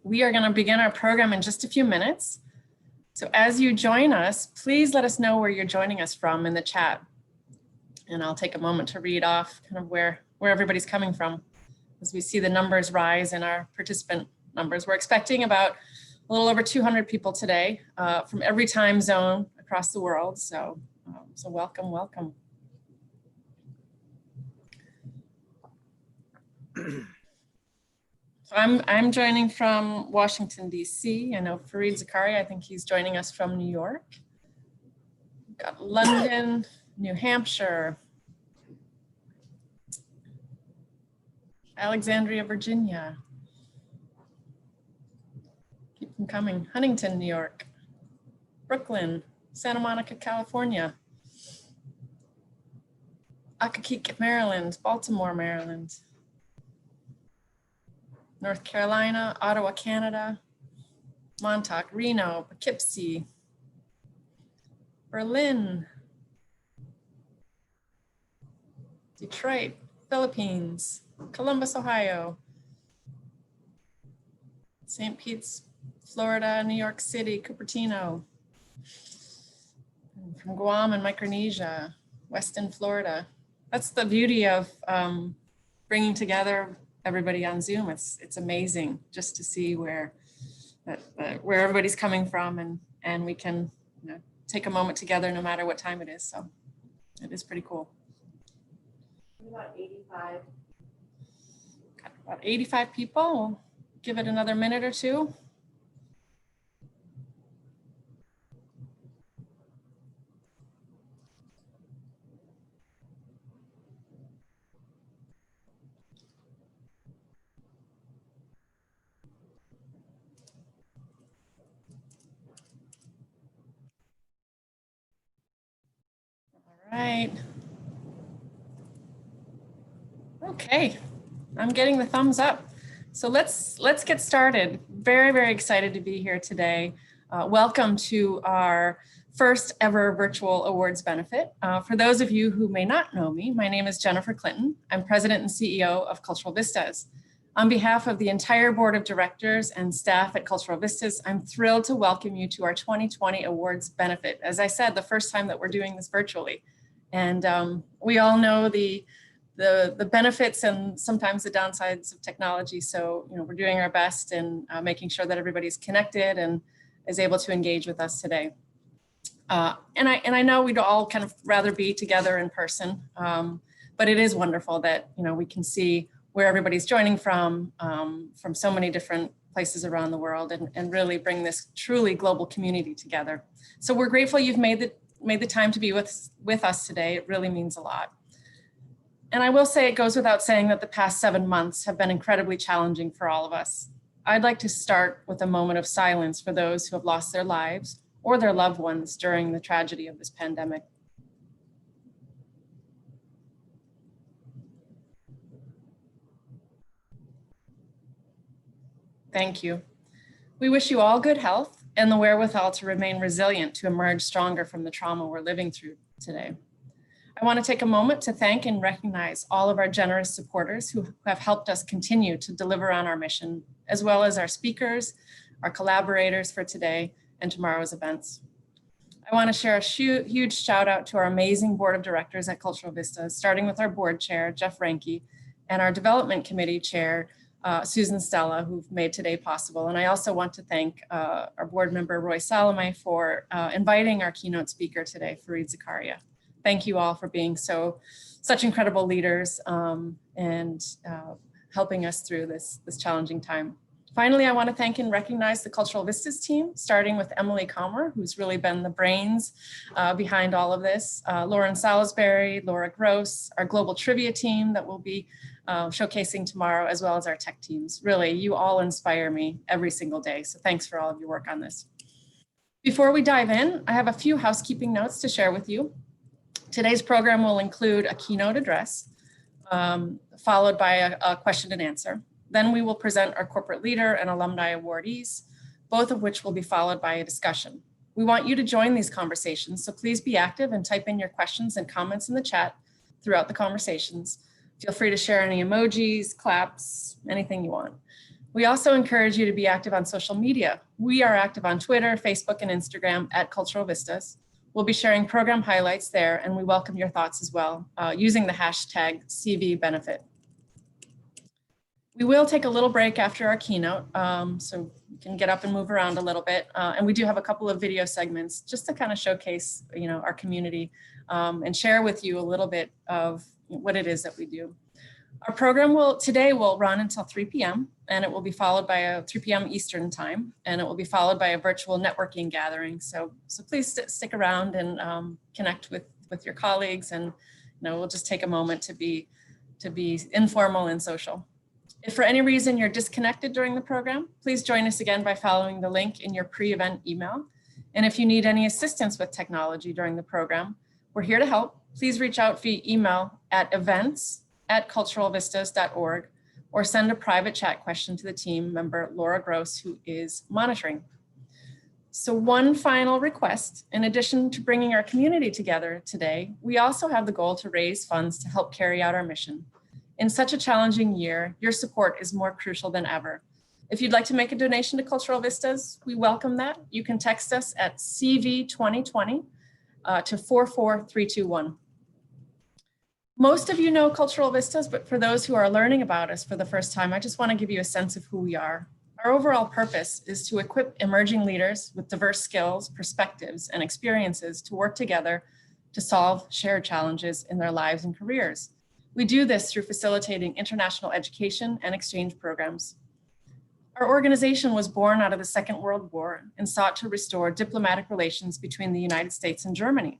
We are going to begin our program in just a few minutes. So as you join us, please let us know where you're joining us from in the chat. And I'll take a moment to read off kind of where everybody's coming from as we see the numbers rise in our participant numbers. We're expecting about a little over 200 people today from every time zone across the world. So welcome, welcome. So I'm joining from Washington, D.C. I know Fareed Zakaria, I think he's joining us from New York. We've got London, New Hampshire, Alexandria, Virginia. Keep them coming. Huntington, New York, Brooklyn, Santa Monica, California, Accokeek, Maryland, Baltimore, Maryland, North Carolina, Ottawa, Canada, Montauk, Reno, Poughkeepsie, Berlin, Detroit, Philippines, Columbus, Ohio, St. Pete's, Florida, New York City, Cupertino, and from Guam and Micronesia, Weston, Florida. That's the beauty of bringing together everybody on Zoom. It's amazing just to see where everybody's coming from, and we can take a moment together no matter what time it is. So it is pretty cool. About 85. Got about 85 people. We'll give it another minute or two. All right. Okay, I'm getting the thumbs up. So let's get started. Very, very excited to be here today. Welcome to our first ever virtual awards benefit. For those of you who may not know me, my name is Jennifer Clinton. I'm President and CEO of Cultural Vistas. On behalf of the entire board of directors and staff at Cultural Vistas, I'm thrilled to welcome you to our 2020 awards benefit. As I said, the first time that we're doing this virtually. And we all know the benefits and sometimes the downsides of technology. So, we're doing our best in making sure that everybody's connected and is able to engage with us today. And I know we'd all kind of rather be together in person, but it is wonderful that, we can see where everybody's joining from so many different places around the world and really bring this truly global community together. So we're grateful you've made the time to be with us today. It really means a lot. And I will say it goes without saying that the past 7 months have been incredibly challenging for all of us. I'd like to start with a moment of silence for those who have lost their lives or their loved ones during the tragedy of this pandemic. Thank you. We wish you all good health and the wherewithal to remain resilient to emerge stronger from the trauma we're living through today. I want to take a moment to thank and recognize all of our generous supporters who have helped us continue to deliver on our mission, as well as our speakers, our collaborators for today and tomorrow's events. I want to share a huge shout out to our amazing board of directors at Cultural Vistas, starting with our board chair, Jeff Ranke, and our development committee chair, Susan Stella, who've made today possible. And I also want to thank our board member, Roy Salome, for inviting our keynote speaker today, Fareed Zakaria. Thank you all for being such incredible leaders and helping us through this challenging time. Finally, I want to thank and recognize the Cultural Vistas team, starting with Emily Comer, who's really been the brains behind all of this, Lauren Salisbury, Laura Gross, our global trivia team that will be showcasing tomorrow, as well as our tech teams. Really, you all inspire me every single day. So thanks for all of your work on this. Before we dive in, I have a few housekeeping notes to share with you. Today's program will include a keynote address, followed by a question and answer. Then we will present our corporate leader and alumni awardees, both of which will be followed by a discussion. We want you to join these conversations, so please be active and type in your questions and comments in the chat throughout the conversations. Feel free to share any emojis, claps, anything you want. We also encourage you to be active on social media. We are active on Twitter, Facebook, and Instagram at Cultural Vistas. We'll be sharing program highlights there, and we welcome your thoughts as well using the hashtag #CVBenefit. We will take a little break after our keynote, so you can get up and move around a little bit. And we do have a couple of video segments just to kind of showcase, our community and share with you a little bit of what it is that we do. Our program today will run until 3 p.m. and it will be followed by a 3 p.m. Eastern time, and it will be followed by a virtual networking gathering. So please stick around and connect with your colleagues, and we'll just take a moment to be informal and social. If for any reason you're disconnected during the program, please join us again by following the link in your pre-event email. And if you need any assistance with technology during the program, we're here to help. Please reach out via email at events@culturalvistas.org or send a private chat question to the team member, Laura Gross, who is monitoring. So one final request: in addition to bringing our community together today, we also have the goal to raise funds to help carry out our mission. In such a challenging year, your support is more crucial than ever. If you'd like to make a donation to Cultural Vistas, we welcome that. You can text us at CV2020 to 44321. Most of you know Cultural Vistas, but for those who are learning about us for the first time, I just want to give you a sense of who we are. Our overall purpose is to equip emerging leaders with diverse skills, perspectives, and experiences to work together to solve shared challenges in their lives and careers. We do this through facilitating international education and exchange programs. Our organization was born out of the Second World War and sought to restore diplomatic relations between the United States and Germany.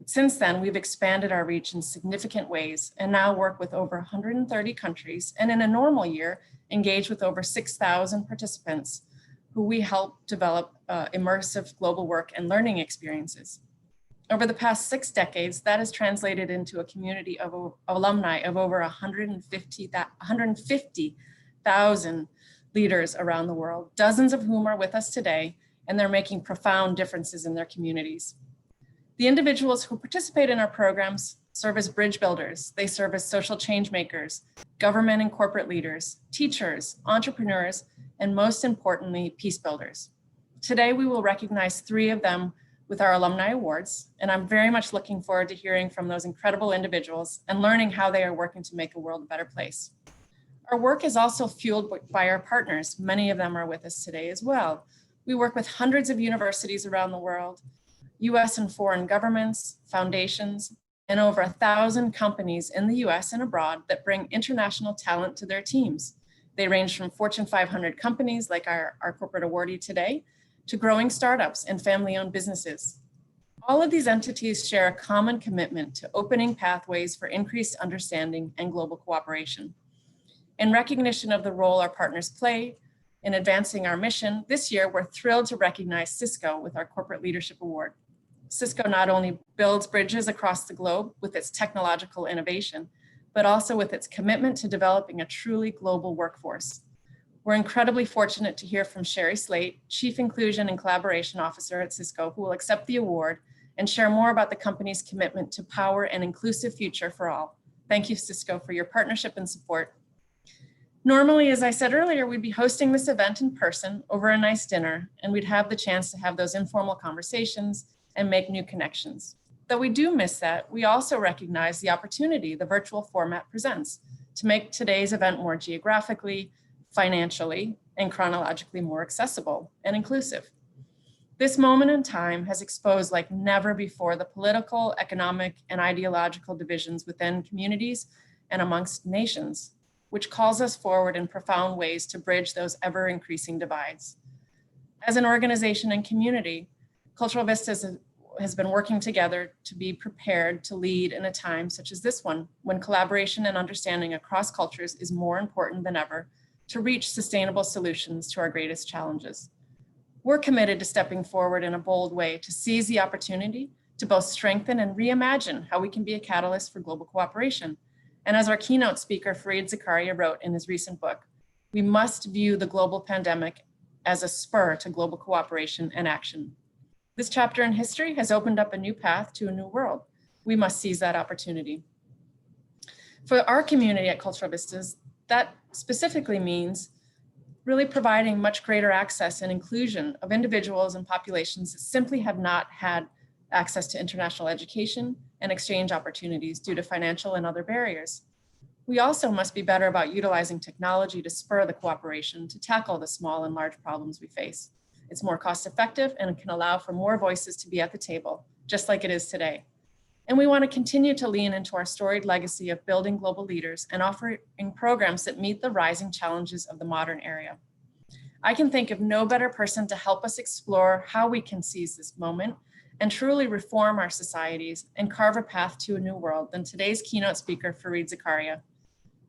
Since then, we've expanded our reach in significant ways and now work with over 130 countries, and in a normal year, engage with over 6,000 participants who we help develop immersive global work and learning experiences. Over the past 6 decades, that has translated into a community of alumni of over 150,000 leaders around the world, dozens of whom are with us today, and they're making profound differences in their communities. The individuals who participate in our programs serve as bridge builders. They serve as social change makers, government and corporate leaders, teachers, entrepreneurs, and most importantly, peace builders. Today, we will recognize 3 of them with our Alumni Awards, and I'm very much looking forward to hearing from those incredible individuals and learning how they are working to make the world a better place. Our work is also fueled by our partners. Many of them are with us today as well. We work with hundreds of universities around the world, US and foreign governments, foundations, and over 1,000 companies in the US and abroad that bring international talent to their teams. They range from Fortune 500 companies like our corporate awardee today, to growing startups and family-owned businesses. All of these entities share a common commitment to opening pathways for increased understanding and global cooperation. In recognition of the role our partners play in advancing our mission, this year we're thrilled to recognize Cisco with our Corporate Leadership Award. Cisco not only builds bridges across the globe with its technological innovation, but also with its commitment to developing a truly global workforce. We're incredibly fortunate to hear from Shari Slate, Chief Inclusion and Collaboration Officer at Cisco, who will accept the award and share more about the company's commitment to power an inclusive future for all. Thank you, Cisco, for your partnership and support. Normally, as I said earlier, we'd be hosting this event in person over a nice dinner, and we'd have the chance to have those informal conversations and make new connections. Though we do miss that, we also recognize the opportunity the virtual format presents to make today's event more geographically, financially, and chronologically more accessible and inclusive. This moment in time has exposed like never before the political, economic, and ideological divisions within communities and amongst nations, which calls us forward in profound ways to bridge those ever-increasing divides. As an organization and community, Cultural Vistas has been working together to be prepared to lead in a time such as this one, when collaboration and understanding across cultures is more important than ever to reach sustainable solutions to our greatest challenges. We're committed to stepping forward in a bold way to seize the opportunity to both strengthen and reimagine how we can be a catalyst for global cooperation. And as our keynote speaker, Zakaria, wrote in his recent book, we must view the global pandemic as a spur to global cooperation and action. This chapter in history has opened up a new path to a new world. We must seize that opportunity. For our community at Cultural Vistas, that specifically means really providing much greater access and inclusion of individuals and populations that simply have not had access to international education and exchange opportunities due to financial and other barriers. We also must be better about utilizing technology to spur the cooperation to tackle the small and large problems we face. It's more cost effective and can allow for more voices to be at the table, just like it is today. And we want to continue to lean into our storied legacy of building global leaders and offering programs that meet the rising challenges of the modern era. I can think of no better person to help us explore how we can seize this moment and truly reform our societies and carve a path to a new world than today's keynote speaker, Fareed Zakaria.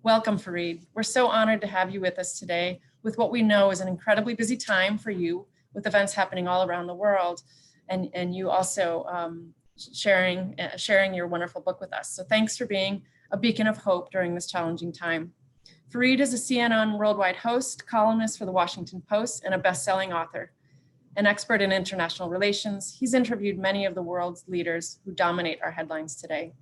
Welcome, Fareed. We're so honored to have you with us today with what we know is an incredibly busy time for you with events happening all around the world, and you also sharing your wonderful book with us. So thanks for being a beacon of hope during this challenging time. Fareed is a CNN worldwide host, columnist for the Washington Post, and a best-selling author. An expert in international relations, he's interviewed many of the world's leaders who dominate our headlines today.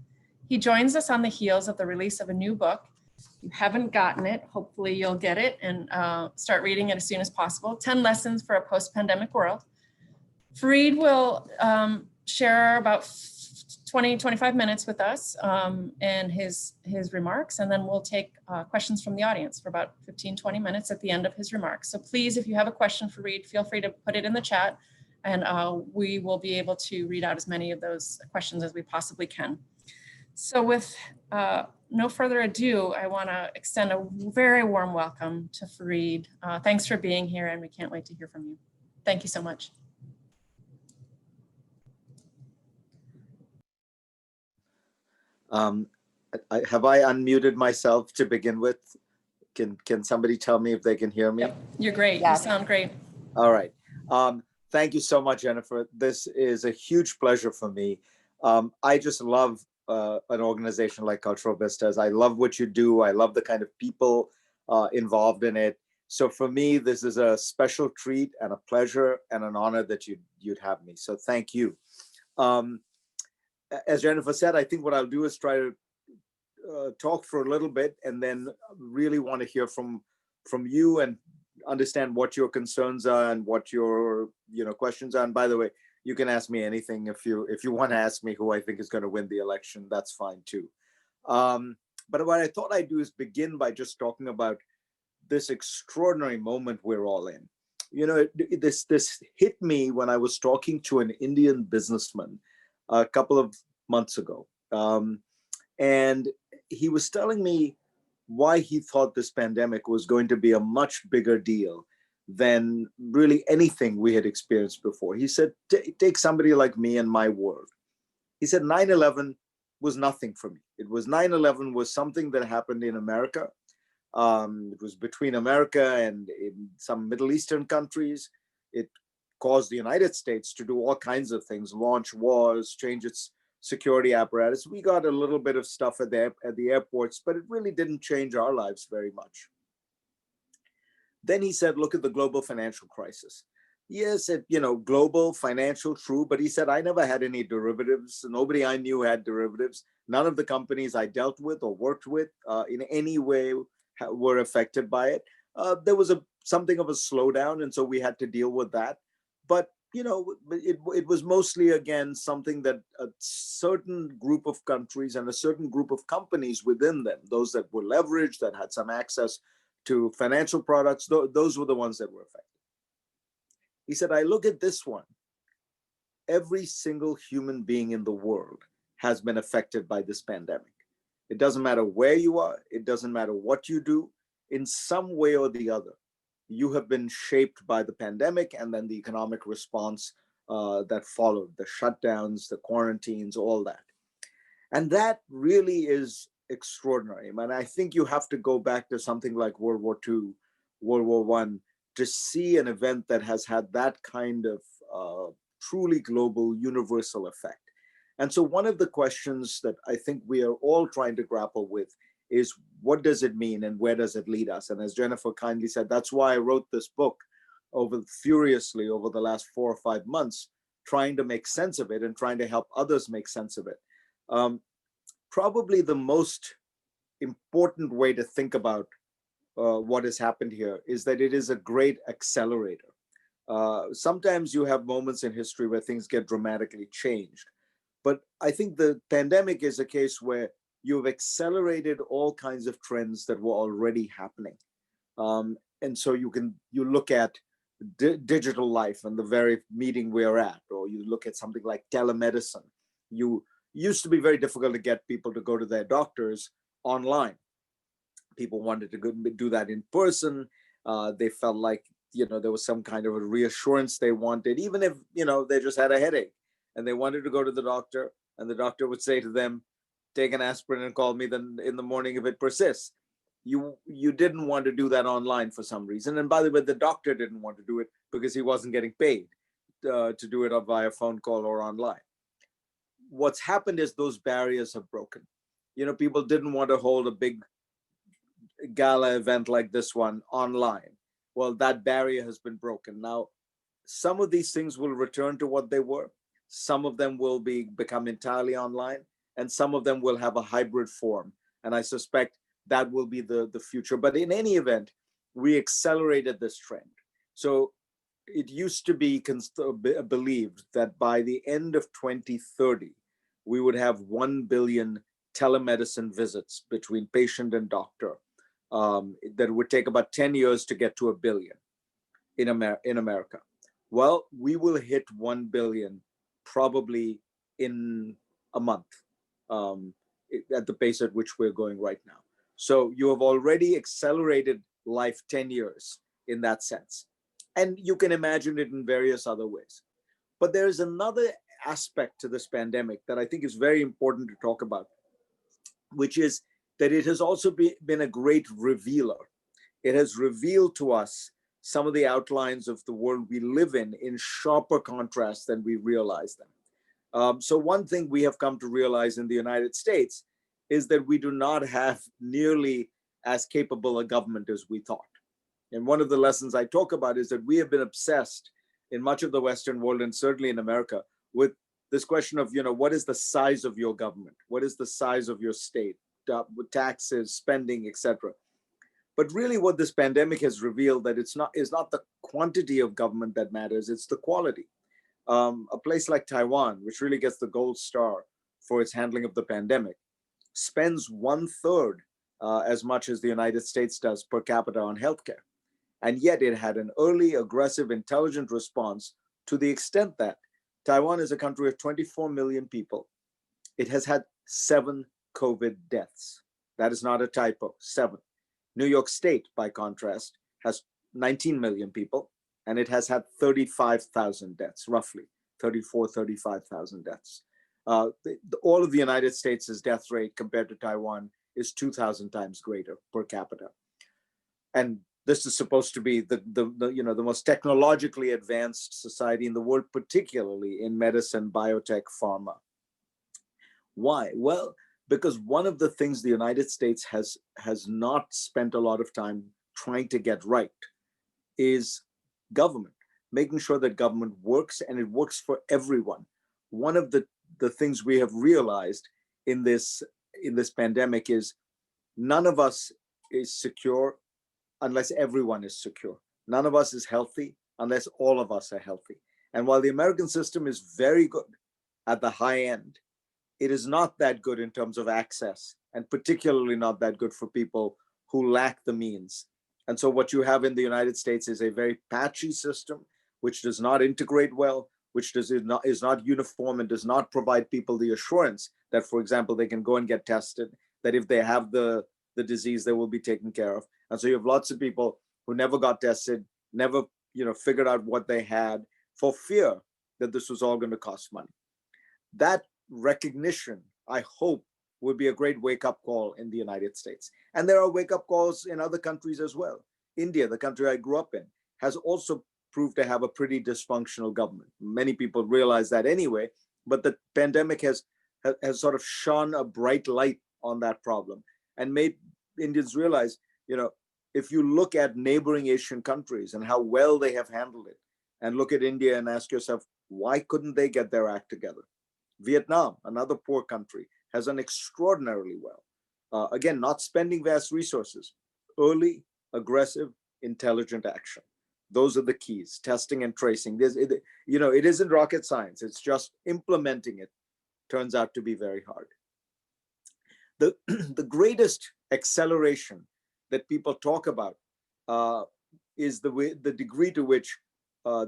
He joins us on the heels of the release of a new book. If you haven't gotten it, hopefully you'll get it and start reading it as soon as possible. 10 Lessons for a Post-Pandemic World. Fareed will share about 20, 25 minutes with us and his remarks, and then we'll take questions from the audience for about 15, 20 minutes at the end of his remarks. So please, if you have a question for Fareed, feel free to put it in the chat, and we will be able to read out as many of those questions as we possibly can. So with no further ado, I want to extend a very warm welcome to Fareed. Thanks for being here, and we can't wait to hear from you. Thank you so much. Have I unmuted myself to begin with? Can somebody tell me if they can hear me? Yep, you're great. Yeah. You sound great. All right. Thank you so much, Jennifer. This is a huge pleasure for me. I just love an organization like Cultural Vistas. I love what you do. I love the kind of people involved in it. So for me, this is a special treat and a pleasure and an honor that you'd have me. So thank you. As Jennifer said, I think what I'll do is try to talk for a little bit and then really want to hear from you and understand what your concerns are and what your questions are. And by the way, you can ask me anything if you want to ask me who I think is going to win the election. That's fine too. But what I thought I'd do is begin by just talking about this extraordinary moment we're all in. This hit me when I was talking to an Indian businessman a couple of months ago. And he was telling me why he thought this pandemic was going to be a much bigger deal than really anything we had experienced before. He said, take somebody like me and my world. He said, 9/11 was nothing for me. 9/11 was something that happened in America. It was between America and in some Middle Eastern countries. It caused the United States to do all kinds of things, launch wars, change its security apparatus. We got a little bit of stuff at the airports, but it really didn't change our lives very much. Then he said, look at the global financial crisis. Yes, global financial, true, but he said, I never had any derivatives. Nobody I knew had derivatives. None of the companies I dealt with or worked with in any way were affected by it. There was something of a slowdown, and so we had to deal with that. But it was mostly, again, something that a certain group of countries and a certain group of companies within them, those that were leveraged, that had some access to financial products, those were the ones that were affected. He said, I look at this one. Every single human being in the world has been affected by this pandemic. It doesn't matter where you are. It doesn't matter what you do. In some way or the other, you have been shaped by the pandemic and then the economic response that followed, the shutdowns, the quarantines, all that. And that really is extraordinary. And I think you have to go back to something like World War II, World War I, to see an event that has had that kind of truly global, universal effect. And so one of the questions that I think we are all trying to grapple with is, what does it mean and where does it lead us? And as Jennifer kindly said, that's why I wrote this book furiously over the last 4 or 5 months, trying to make sense of it and trying to help others make sense of it. Probably the most important way to think about what has happened here is that it is a great accelerator. Sometimes you have moments in history where things get dramatically changed. But I think the pandemic is a case where you've accelerated all kinds of trends that were already happening. And so you look at digital life and the very meeting we're at, or you look at something like telemedicine. You used to be very difficult to get people to go to their doctors online. People wanted to go do that in person. They felt like, there was some kind of a reassurance they wanted, even if, they just had a headache and they wanted to go to the doctor, and the doctor would say to them, take an aspirin and call me then in the morning if it persists. You didn't want to do that online for some reason. And by the way, the doctor didn't want to do it because he wasn't getting paid to do it via phone call or online. What's happened is those barriers have broken. People didn't want to hold a big gala event like this one online. Well, that barrier has been broken. Now, some of these things will return to what they were. Some of them will become entirely online, and some of them will have a hybrid form. And I suspect that will be the future. But in any event, we accelerated this trend. So it used to be believed that by the end of 2030, we would have 1 billion telemedicine visits between patient and doctor. That would take about 10 years to get to 1 billion in America. Well, we will hit 1 billion probably in a month, at the pace at which we're going right now. So you have already accelerated life 10 years in that sense. And you can imagine it in various other ways. But there is another aspect to this pandemic that I think is very important to talk about, which is that it has also been a great revealer. It has revealed to us some of the outlines of the world we live in sharper contrast than we realize them. So one thing we have come to realize in the United States is that we do not have nearly as capable a government as we thought. And one of the lessons I talk about is that we have been obsessed in much of the Western world, and certainly in America, with this question of, what is the size of your government? What is the size of your state? With taxes, spending, etc. But really what this pandemic has revealed that is not the quantity of government that matters, it's the quality. A place like Taiwan, which really gets the gold star for its handling of the pandemic, spends 1/3 as much as the United States does per capita on healthcare. And yet it had an early, aggressive, intelligent response to the extent that Taiwan is a country of 24 million people. It has had 7 COVID deaths. That is not a typo, 7. New York State, by contrast, has 19 million people, and it has had 35,000 deaths, roughly 35,000 deaths. All of the United States' death rate compared to Taiwan is 2,000 times greater per capita. And this is supposed to be the most technologically advanced society in the world, particularly in medicine, biotech, pharma. Why? Well, because one of the things the United States has not spent a lot of time trying to get right is government, making sure that government works and it works for everyone. One of the things we have realized in this pandemic is none of us is secure unless everyone is secure. None of us is healthy unless all of us are healthy. And while the American system is very good at the high end, it is not that good in terms of access, and particularly not that good for people who lack the means. And so what you have in the United States is a very patchy system, which does not integrate well, which is not uniform, and does not provide people the assurance that, for example, they can go and get tested, that if they have the disease, they will be taken care of. And so you have lots of people who never got tested, never figured out what they had, for fear that this was all going to cost money. That recognition, I hope, would be a great wake-up call in the United States. And there are wake-up calls in other countries as well. India, the country I grew up in, has also proved to have a pretty dysfunctional government. Many people realize that anyway, but the pandemic has sort of shone a bright light on that problem and made Indians realize, if you look at neighboring Asian countries and how well they have handled it, and look at India and ask yourself, why couldn't they get their act together? Vietnam, another poor country, has done extraordinarily well. Again, not spending vast resources, early, aggressive, intelligent action. Those are the keys, testing and tracing. It isn't rocket science. It's just implementing it turns out to be very hard. The greatest acceleration that people talk about is the degree to which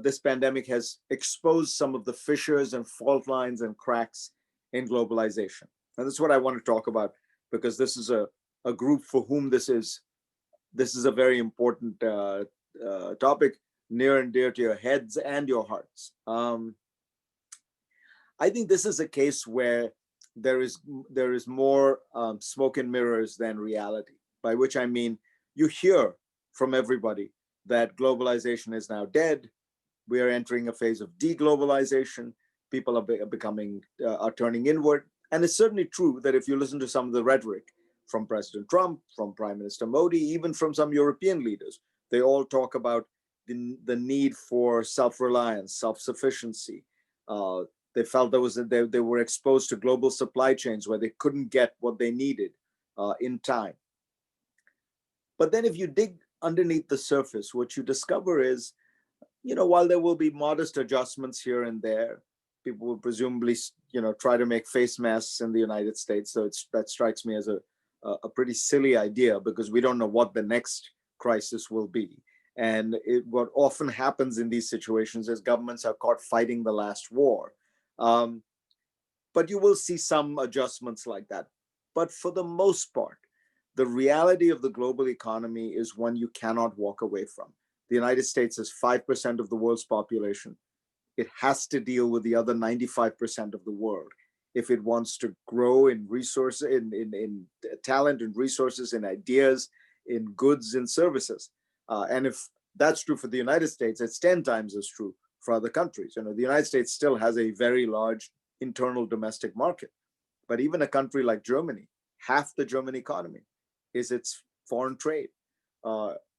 this pandemic has exposed some of the fissures and fault lines and cracks in globalization. And that's what I want to talk about, because this is a group for whom this is a very important topic, near and dear to your heads and your hearts. I think this is a case where there is more smoke and mirrors than reality, by which I mean you hear from everybody that globalization is now dead. We are entering a phase of deglobalization. People are turning inward. And it's certainly true that if you listen to some of the rhetoric from President Trump, from Prime Minister Modi, even from some European leaders, they all talk about the need for self-reliance, self-sufficiency. They felt they were exposed to global supply chains where they couldn't get what they needed in time. But then if you dig underneath the surface, what you discover is, while there will be modest adjustments here and there, people will presumably, try to make face masks in the United States. So that strikes me as a pretty silly idea, because we don't know what the next crisis will be. And what often happens in these situations is governments are caught fighting the last war. But you will see some adjustments like that. But for the most part, the reality of the global economy is one you cannot walk away from. The United States is 5% of the world's population. It has to deal with the other 95% of the world if it wants to grow in resources, in talent and resources, in ideas, in goods and services. And if that's true for the United States, it's 10 times as true for other countries. The United States still has a very large internal domestic market. But even a country like Germany, half the German economy is its foreign trade.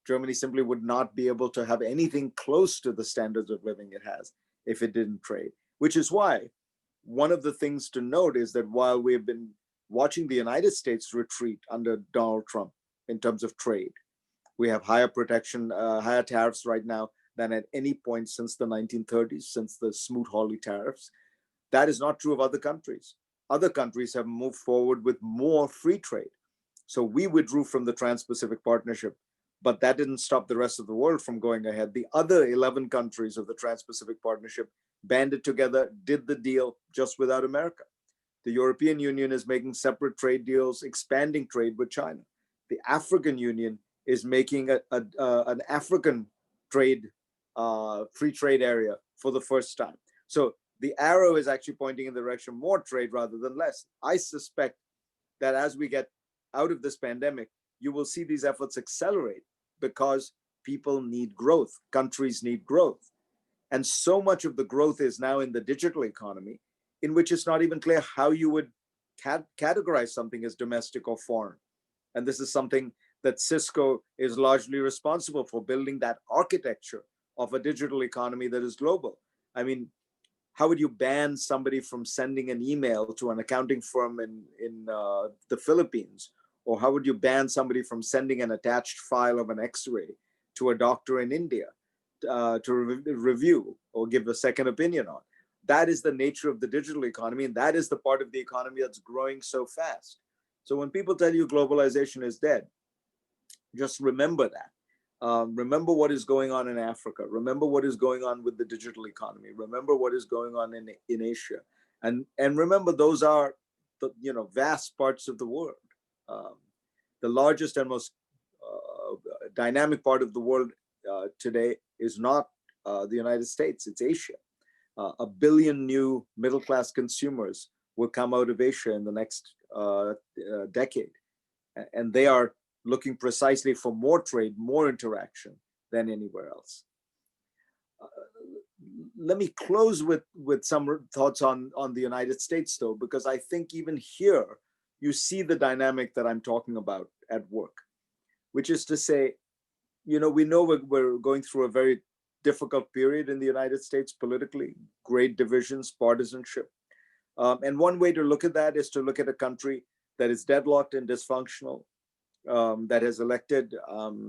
Germany simply would not be able to have anything close to the standards of living it has if it didn't trade, which is why one of the things to note is that while we've been watching the United States retreat under Donald Trump in terms of trade, we have higher tariffs right now than at any point since the 1930s, since the Smoot-Hawley tariffs. That is not true of other countries. Other countries have moved forward with more free trade. So we withdrew from the Trans-Pacific Partnership, but that didn't stop the rest of the world from going ahead. The other 11 countries of the Trans-Pacific Partnership banded together, did the deal just without America. The European Union is making separate trade deals, expanding trade with China. The African Union is making an African trade, free trade area for the first time. So the arrow is actually pointing in the direction of more trade rather than less. I suspect that as we get out of this pandemic, you will see these efforts accelerate because people need growth, countries need growth. And so much of the growth is now in the digital economy, in which it's not even clear how you would categorize something as domestic or foreign. And this is something that Cisco is largely responsible for, building that architecture of a digital economy that is global. I mean, how would you ban somebody from sending an email to an accounting firm in the Philippines? Or how would you ban somebody from sending an attached file of an X-ray to a doctor in India to review or give a second opinion on? That is the nature of the digital economy, and that is the part of the economy that's growing so fast. So when people tell you globalization is dead, just remember that. Remember what is going on in Africa. Remember what is going on with the digital economy. Remember what is going on in Asia. And remember, those are the vast parts of the world. The largest and most dynamic part of the world today is not the United States, it's Asia. 1 billion new middle-class consumers will come out of Asia in the next decade. And they are looking precisely for more trade, more interaction than anywhere else. Let me close with some thoughts on the United States, though, because I think even here, you see the dynamic that I'm talking about at work, which is to say, we know we're going through a very difficult period in the United States politically, great divisions, partisanship. And one way to look at that is to look at a country that is deadlocked and dysfunctional, that has elected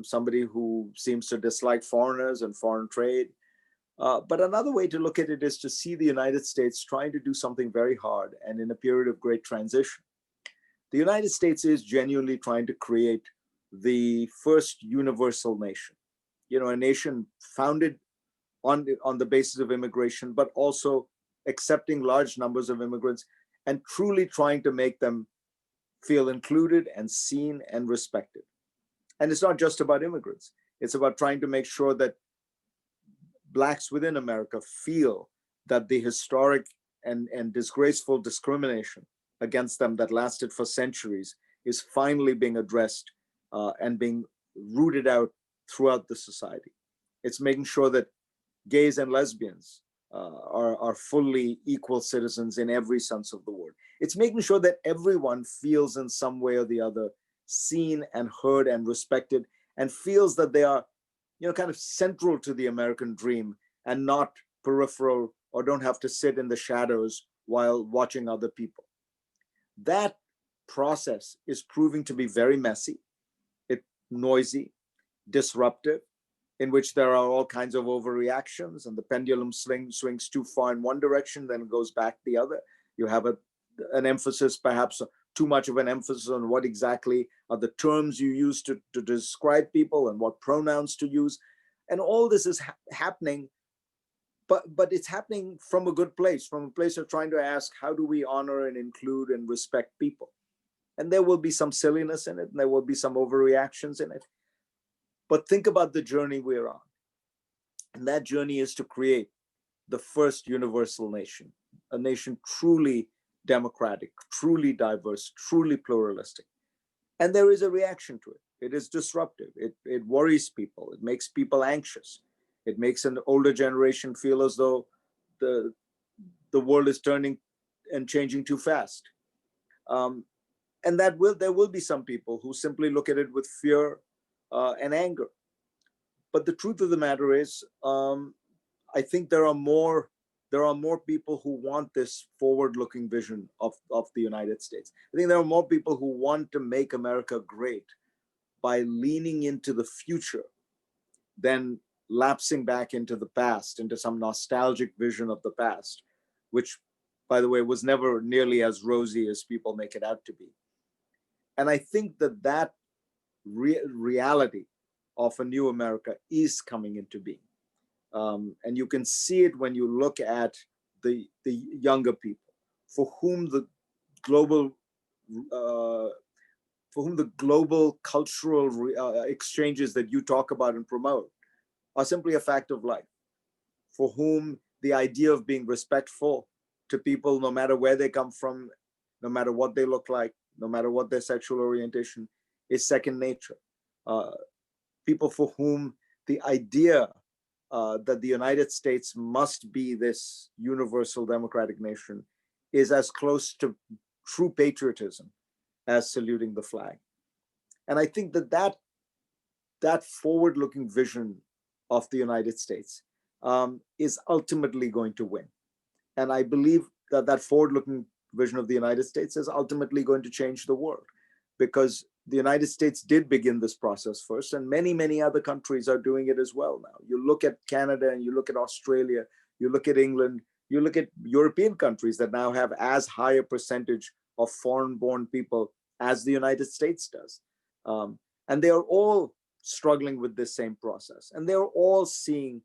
somebody who seems to dislike foreigners and foreign trade. But another way to look at it is to see the United States trying to do something very hard and in a period of great transition. The United States is genuinely trying to create the first universal nation, a nation founded on the basis of immigration, but also accepting large numbers of immigrants and truly trying to make them feel included and seen and respected. And it's not just about immigrants. It's about trying to make sure that Blacks within America feel that the historic and disgraceful discrimination against them that lasted for centuries is finally being addressed and being rooted out throughout the society. It's making sure that gays and lesbians are fully equal citizens in every sense of the word. It's making sure that everyone feels in some way or the other seen and heard and respected, and feels that they are, kind of central to the American dream and not peripheral, or don't have to sit in the shadows while watching other people. That process is proving to be very messy, noisy, disruptive, in which there are all kinds of overreactions, and the pendulum swings too far in one direction, then goes back the other. You have an emphasis, perhaps too much of an emphasis on what exactly are the terms you use to describe people and what pronouns to use. And all this is happening, but it's happening from a good place, from a place of trying to ask, how do we honor and include and respect people? And there will be some silliness in it, and there will be some overreactions in it. But think about the journey we're on. And that journey is to create the first universal nation, a nation truly democratic, truly diverse, truly pluralistic. And there is a reaction to it. It is disruptive. It worries people. It makes people anxious. It makes an older generation feel as though the world is turning and changing too fast. And there will be some people who simply look at it with fear and anger. But the truth of the matter is, I think there are more people who want this forward-looking vision of the United States. I think there are more people who want to make America great by leaning into the future than lapsing back into the past, into some nostalgic vision of the past, which, by the way, was never nearly as rosy as people make it out to be. And I think that reality of a new America is coming into being. And you can see it when you look at the younger people for whom the global cultural exchanges that you talk about and promote are simply a fact of life, for whom the idea of being respectful to people, no matter where they come from, no matter what they look like, no matter what their sexual orientation, is second nature. People for whom the idea that the United States must be this universal democratic nation is as close to true patriotism as saluting the flag. And I think that forward-looking vision of the United States is ultimately going to win. And I believe that forward-looking vision of the United States is ultimately going to change the world, because the United States did begin this process first, and many, many other countries are doing it as well now. You look at Canada, and you look at Australia, you look at England, you look at European countries that now have as high a percentage of foreign-born people as the United States does. And they are all struggling with this same process, and they're all seeing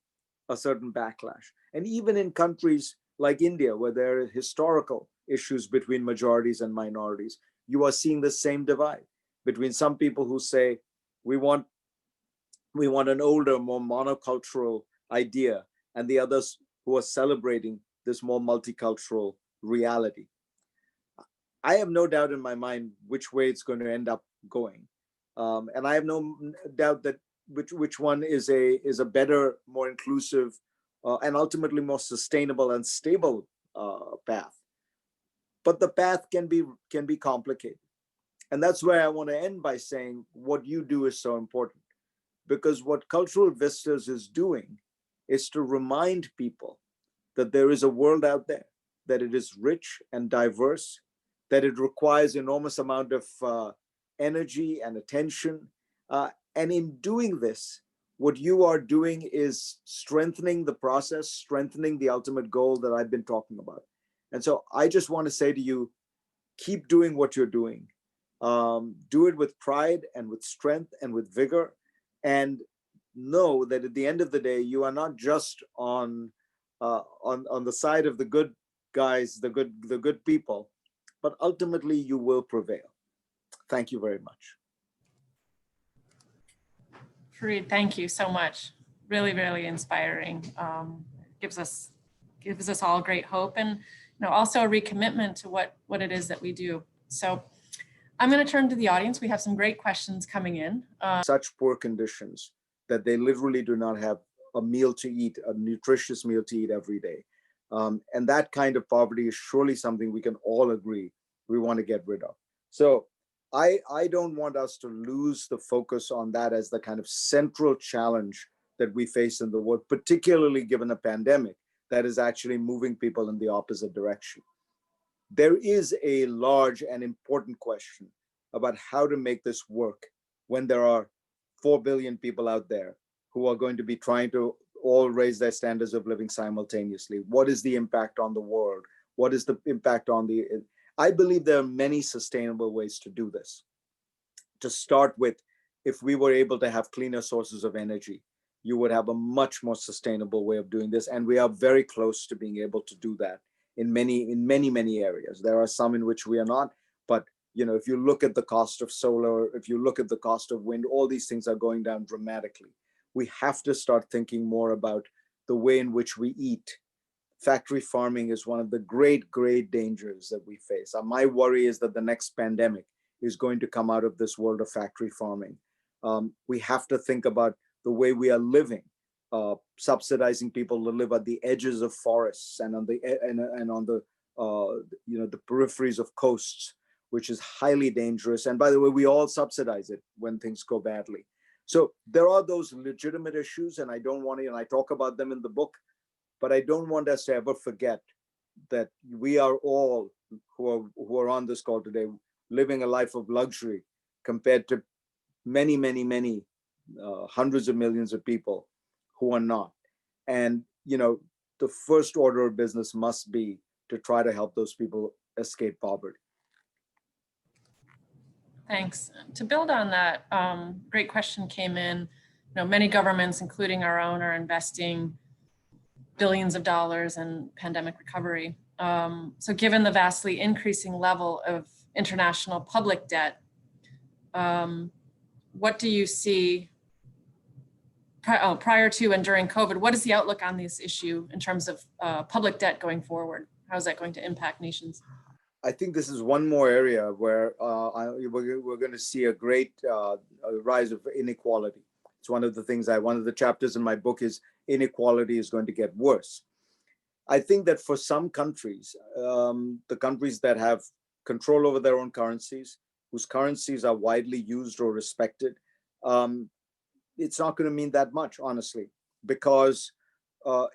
a certain backlash. And even in countries like India, where there are historical issues between majorities and minorities, you are seeing the same divide between some people who say, we want an older, more monocultural idea, and the others who are celebrating this more multicultural reality. I have no doubt in my mind which way it's going to end up going. And I have no doubt that which one is a better, more inclusive, and ultimately more sustainable and stable path. But the path can be complicated. And that's where I want to end by saying what you do is so important, because what Cultural Vistas is doing is to remind people that there is a world out there, that it is rich and diverse, that it requires enormous amount of energy and attention. And in doing this, what you are doing is strengthening the process, strengthening the ultimate goal that I've been talking about. And so I just want to say to you, keep doing what you're doing. Do it with pride and with strength and with vigor. And know that at the end of the day, you are not just on the side of the good guys, the good people, but ultimately you will prevail. Thank you very much. Fareed, thank you so much. Really, really inspiring. Gives us all great hope, and also a recommitment to what it is that we do. So I'm going to turn to the audience. We have some great questions coming in. Such poor conditions that they literally do not have a meal to eat, a nutritious meal to eat every day. And that kind of poverty is surely something we can all agree we want to get rid of. So I don't want us to lose the focus on that as the kind of central challenge that we face in the world, particularly given a pandemic that is actually moving people in the opposite direction. There is a large and important question about how to make this work when there are 4 billion people out there who are going to be trying to all raise their standards of living simultaneously. What is the impact on the world? What is the impact on the... I believe there are many sustainable ways to do this. To start with, if we were able to have cleaner sources of energy, you would have a much more sustainable way of doing this. And we are very close to being able to do that in many areas. There are some in which we are not, but if you look at the cost of solar, if you look at the cost of wind, all these things are going down dramatically. We have to start thinking more about the way in which we eat. Factory farming is one of the great dangers that we face. My worry is that the next pandemic is going to come out of this world of factory farming. We have to think about the way we are living, subsidizing people to live at the edges of forests and on the peripheries of coasts, which is highly dangerous. And by the way, we all subsidize it when things go badly. So there are those legitimate issues, and I don't want to, and I talk about them in the book, but I don't want us to ever forget that we are all who are on this call today living a life of luxury compared to many hundreds of millions of people who are not. And the first order of business must be to try to help those people escape poverty. Thanks. To build on that, great question came in. Many governments, including our own, are investing billions of dollars in pandemic recovery. So given the vastly increasing level of international public debt, what do you see prior to and during COVID? What is the outlook on this issue in terms of public debt going forward? How is that going to impact nations? I think this is one more area where we're going to see a great rise of inequality. It's one of the chapters in my book is inequality is going to get worse. I think that for some countries, the countries that have control over their own currencies, whose currencies are widely used or respected, it's not going to mean that much, honestly, because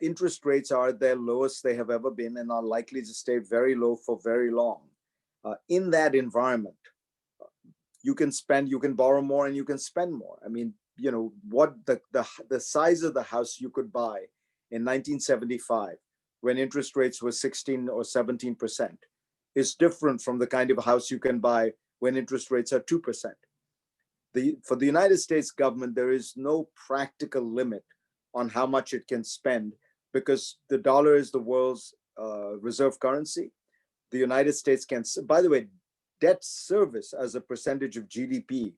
interest rates are at their lowest they have ever been and are likely to stay very low for very long. In that environment, you can borrow more and you can spend more. I mean, what the size of the house you could buy in 1975 when interest rates were 16 or 17% is different from the kind of house you can buy when interest rates are 2%. For the United States government, there is no practical limit on how much it can spend because the dollar is the world's reserve currency. The United States can, by the way, debt service as a percentage of GDP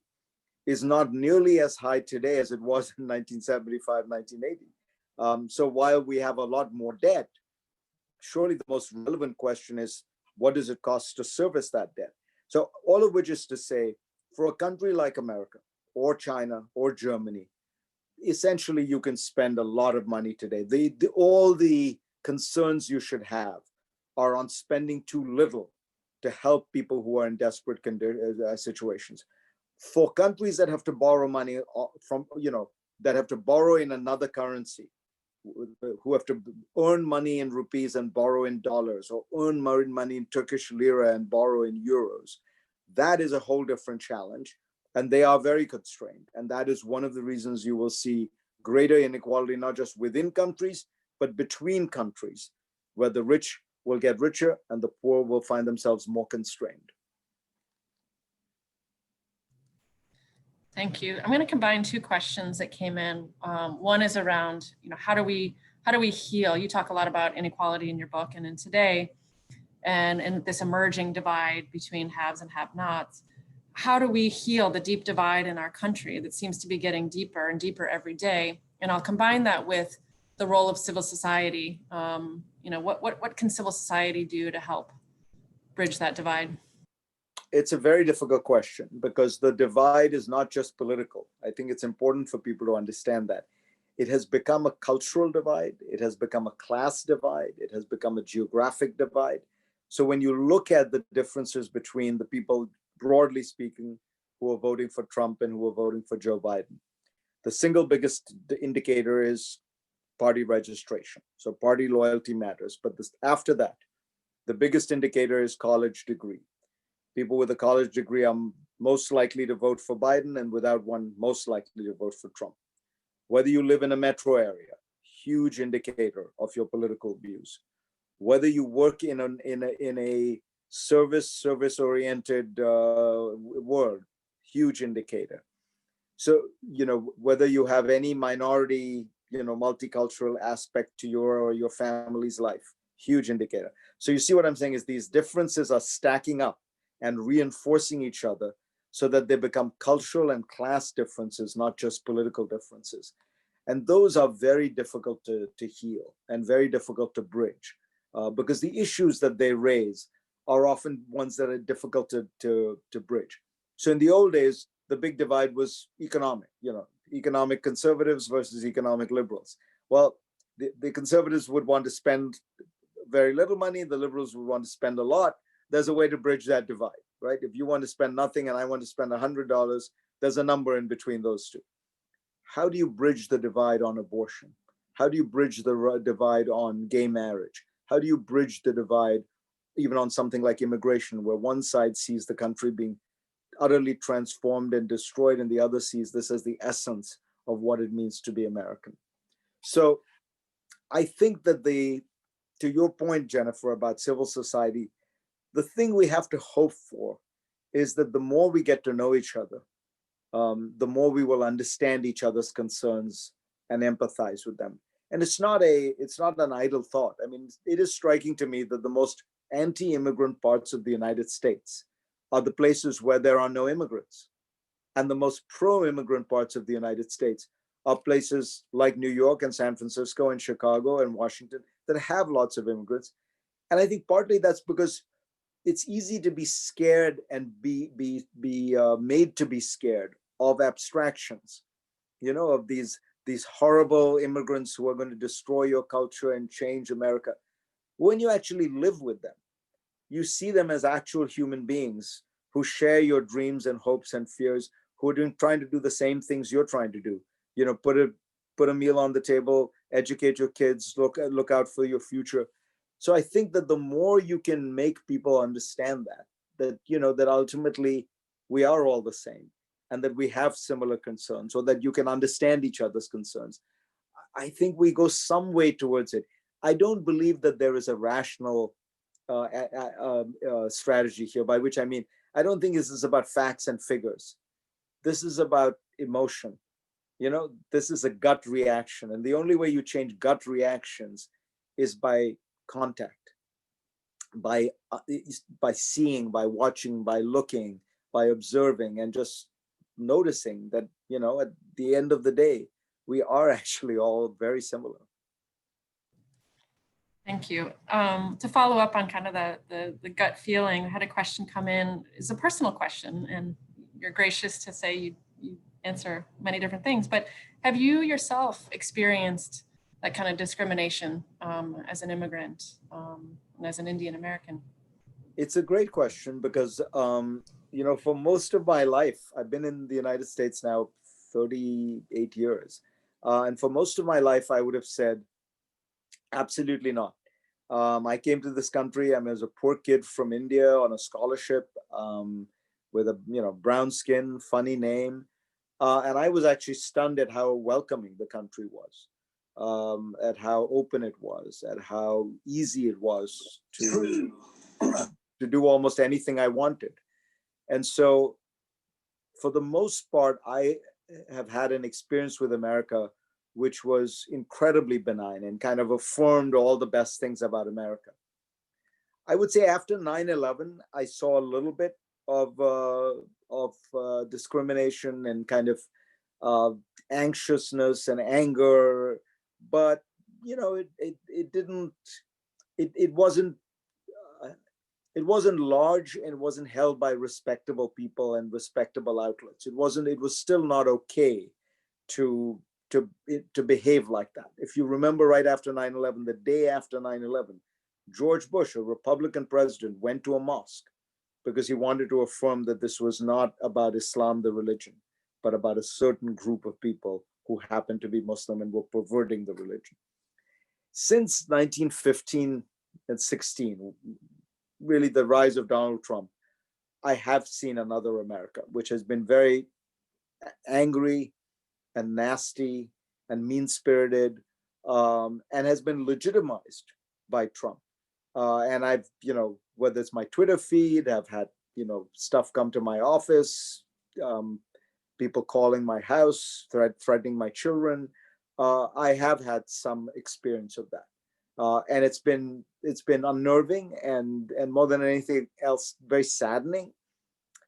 is not nearly as high today as it was in 1975, 1980. So while we have a lot more debt, surely the most relevant question is, what does it cost to service that debt? So all of which is to say, for a country like America or China or Germany, essentially you can spend a lot of money today. All the concerns you should have are on spending too little to help people who are in desperate situations. For countries that have to borrow money from, that have to borrow in another currency, who have to earn money in rupees and borrow in dollars, or earn money in Turkish lira and borrow in euros, That is a whole different challenge. And they are very constrained. And that is one of the reasons you will see greater inequality, not just within countries, but between countries, where the rich will get richer and the poor will find themselves more constrained. Thank you. I'm going to combine two questions that came in. One is around, how do we heal? You talk a lot about inequality in your book and in Today, and this emerging divide between haves and have-nots. How do we heal the deep divide in our country that seems to be getting deeper and deeper every day? And I'll combine that with the role of civil society. What can civil society do to help bridge that divide? It's a very difficult question because the divide is not just political. I think it's important for people to understand that. It has become a cultural divide. It has become a class divide. It has become a geographic divide. So when you look at the differences between the people, broadly speaking, who are voting for Trump and who are voting for Joe Biden, the single biggest indicator is party registration. So party loyalty matters. But after that, the biggest indicator is college degree. People with a college degree are most likely to vote for Biden, and without one, most likely to vote for Trump. Whether you live in a metro area, huge indicator of your political views. Whether you work in a service-oriented world, huge indicator. So, whether you have any minority, multicultural aspect to your family's life, huge indicator. So you see what I'm saying is these differences are stacking up and reinforcing each other so that they become cultural and class differences, not just political differences. And those are very difficult to heal and very difficult to bridge because the issues that they raise are often ones that are difficult to bridge. So in the old days, the big divide was economic conservatives versus economic liberals. Well, the conservatives would want to spend very little money, the liberals would want to spend a lot. There's a way to bridge that divide, right? If you want to spend nothing and I want to spend $100, there's a number in between those two. How do you bridge the divide on abortion? How do you bridge the divide on gay marriage? How do you bridge the divide even on something like immigration, where one side sees the country being utterly transformed and destroyed, and the other sees this as the essence of what it means to be American? So I think that to your point, Jennifer, about civil society, the thing we have to hope for is that the more we get to know each other, the more we will understand each other's concerns and empathize with them. And it's not an idle thought. I mean, it is striking to me that the most anti-immigrant parts of the United States are the places where there are no immigrants. And the most pro-immigrant parts of the United States are places like New York and San Francisco and Chicago and Washington that have lots of immigrants. And I think partly that's because it's easy to be scared and be made to be scared of abstractions, of these horrible immigrants who are going to destroy your culture and change America. When you actually live with them, you see them as actual human beings who share your dreams and hopes and fears, who are trying to do the same things you're trying to do. Put a meal on the table, educate your kids, look out for your future. So I think that the more you can make people understand that ultimately we are all the same and that we have similar concerns, or that you can understand each other's concerns, I think we go some way towards it. I don't believe that there is a rational strategy here, by which I mean, I don't think this is about facts and figures. This is about emotion. This is a gut reaction. And the only way you change gut reactions is by contact, by seeing, by watching, by looking, by observing, and just noticing that, at the end of the day, we are actually all very similar. Thank you. To follow up on kind of the gut feeling, I had a question come in. It's a personal question, and you're gracious to say you answer many different things, but have you yourself experienced that kind of discrimination as an immigrant and as an Indian American? It's a great question because, for most of my life, I've been in the United States now 38 years. And for most of my life, I would have said, absolutely not. I came to this country, I was a poor kid from India on a scholarship. with a brown skin, funny name, and I was actually stunned at how welcoming the country was, at how open it was, at how easy it was to do almost anything I wanted. And so, for the most part, I have had an experience with America which was incredibly benign and kind of affirmed all the best things about America. I would say after 9/11, I saw a little bit of discrimination and kind of anxiousness and anger, but it didn't. It wasn't. It wasn't large, and it wasn't held by respectable people and respectable outlets. It wasn't. It was still not okay to behave like that. If you remember, right after 9/11, the day after 9/11, George Bush, a Republican president, went to a mosque because he wanted to affirm that this was not about Islam, the religion, but about a certain group of people who happened to be Muslim and were perverting the religion. Since 1915 and 16, really the rise of Donald Trump, I have seen another America, which has been very angry and nasty and mean-spirited, and has been legitimized by Trump. And I've, whether it's my Twitter feed, I've had, stuff come to my office, people calling my house, threatening my children. I have had some experience of that. And it's been unnerving and more than anything else, very saddening.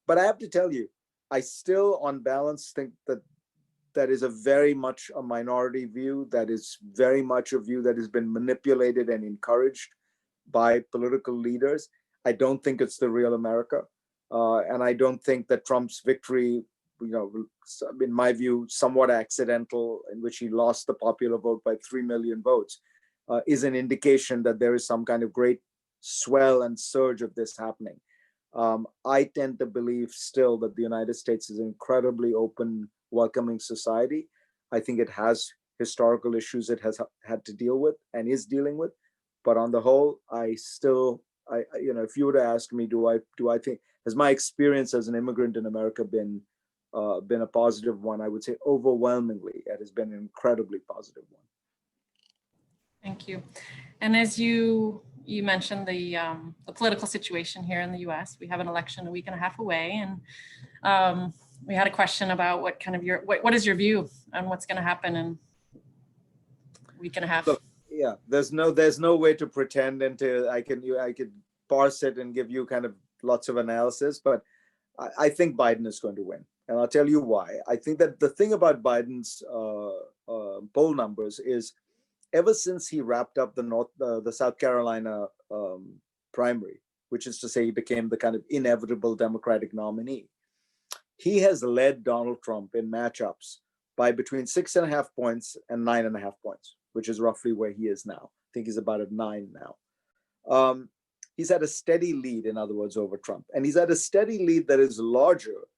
But I have to tell you, I still, on balance, think that is a very much a minority view. That is very much a view that has been manipulated and encouraged by political leaders. I don't think it's the real America. And I don't think that Trump's victory, in my view, somewhat accidental, in which he lost the popular vote by 3 million votes, is an indication that there is some kind of great swell and surge of this happening. I tend to believe still that the United States is an incredibly open, welcoming society. I think it has historical issues it has had to deal with and is dealing with. But on the whole, if you were to ask me, do I think, has my experience as an immigrant in America been a positive one? I would say overwhelmingly, it has been an incredibly positive one. Thank you. And as you mentioned the political situation here in the U.S., we have an election a week and a half away, and we had a question about what kind of what is your view on what's going to happen in a week and a half? Look, yeah, there's no way to pretend until I could parse it and give you kind of lots of analysis, but I think Biden is going to win, and I'll tell you why. I think that the thing about Biden's poll numbers is, ever since he wrapped up the South Carolina primary, which is to say he became the kind of inevitable Democratic nominee, he has led Donald Trump in matchups by between 6.5 points and 9.5 points, which is roughly where he is now. I think he's about at 9 now. He's had a steady lead, in other words, over Trump. And he's had a steady lead that is larger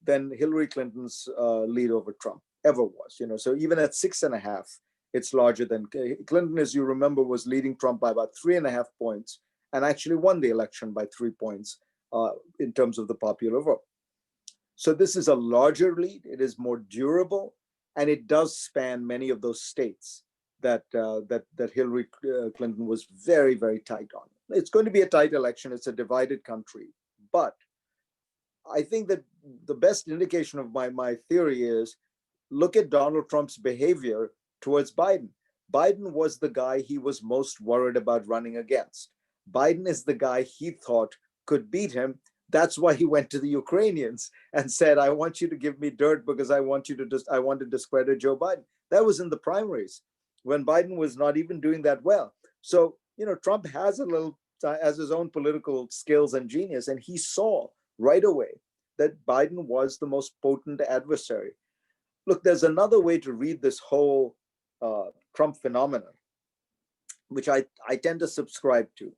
than Hillary Clinton's lead over Trump ever was. So even at 6.5, it's larger than Clinton, as you remember, was leading Trump by about 3.5 points and actually won the election by 3 points in terms of the popular vote. So this is a larger lead. It is more durable, and it does span many of those states that Hillary Clinton was very, very tight on. It's going to be a tight election. It's a divided country. But I think that the best indication of my theory is, look at Donald Trump's behavior towards Biden. Biden was the guy he was most worried about running against. Biden is the guy he thought could beat him. That's why he went to the Ukrainians and said, I want you to give me dirt because I want to discredit Joe Biden. That was in the primaries when Biden was not even doing that well. So, Trump has his own political skills and genius, and he saw right away that Biden was the most potent adversary. Look, there's another way to read this whole Trump phenomenon, which I tend to subscribe to,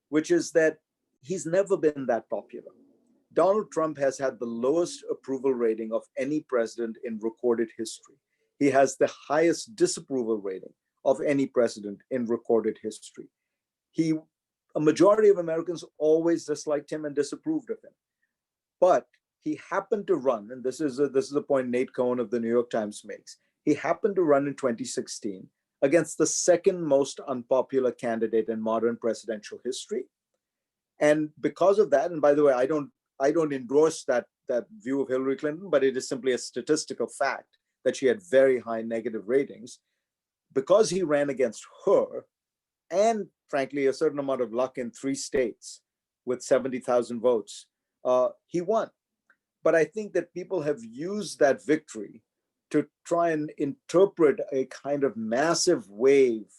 which is that he's never been that popular. Donald Trump has had the lowest approval rating of any president in recorded history. He has the highest disapproval rating of any president in recorded history. A majority of Americans always disliked him and disapproved of him. But he happened to run, and this is a point Nate Cohn of the New York Times makes. He happened to run in 2016 against the second most unpopular candidate in modern presidential history. And because of that, and by the way, I don't endorse that view of Hillary Clinton, but it is simply a statistical fact that she had very high negative ratings. Because he ran against her, and frankly, a certain amount of luck in 3 states with 70,000 votes, he won. But I think that people have used that victory to try and interpret a kind of massive wave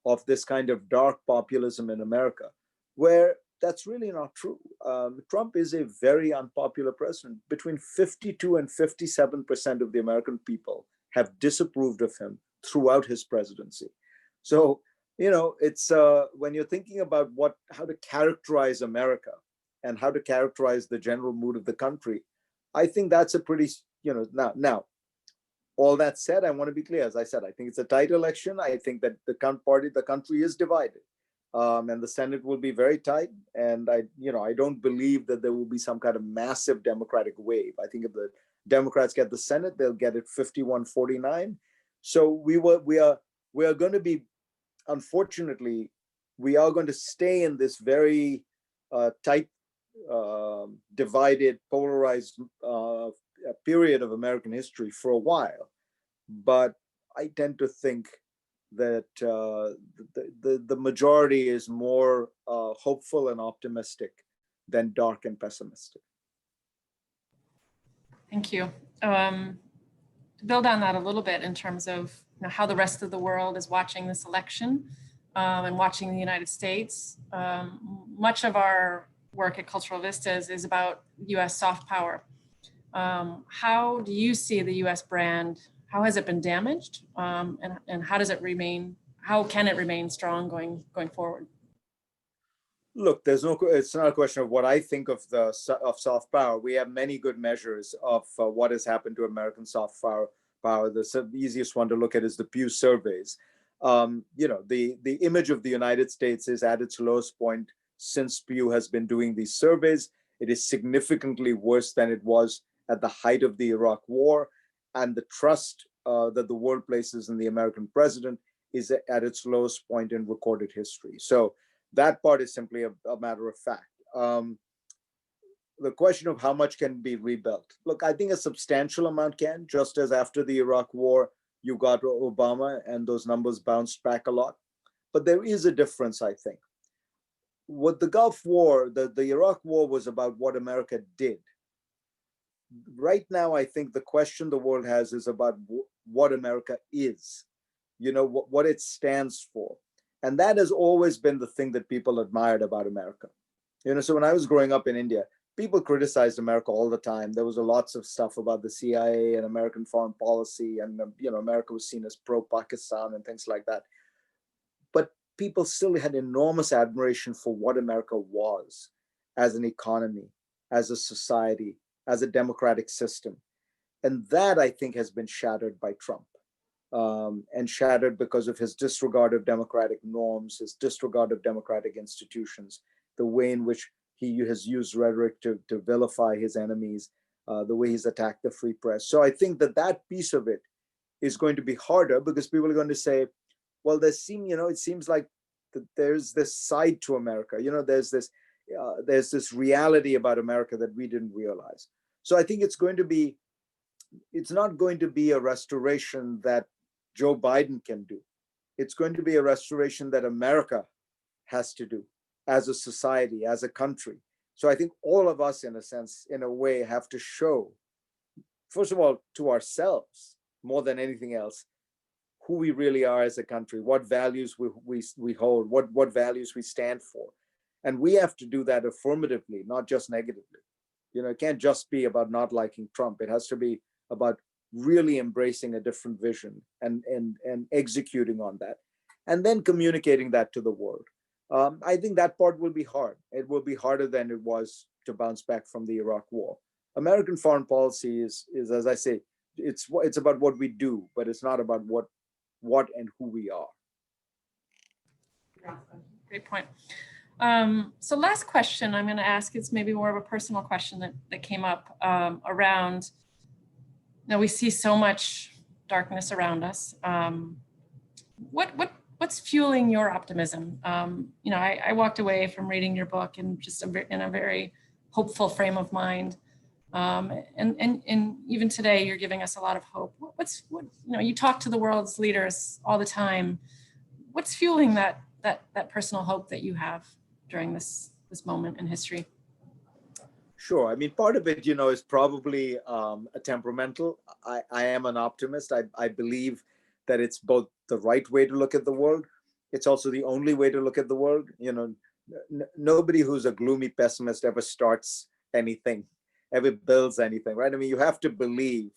of this kind of dark populism in America, where that's really not true. Trump is a very unpopular president. Between 52 and 57% of the American people have disapproved of him throughout his presidency. So, it's when you're thinking about how to characterize America and how to characterize the general mood of the country, I think that's a pretty, now, all that said, I want to be clear. As I said, I think it's a tight election. I think that the country is divided. And the Senate will be very tight. And I don't believe that there will be some kind of massive Democratic wave. I think if the Democrats get the Senate, they'll get it 51-49. So we are going to be, unfortunately, we are going to stay in this very tight, divided, polarized period of American history for a while. But I tend to think that the majority is more hopeful and optimistic than dark and pessimistic. Thank you. To build on that a little bit in terms of how the rest of the world is watching this election and watching the United States, much of our work at Cultural Vistas is about U.S. soft power. How do you see the U.S. brand? How has it been damaged, and how does it remain? How can it remain strong going forward? Look, it's not a question of what I think of soft power. We have many good measures of what has happened to American soft power. The easiest one to look at is the Pew surveys. The image of the United States is at its lowest point since Pew has been doing these surveys. It is significantly worse than it was at the height of the Iraq War, and the trust that the world places in the American president is at its lowest point in recorded history. So that part is simply a matter of fact. The question of how much can be rebuilt. Look, I think a substantial amount can, just as after the Iraq War, you got Obama and those numbers bounced back a lot. But there is a difference, I think. With the Gulf War, the Iraq War was about what America did. Right now, I think the question the world has is about what America is, what it stands for. And that has always been the thing that people admired about America. So when I was growing up in India, people criticized America all the time. There was lots of stuff about the CIA and American foreign policy, and America was seen as pro-Pakistan and things like that. But people still had enormous admiration for what America was as an economy, as a society, as a democratic system. And that, I think, has been shattered by Trump, and shattered because of his disregard of democratic norms, his disregard of democratic institutions, the way in which he has used rhetoric to vilify his enemies, the way he's attacked the free press. So I think that piece of it is going to be harder, because people are going to say, well, it seems like there's this side to America. There's this reality about America that we didn't realize. So I think it's not going to be a restoration that Joe Biden can do. It's going to be a restoration that America has to do as a society, as a country. So I think all of us, in a sense, in a way, have to show, first of all, to ourselves, more than anything else, who we really are as a country, what values we hold, what values we stand for. And we have to do that affirmatively, not just negatively. It can't just be about not liking Trump. It has to be about really embracing a different vision and executing on that, and then communicating that to the world. I think that part will be hard. It will be harder than it was to bounce back from the Iraq War. American foreign policy is, as I say, it's about what we do, but it's not about what and who we are. Yeah, great point. So last question I'm going to ask is maybe more of a personal question that came up around, we see so much darkness around us. What's fueling your optimism? I walked away from reading your book in just in a very hopeful frame of mind. And even today, you're giving us a lot of hope. You talk to the world's leaders all the time. What's fueling that personal hope that you have during this moment in history? Sure. I mean, part of it, is probably a temperamental. I am an optimist. I believe that it's both the right way to look at the world. It's also the only way to look at the world. Nobody who's a gloomy pessimist ever starts anything, ever builds anything, right? I mean, you have to believe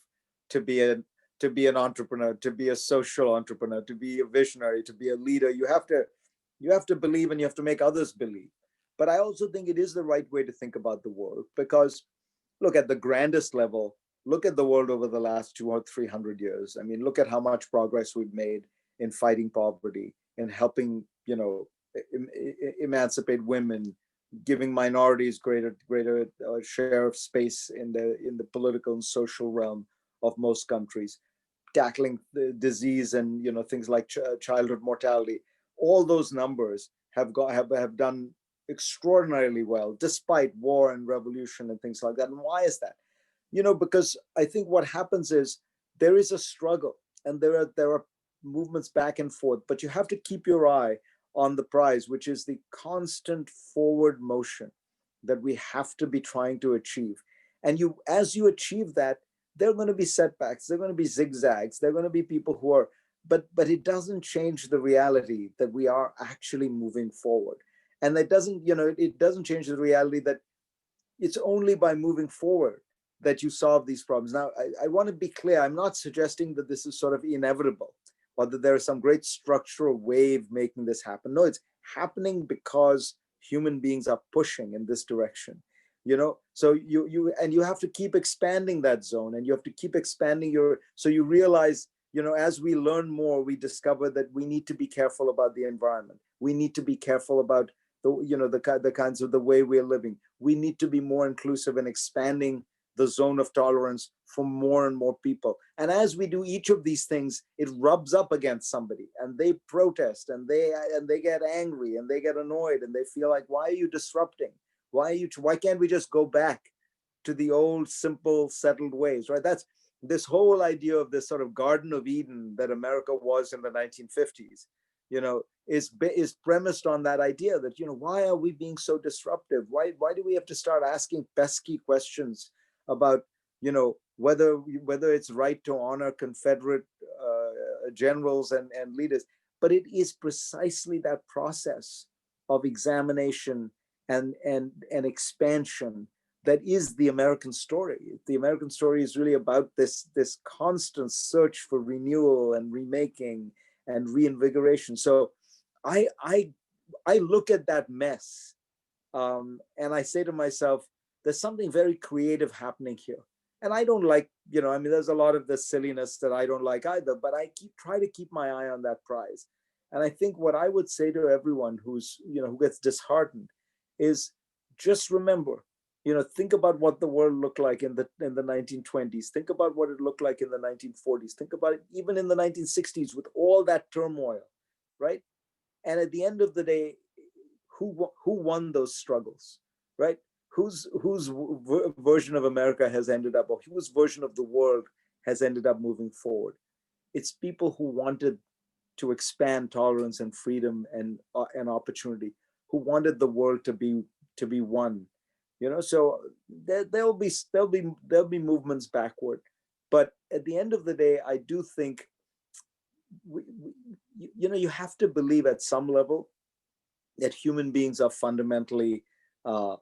to be an entrepreneur, to be a social entrepreneur, to be a visionary, to be a leader. You have to believe, and you have to make others believe. But I also think it is the right way to think about the world, because look, at the grandest level, look at the world over the last 200 or 300 years. I mean, look at how much progress we've made in fighting poverty, in helping, emancipate women, giving minorities greater share of space in the political and social realm of most countries, tackling the disease and things like childhood mortality. All those numbers have done extraordinarily well, despite war and revolution and things like that. And why is that? Because I think what happens is there is a struggle, and there are movements back and forth, but you have to keep your eye on the prize, which is the constant forward motion that we have to be trying to achieve. And as you achieve that, there are going to be setbacks, there are going to be zigzags, there are going to be people who are, but it doesn't change the reality that we are actually moving forward. And it doesn't change the reality that it's only by moving forward that you solve these problems. Now, I want to be clear. I'm not suggesting that this is sort of inevitable, or that there is some great structural wave making this happen. No, it's happening because human beings are pushing in this direction. So you have to keep expanding that zone, and you have to keep expanding so you realize, as we learn more, we discover that we need to be careful about the environment. We need to be careful about the kinds of the way we're living. We need to be more inclusive and expanding the zone of tolerance for more and more people. And as we do each of these things, it rubs up against somebody, and they protest, and they get angry, and they get annoyed, and they feel like, why are you disrupting? Why can't we just go back to the old, simple, settled ways, right? That's this whole idea of this sort of Garden of Eden that America was in the 1950s, is premised on that idea that, why are we being so disruptive? Why do we have to start asking pesky questions about, whether it's right to honor Confederate generals and leaders? But it is precisely that process of examination and expansion that is the American story. The American story is really about this constant search for renewal and remaking and reinvigoration. So I look at that mess, and I say to myself, there's something very creative happening here. And I don't like, there's a lot of the silliness that I don't like either, but I try to keep my eye on that prize. And I think what I would say to everyone who gets disheartened is, just remember, think about what the world looked like in the 1920s. Think about what it looked like in the 1940s. Think about it even in the 1960s with all that turmoil, right? And at the end of the day, who won those struggles, right? Whose version of America has ended up, or whose version of the world has ended up moving forward? It's people who wanted to expand tolerance and freedom and opportunity, who wanted the world to be one. So there'll be movements backward, but at the end of the day, I do think you have to believe at some level that human beings are fundamentally, I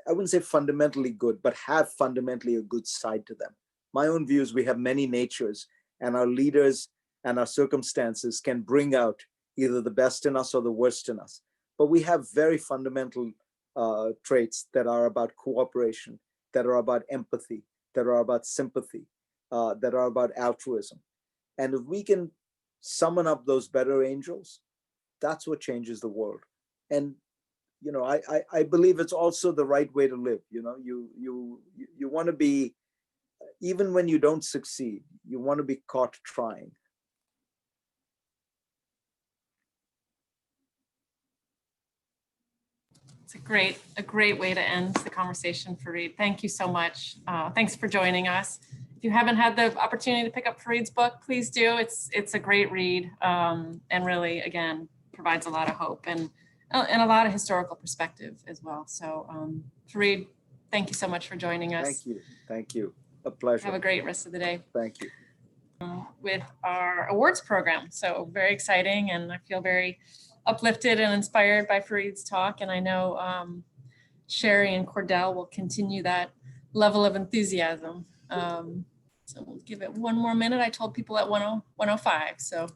wouldn't say fundamentally good, but have fundamentally a good side to them. My own view is we have many natures, and our leaders and our circumstances can bring out either the best in us or the worst in us. But we have very fundamental traits that are about cooperation, that are about empathy, that are about sympathy, that are about altruism. And if we can summon up those better angels, that's what changes the world. And I believe it's also the right way to live. You want to be, even when you don't succeed, you want to be caught trying. It's a great way to end the conversation, Fareed. Thank you so much. Thanks for joining us. If you haven't had the opportunity to pick up Fareed's book, please do. It's a great read, and really, again, provides a lot of hope and a lot of historical perspective as well. So Fareed, thank you so much for joining us. Thank you. A pleasure. Have a great rest of the day. Thank you. With our awards program. So very exciting, and I feel very uplifted and inspired by Fareed's talk. And I know Cherrie and Cordell will continue that level of enthusiasm. So we'll give it one more minute. I told people at 1:05. So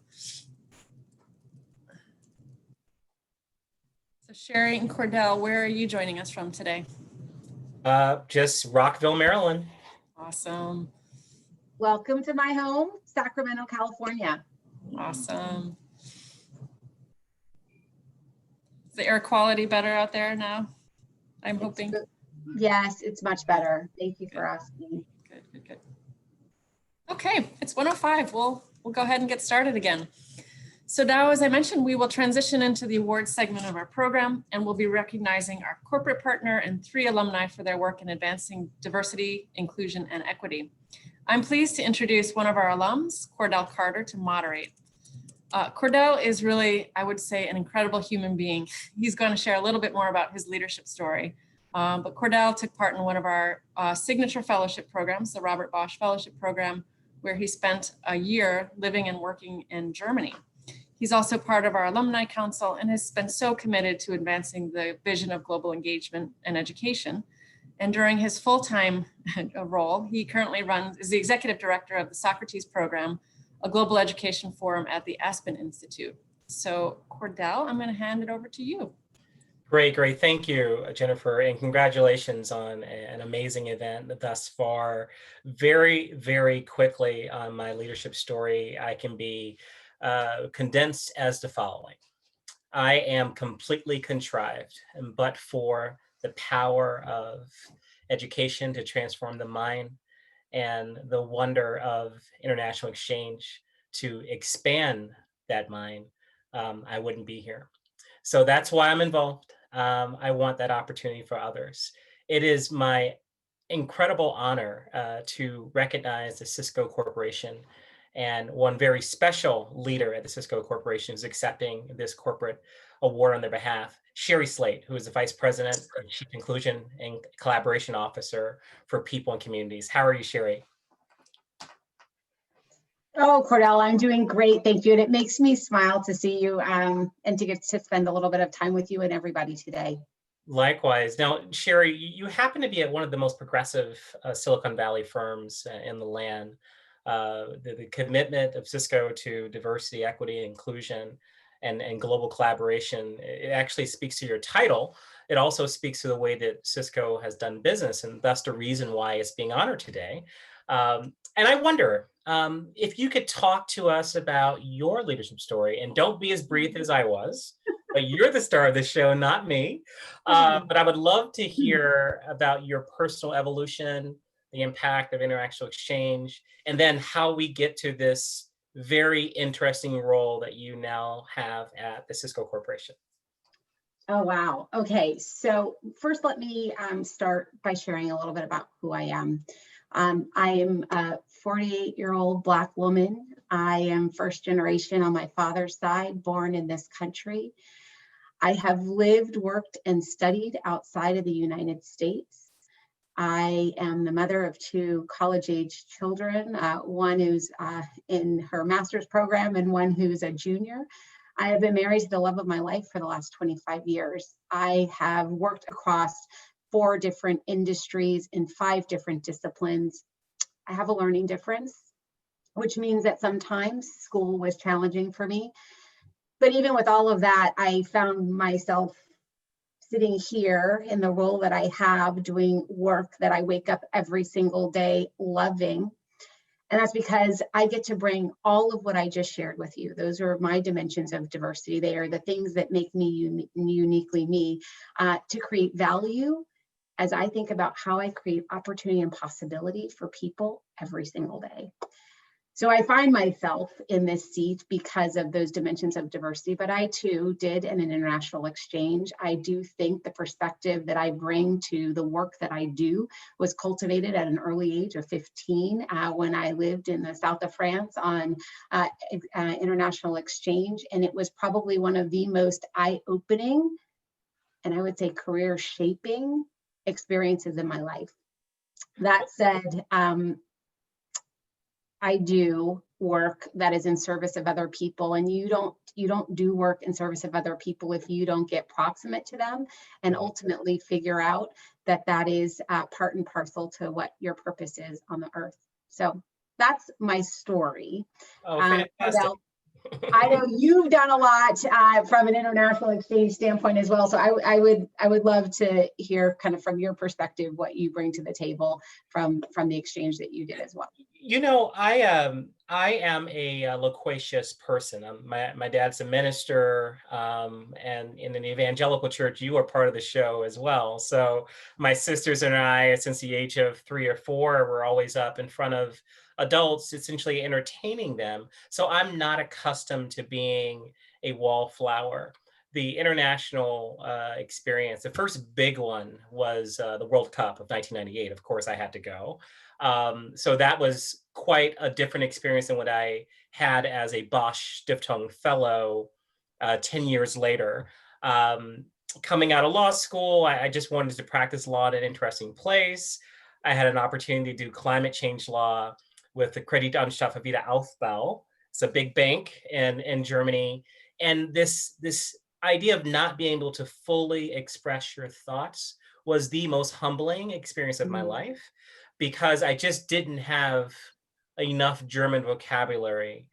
Cherrie and Cordell, where are you joining us from today? Just Rockville, Maryland. Awesome. Welcome to my home, Sacramento, California. Awesome. Is the air quality better out there now? I'm hoping. Yes, it's much better. Thank you for asking. Good. Okay, it's 1:05. We'll go ahead and get started again. So now, as I mentioned, we will transition into the awards segment of our program, and we'll be recognizing our corporate partner and 3 alumni for their work in advancing diversity, inclusion, and equity. I'm pleased to introduce one of our alums, Cordell Carter, to moderate. Cordell is really, I would say, an incredible human being. He's going to share a little bit more about his leadership story. But Cordell took part in one of our signature fellowship programs, the Robert Bosch Fellowship Program, where he spent a year living and working in Germany. He's also part of our alumni council and has been so committed to advancing the vision of global engagement and education. And during his full-time role, he currently is the executive director of the Socrates Program, a global education forum at the Aspen Institute. So Cordell, I'm going to hand it over to you. Great. Thank you, Jennifer, and congratulations on an amazing event thus far. Very, very quickly on my leadership story, I can be condensed as the following. I am completely contrived, but for the power of education to transform the mind and the wonder of international exchange to expand that mind, I wouldn't be here. So that's why I'm involved. I want that opportunity for others. It is my incredible honor to recognize the Cisco Corporation, and one very special leader at the Cisco Corporation is accepting this corporate award on their behalf, Shari Slate, who is the Vice President and Chief Inclusion and Collaboration Officer for People and Communities. How are you, Shari? Oh, Cordell, I'm doing great. Thank you. And it makes me smile to see you and to get to spend a little bit of time with you and everybody today. Likewise. Now, Shari, you happen to be at one of the most progressive Silicon Valley firms in the land. The commitment of Cisco to diversity, equity, inclusion, and global collaboration, it actually speaks to your title. It also speaks to the way that Cisco has done business, and thus the reason why it's being honored today. And I wonder if you could talk to us about your leadership story, and don't be as brief as I was, but you're the star of the show, not me. But I would love to hear about your personal evolution, the impact of international exchange, and then how we get to this very interesting role that you now have at the Cisco Corporation. Oh, wow. Okay. So first, let me start by sharing a little bit about who I am. I am a 48-year-old Black woman. I am first generation on my father's side, born in this country. I have lived, worked, and studied outside of the United States. I am the mother of 2 college-age children, one who's in her master's program and one who's a junior. I have been married to the love of my life for the last 25 years. I have worked across 4 different industries in 5 different disciplines. I have a learning difference, which means that sometimes school was challenging for me. But even with all of that, I found myself sitting here in the role that I have, doing work that I wake up every single day loving. And that's because I get to bring all of what I just shared with you. Those are my dimensions of diversity. They are the things that make me uniquely me, to create value as I think about how I create opportunity and possibility for people every single day. So I find myself in this seat because of those dimensions of diversity, but I too did an international exchange. I do think the perspective that I bring to the work that I do was cultivated at an early age of 15 when I lived in the south of France on international exchange. And it was probably one of the most eye-opening and I would say career-shaping experiences in my life. That said, I do work that is in service of other people, and you don't do work in service of other people if you don't get proximate to them and ultimately figure out that that is part and parcel to what your purpose is on the earth. So that's my story. Oh, fantastic. I know you've done a lot from an international exchange standpoint as well. So I would love to hear kind of from your perspective what you bring to the table from the exchange that you did as well. You know, I am a loquacious person. My dad's a minister, and in an evangelical church, you are part of the show as well. So my sisters and I, since the age of 3 or 4, were always up in front of adults, essentially entertaining them. So I'm not accustomed to being a wallflower. The international experience, the first big one was the World Cup of 1998. Of course, I had to go. So that was quite a different experience than what I had as a Bosch Stiftung Fellow 10 years later. Coming out of law school, I just wanted to practice law at an interesting place. I had an opportunity to do climate change law with the Kreditanstalt Wiederaufbau. It's a big bank in Germany. And this idea of not being able to fully express your thoughts was the most humbling experience of my life, because I just didn't have enough German vocabulary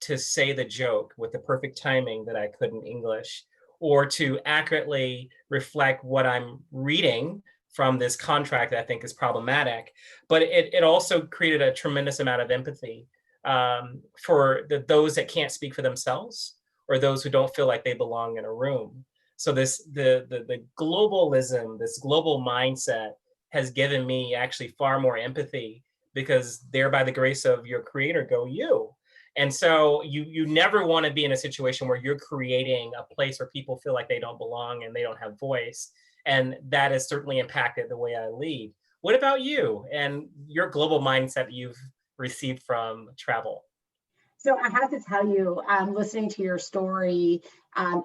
to say the joke with the perfect timing that I could in English, or to accurately reflect what I'm reading from this contract that I think is problematic. But it also created a tremendous amount of empathy for those that can't speak for themselves, or those who don't feel like they belong in a room. So the globalism, this global mindset has given me actually far more empathy, because there, by the grace of your creator, go you. And so you never want to be in a situation where you're creating a place where people feel like they don't belong and they don't have voice. And that has certainly impacted the way I lead. What about you and your global mindset you've received from travel? So I have to tell you, listening to your story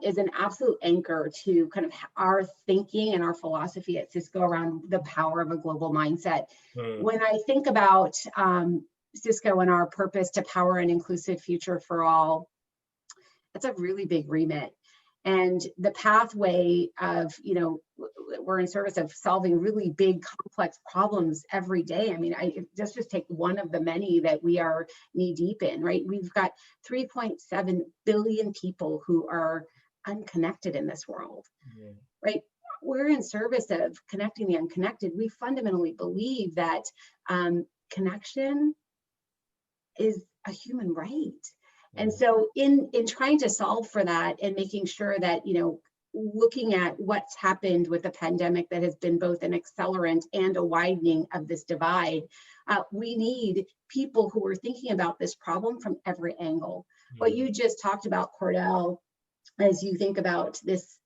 is an absolute anchor to kind of our thinking and our philosophy at Cisco around the power of a global mindset. When I think about Cisco and our purpose to power an inclusive future for all, that's a really big remit. And the pathway of, we're in service of solving really big, complex problems every day. I mean, just take one of the many that we are knee deep in, right? We've got 3.7 billion people who are unconnected in this world, right? We're in service of connecting the unconnected. We fundamentally believe that connection is a human right. And so in trying to solve for that and making sure that, looking at what's happened with the pandemic that has been both an accelerant and a widening of this divide, we need people who are thinking about this problem from every angle. What you just talked about, Cordell, as you think about this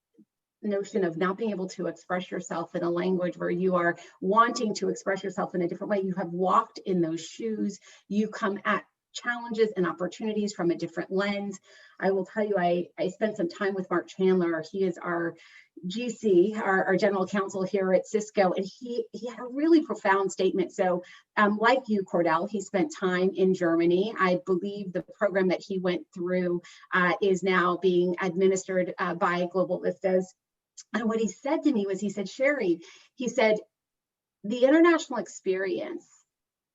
notion of not being able to express yourself in a language where you are wanting to express yourself in a different way, you have walked in those shoes, you come at challenges and opportunities from a different lens. I will tell you, I spent some time with Mark Chandler. He is our GC, our general counsel here at Cisco, and he had a really profound statement. So like you, Cordell, he spent time in Germany. I believe the program that he went through is now being administered by Cultural Vistas. And what he said to me was, he said, Sherry, he said, the international experience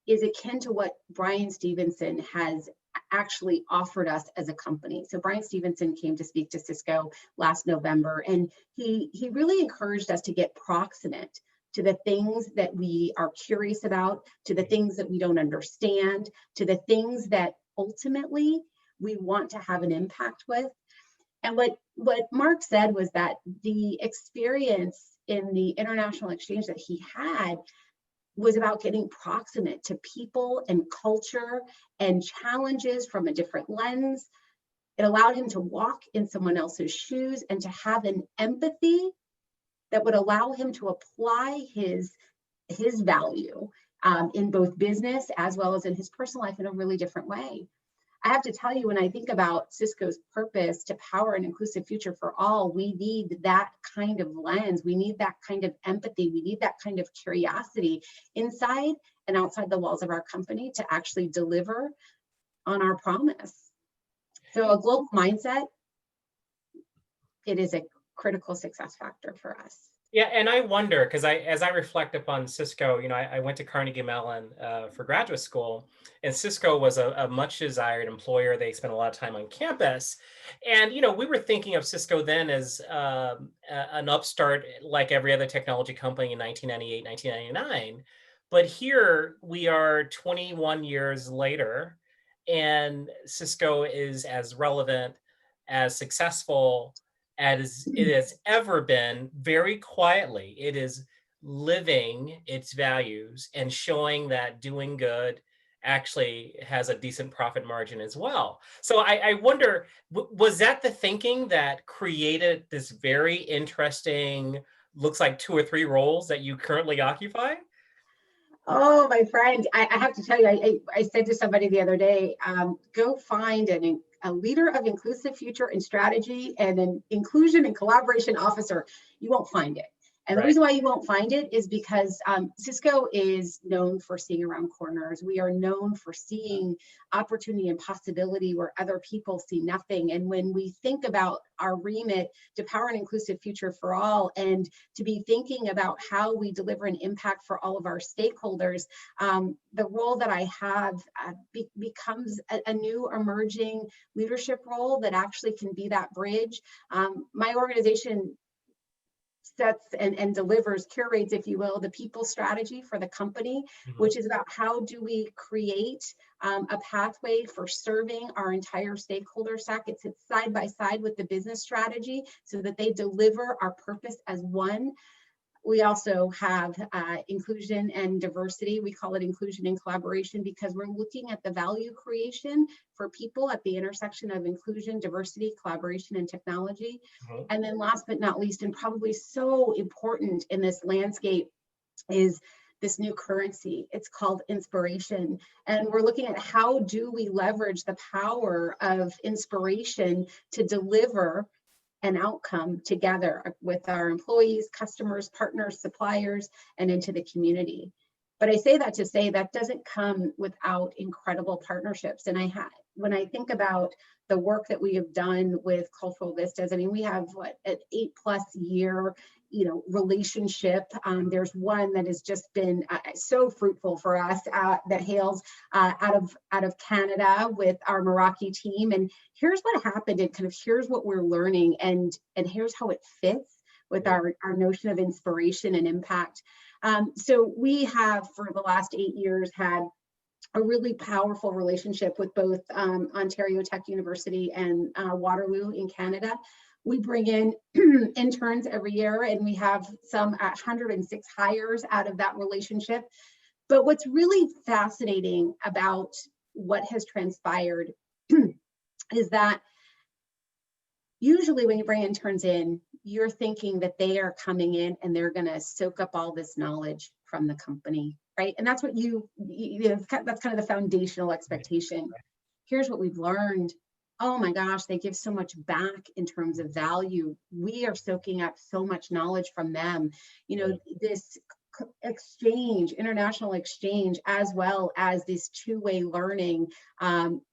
is akin to what Brian Stevenson has actually offered us as a company. So Brian Stevenson came to speak to Cisco last November, and he really encouraged us to get proximate to the things that we are curious about, to the things that we don't understand, to the things that ultimately we want to have an impact with. And what Mark said was that the experience in the international exchange that he had was about getting proximate to people and culture and challenges from a different lens. It allowed him to walk in someone else's shoes and to have an empathy that would allow him to apply his value in both business as well as in his personal life in a really different way. I have to tell you, when I think about Cisco's purpose to power an inclusive future for all, we need that kind of lens. We need that kind of empathy. We need that kind of curiosity inside and outside the walls of our company to actually deliver on our promise. So a global mindset, it is a critical success factor for us. Yeah, and I wonder, because as I reflect upon Cisco, I went to Carnegie Mellon for graduate school, and Cisco was a much desired employer. They spent a lot of time on campus. And, we were thinking of Cisco then as an upstart like every other technology company in 1998, 1999. But here we are 21 years later, and Cisco is as relevant, as successful as it has ever been. Very quietly, it is living its values and showing that doing good actually has a decent profit margin as well. So I wonder, was that the thinking that created this very interesting, looks like 2 or 3 roles that you currently occupy? Oh, my friend, I have to tell you, I said to somebody the other day, go find a leader of inclusive future and strategy and an inclusion and collaboration officer. You won't find it. And the reason why you won't find it is because Cisco is known for seeing around corners. We are known for seeing opportunity and possibility where other people see nothing. And when we think about our remit to power an inclusive future for all, and to be thinking about how we deliver an impact for all of our stakeholders, the role that I have becomes a new emerging leadership role that actually can be that bridge. My organization sets and delivers, curates, if you will, the people strategy for the company, which is about how do we create a pathway for serving our entire stakeholder stack. It sits side by side with the business strategy so that they deliver our purpose as one. We also have inclusion and diversity. We call it inclusion and collaboration because we're looking at the value creation for people at the intersection of inclusion, diversity, collaboration, and technology. And then last but not least, and probably so important in this landscape, is this new currency. It's called inspiration. And we're looking at how do we leverage the power of inspiration to deliver an outcome together with our employees, customers, partners, suppliers, and into the community. But I say that to say that doesn't come without incredible partnerships. And when I think about the work that we have done with Cultural Vistas, I mean, we have an 8+ year relationship. There's one that has just been so fruitful for us that hails out of Canada with our Meraki team. And here's what happened, and kind of here's what we're learning, and here's how it fits with our notion of inspiration and impact. So we have, for the last 8 years, had a really powerful relationship with both Ontario Tech University and Waterloo in Canada. We bring in interns every year, and we have some 106 hires out of that relationship. But what's really fascinating about what has transpired is that usually when you bring interns in, you're thinking that they are coming in and they're going to soak up all this knowledge from the company, right? And that's what that's kind of the foundational expectation. Here's what we've learned. Oh my gosh, they give so much back in terms of value. We are soaking up so much knowledge from them. This exchange, international exchange, as well as this two-way learning,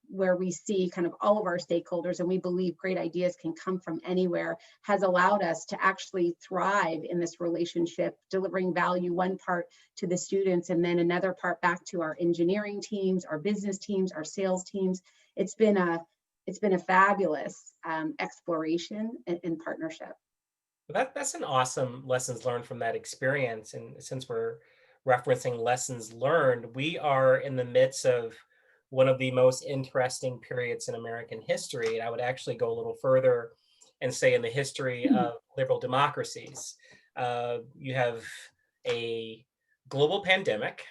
where we see kind of all of our stakeholders, and we believe great ideas can come from anywhere, has allowed us to actually thrive in this relationship, delivering value, one part to the students and then another part back to our engineering teams, our business teams, our sales teams. It's been a fabulous exploration and partnership. That's an awesome lessons learned from that experience. And since we're referencing lessons learned, we are in the midst of one of the most interesting periods in American history. And I would actually go a little further and say in the history of liberal democracies. You have a global pandemic,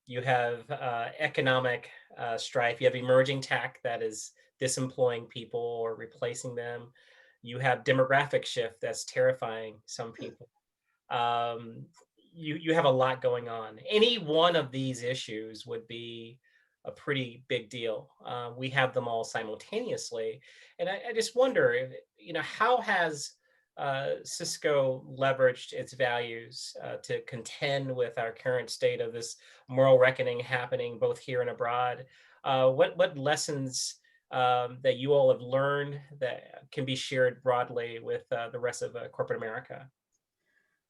you have economic strife, you have emerging tech that is disemploying people or replacing them. You have demographic shift that's terrifying some people. Um, you have a lot going on. Any one of these issues would be a pretty big deal. We have them all simultaneously, and I just wonder, how has Cisco leveraged its values to contend with our current state of this moral reckoning happening both here and abroad? What lessons that you all have learned that can be shared broadly with the rest of corporate America?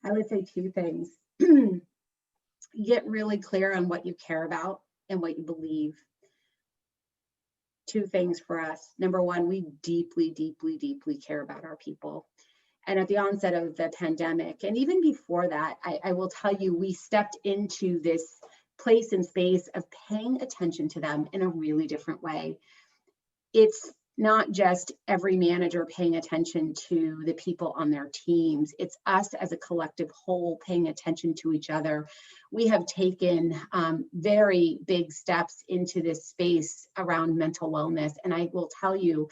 I would say two things. Get really clear on what you care about and what you believe. Two things for us. Number one, we deeply, deeply, deeply care about our people. And at the onset of the pandemic, and even before that, I will tell you, we stepped into this place and space of paying attention to them in a really different way. It's not just every manager paying attention to the people on their teams. It's us as a collective whole paying attention to each other. We have taken very big steps into this space around mental wellness. And I will tell you,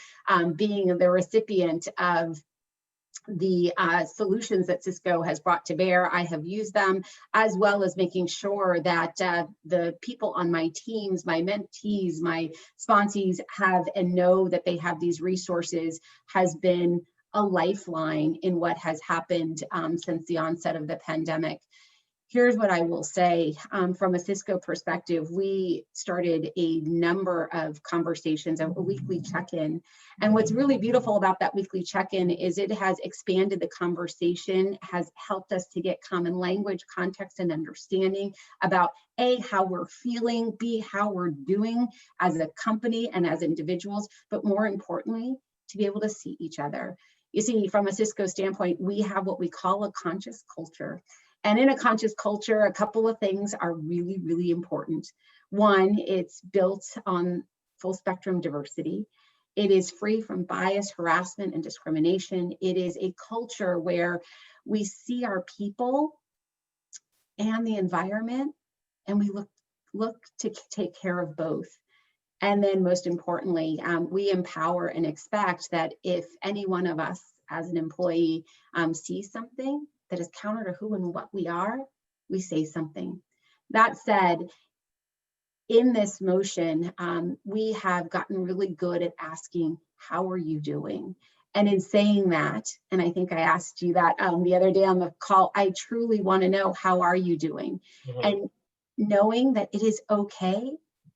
being the recipient of the solutions that Cisco has brought to bear, I have used them, as well as making sure that the people on my teams, my mentees, my sponsees have and know that they have these resources, has been a lifeline in what has happened since the onset of the pandemic. Here's what I will say from a Cisco perspective. We started a number of conversations, a weekly check-in. And what's really beautiful about that weekly check-in is it has expanded the conversation, has helped us to get common language, context, and understanding about A, how we're feeling, B, how we're doing as a company and as individuals, but more importantly, to be able to see each other. You see, from a Cisco standpoint, we have what we call a conscious culture. And in a conscious culture, a couple of things are really, really important. One, it's built on full spectrum diversity. It is free from bias, harassment, and discrimination. It is a culture where we see our people and the environment, and we look to take care of both. And then most importantly, we empower and expect that if any one of us as an employee sees something that is counter to who and what we are, we say something. That said, in this motion, we have gotten really good at asking, how are you doing? And in saying that, and I think I asked you that the other day on the call, I truly want to know, how are you doing? Mm-hmm. And knowing that it is okay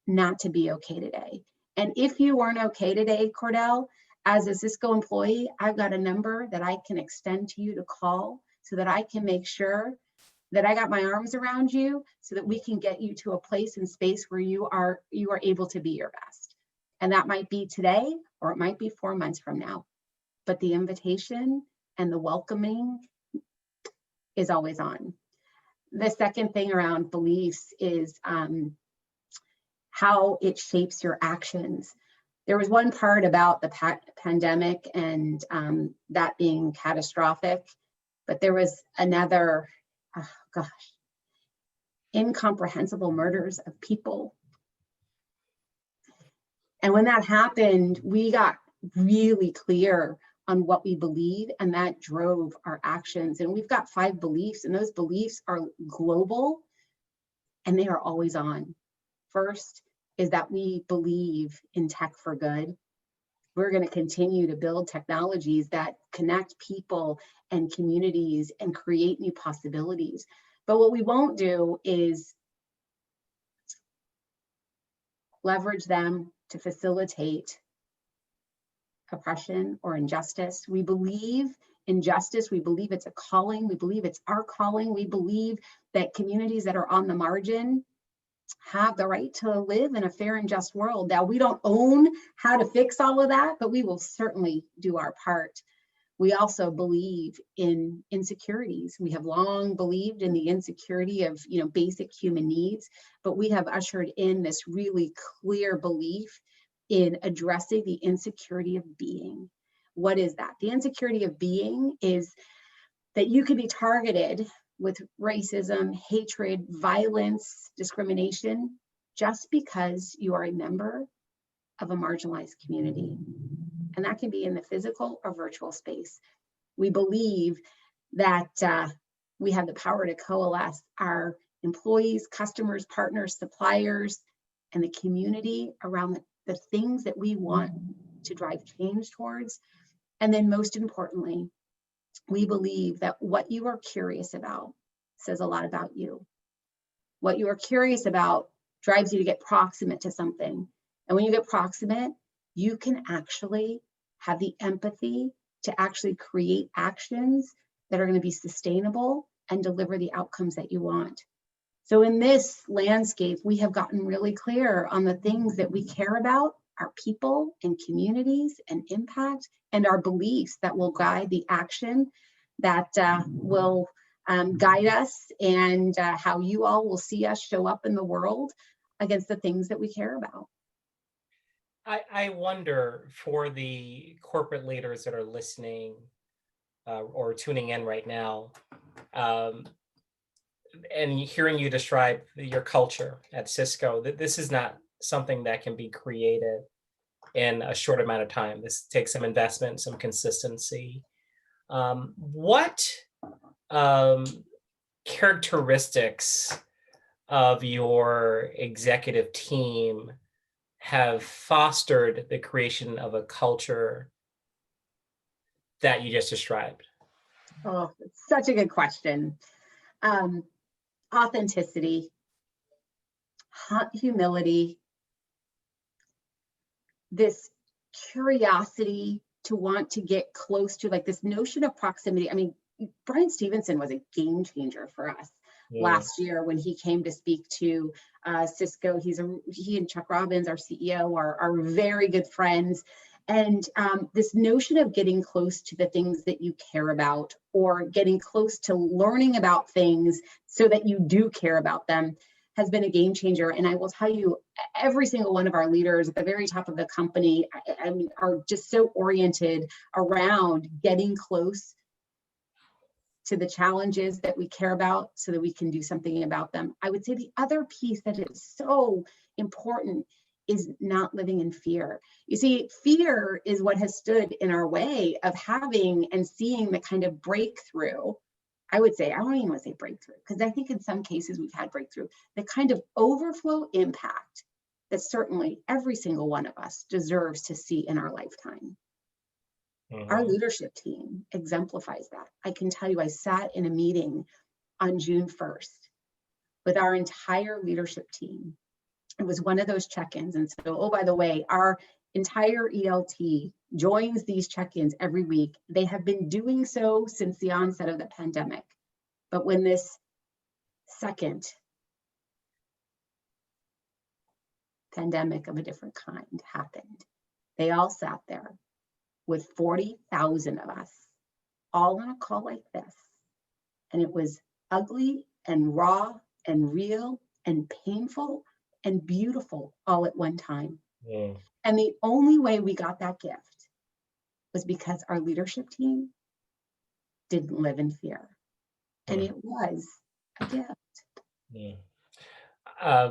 not to be okay today. And if you weren't okay today, Cordell, as a Cisco employee, I've got a number that I can extend to you to call so that I can make sure that I got my arms around you so that we can get you to a place and space where you are able to be your best. And that might be today, or it might be 4 months from now. But the invitation and the welcoming is always on. The second thing around beliefs is how it shapes your actions. There was one part about the pandemic and that being catastrophic, but there was another, incomprehensible murders of people. And when that happened, we got really clear on what we believe, and that drove our actions. And we've got 5 beliefs, and those beliefs are global, and they are always on. First is that we believe in tech for good. We're going to continue to build technologies that connect people and communities and create new possibilities. But what we won't do is leverage them to facilitate oppression or injustice. We believe in justice. We believe it's a calling. We believe it's our calling. We believe that communities that are on the margin have the right to live in a fair and just world. Now, we don't own how to fix all of that, but we will certainly do our part. We also believe in insecurities. We have long believed in the insecurity of, basic human needs, but we have ushered in this really clear belief in addressing the insecurity of being. What is that? The insecurity of being is that you can be targeted with racism, hatred, violence, discrimination, just because you are a member of a marginalized community. And that can be in the physical or virtual space. We believe that we have the power to coalesce our employees, customers, partners, suppliers, and the community around the things that we want to drive change towards. And then most importantly, we believe that what you are curious about says a lot about you. What you are curious about drives you to get proximate to something. And when you get proximate, you can actually have the empathy to actually create actions that are going to be sustainable and deliver the outcomes that you want. So in this landscape, we have gotten really clear on the things that we care about, our people and communities and impact, and our beliefs that will guide the action that will guide us, and how you all will see us show up in the world against the things that we care about. I wonder, for the corporate leaders that are listening or tuning in right now, and hearing you describe your culture at Cisco, that this is not something that can be created in a short amount of time. This takes some investment, some consistency. What characteristics of your executive team have fostered the creation of a culture that you just described? Oh, it's such a good question. Authenticity, humility, this curiosity to want to get close to, like, this notion of proximity. I mean, Brian Stevenson was a game changer for us last year when he came to speak to Cisco. He and Chuck Robbins, our CEO, are very good friends. And this notion of getting close to the things that you care about, or getting close to learning about things so that you do care about them, has been a game changer. And I will tell you, every single one of our leaders at the very top of the company, I mean, are just so oriented around getting close to the challenges that we care about so that we can do something about them. I would say the other piece that is so important is not living in fear. You see, fear is what has stood in our way of having and seeing the kind of breakthrough. I would say, I don't even want to say breakthrough, because I think in some cases we've had breakthrough, the kind of overflow impact that certainly every single one of us deserves to see in our lifetime. Our leadership team exemplifies that. I can tell you, I sat in a meeting on June 1st with our entire leadership team. It was one of those check-ins. And so, oh, by the way, our entire ELT joins these check-ins every week. They have been doing so since the onset of the pandemic. But when this second pandemic of a different kind happened, they all sat there with 40,000 of us, all on a call like this. And it was ugly and raw and real and painful and beautiful all at one time. And the only way we got that gift was because our leadership team didn't live in fear. And it was a gift. I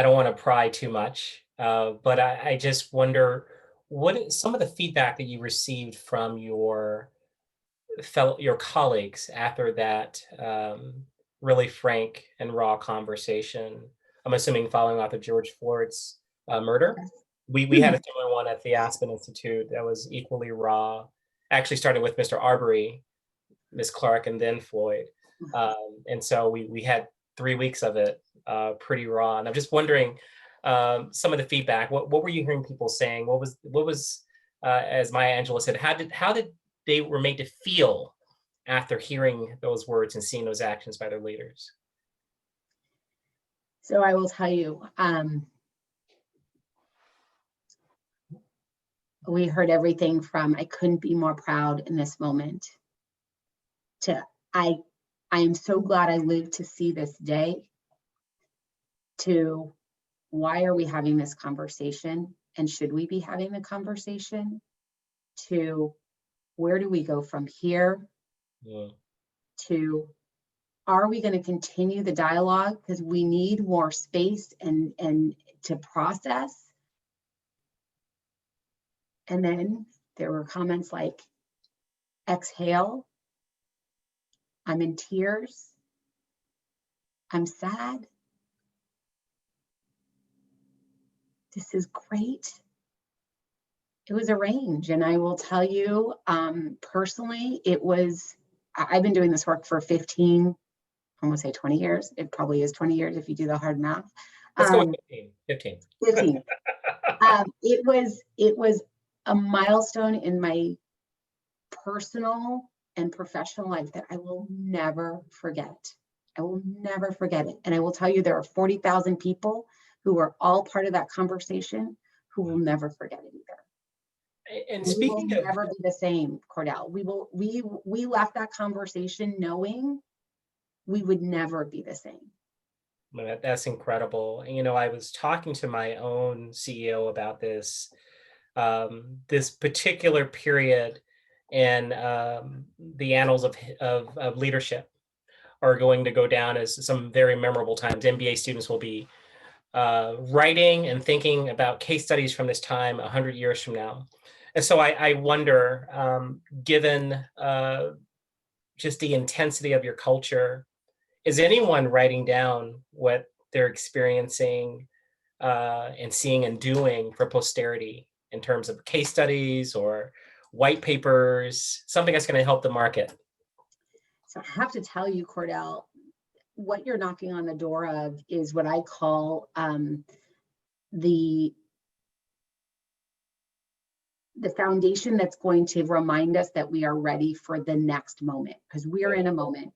don't want to pry too much, but I just wonder, what is some of the feedback that you received from your colleagues after that really frank and raw conversation? I'm assuming following off of George Floyd's murder. We had a similar one at the Aspen Institute that was equally raw. Actually started with Mr. Arbery, Ms. Clark, and then Floyd. And so we had 3 weeks of it pretty raw. And I'm just wondering, some of the feedback. What were you hearing people saying? What was as Maya Angelou said, how did they were made to feel after hearing those words and seeing those actions by their leaders? So I will tell you, we heard everything from I couldn't be more proud in this moment to I am so glad I lived to see this day, to why are we having this conversation and should we be having the conversation, to where do we go from here, to are we going to continue the dialogue because we need more space and to process. And then there were comments like, exhale, I'm in tears, I'm sad, this is great. It was a range. And I will tell you, personally, I've been doing this work for 15, I want to say 20 years. It probably is 20 years if you do the hard math. Let's go with 15. 15. It was a milestone in my personal and professional life that I will never forget. I will never forget it. And I will tell you, there are 40,000 people who are all part of that conversation who will never forget it either. And speaking of, of, never be the same, Cordell. We left that conversation knowing we would never be the same. That's incredible. And, I was talking to my own CEO about this, this particular period in the annals of leadership are going to go down as some very memorable times. MBA students will be writing and thinking about case studies from this time 100 years from now. And so I wonder, given just the intensity of your culture, is anyone writing down what they're experiencing and seeing and doing for posterity in terms of case studies or white papers, something that's going to help the market? So I have to tell you, Cordell, what you're knocking on the door of is what I call the foundation that's going to remind us that we are ready for the next moment, because we are in a moment.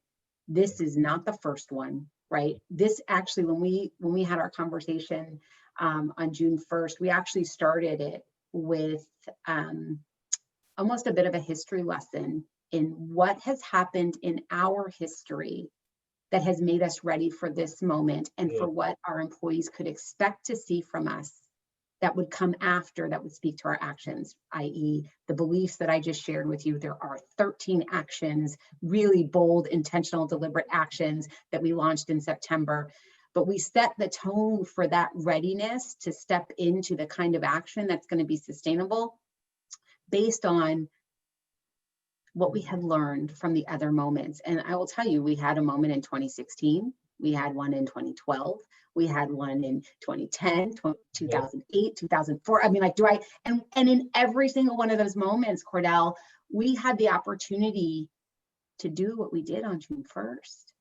This is not the first one, right? This actually, when we had our conversation on June 1st, we actually started it with almost a bit of a history lesson in what has happened in our history that has made us ready for this moment and for what our employees could expect to see from us that would come after, that would speak to our actions, i.e. the beliefs that I just shared with you. There are 13 actions, really bold, intentional, deliberate actions that we launched in September. But we set the tone for that readiness to step into the kind of action that's going to be sustainable based on what we had learned from the other moments. And I will tell you, we had a moment in 2016, we had one in 2012, we had one in 2010, 2008, 2004. I mean, like, and in every single one of those moments, Cordell, we had the opportunity to do what we did on June 1st.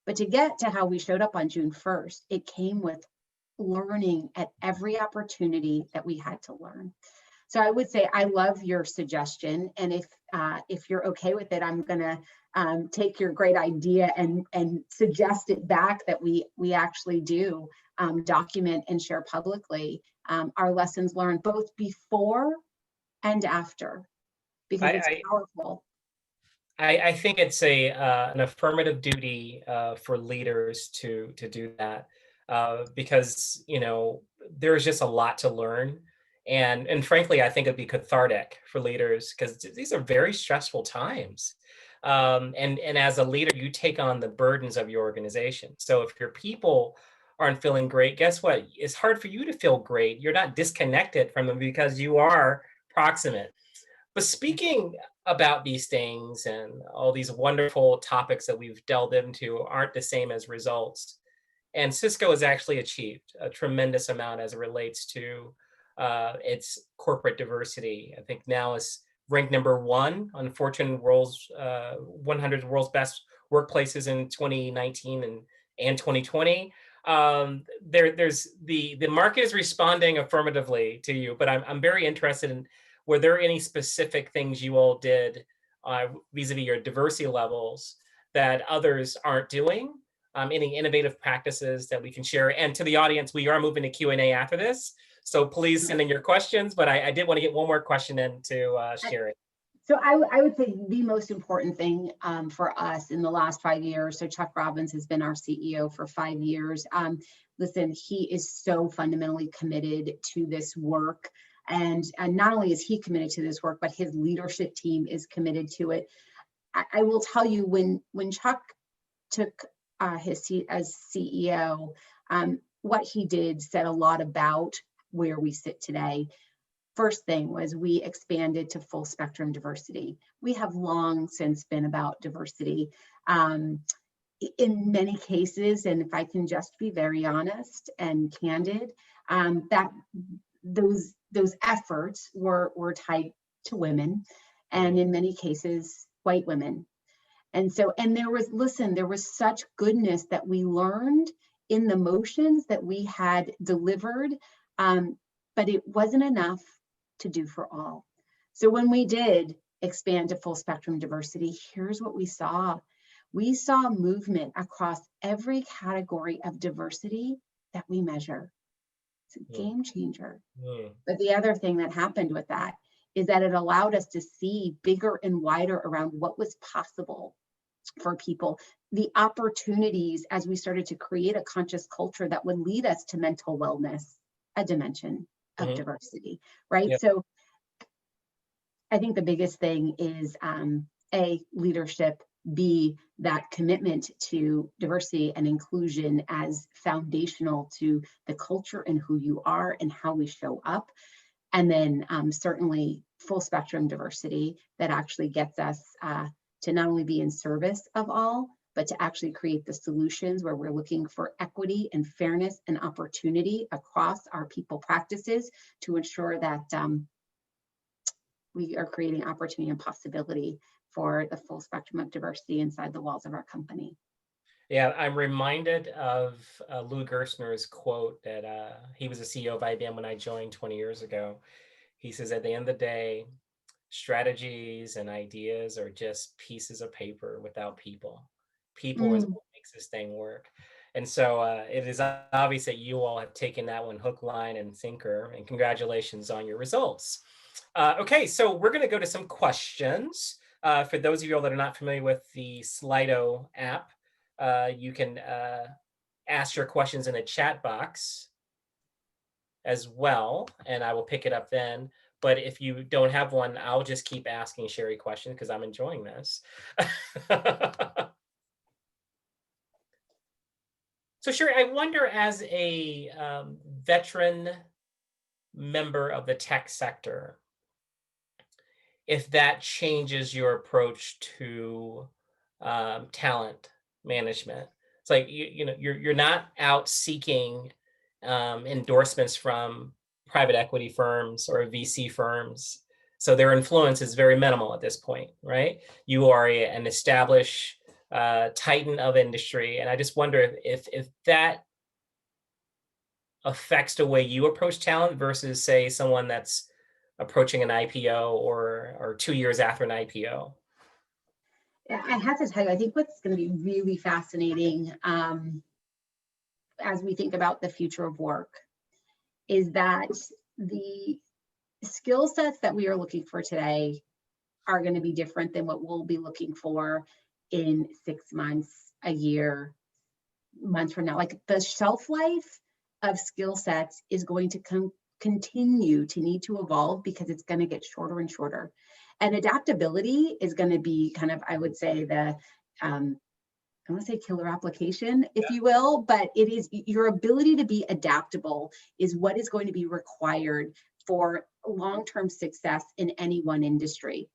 But to get to how we showed up on June 1st, it came with learning at every opportunity that we had to learn. So I would say I love your suggestion, and if you're okay with it, I'm gonna take your great idea and suggest it back that we actually do document and share publicly our lessons learned both before and after, because it's powerful. I think it's an affirmative duty for leaders to do that because there's just a lot to learn. And frankly, I think it'd be cathartic for leaders because these are very stressful times. And as a leader, you take on the burdens of your organization. So if your people aren't feeling great, guess what? It's hard for you to feel great. You're not disconnected from them because you are proximate. But speaking about these things and all these wonderful topics that we've delved into aren't the same as results. And Cisco has actually achieved a tremendous amount as it relates to its corporate diversity. I think now it's ranked #1 on Fortune World's 100 World's Best Workplaces in 2019 and 2020. There's the market is responding affirmatively to you, but I'm very interested in, were there any specific things you all did vis-a-vis your diversity levels that others aren't doing? Any innovative practices that we can share? And to the audience, we are moving to Q&A after this. So please send in your questions, but I did want to get one more question in to Sherry. So I would say the most important thing for us in the last 5 years, so Chuck Robbins has been our CEO for 5 years. Listen, he is so fundamentally committed to this work. And not only is he committed to this work, but his leadership team is committed to it. I will tell you, when Chuck took his seat as CEO, what he did said a lot about where we sit today. First thing was we expanded to full spectrum diversity. We have long since been about diversity. In many cases, and if I can just be very honest and candid, that those efforts were tied to women, and in many cases, white women. And so, and there was such goodness that we learned in the motions that we had delivered, but it wasn't enough to do for all. So when we did expand to full spectrum diversity, here's what we saw. We saw movement across every category of diversity that we measure. It's a game changer. But the other thing that happened with that is that it allowed us to see bigger and wider around what was possible for people, the opportunities as we started to create a conscious culture that would lead us to mental wellness, a dimension of diversity, right? Yep. So I think the biggest thing is A, leadership, B, that commitment to diversity and inclusion as foundational to the culture and who you are and how we show up. And then certainly full spectrum diversity that actually gets us to not only be in service of all, but to actually create the solutions where we're looking for equity and fairness and opportunity across our people practices to ensure that we are creating opportunity and possibility for the full spectrum of diversity inside the walls of our company. Yeah, I'm reminded of Lou Gerstner's quote that he was the CEO of IBM when I joined 20 years ago. He says, at the end of the day, strategies and ideas are just pieces of paper without people. People is what makes this thing work. And so it is obvious that you all have taken that one hook, line, and sinker, and congratulations on your results. Okay, so we're going to go to some questions. For those of you all that are not familiar with the Slido app, you can ask your questions in the chat box as well, and I will pick it up then. But if you don't have one, I'll just keep asking Sherry questions because I'm enjoying this. So Sherry, I wonder, as a veteran member of the tech sector, if that changes your approach to talent management. It's like you're not out seeking endorsements from private equity firms or VC firms, so their influence is very minimal at this point, right? You are an established titan of industry, and I just wonder if that affects the way you approach talent versus, say, someone that's approaching an IPO or 2 years after an IPO. I have to tell you, I think what's going to be really fascinating as we think about the future of work is that the skill sets that we are looking for today are going to be different than what we'll be looking for in 6 months, a year, months from now. Like, the shelf life of skill sets is going to continue to need to evolve because it's going to get shorter and shorter. And adaptability is going to be kind of, I would say, the, I want to say killer application, if you will, but it is your ability to be adaptable is what is going to be required for long-term success in any one industry.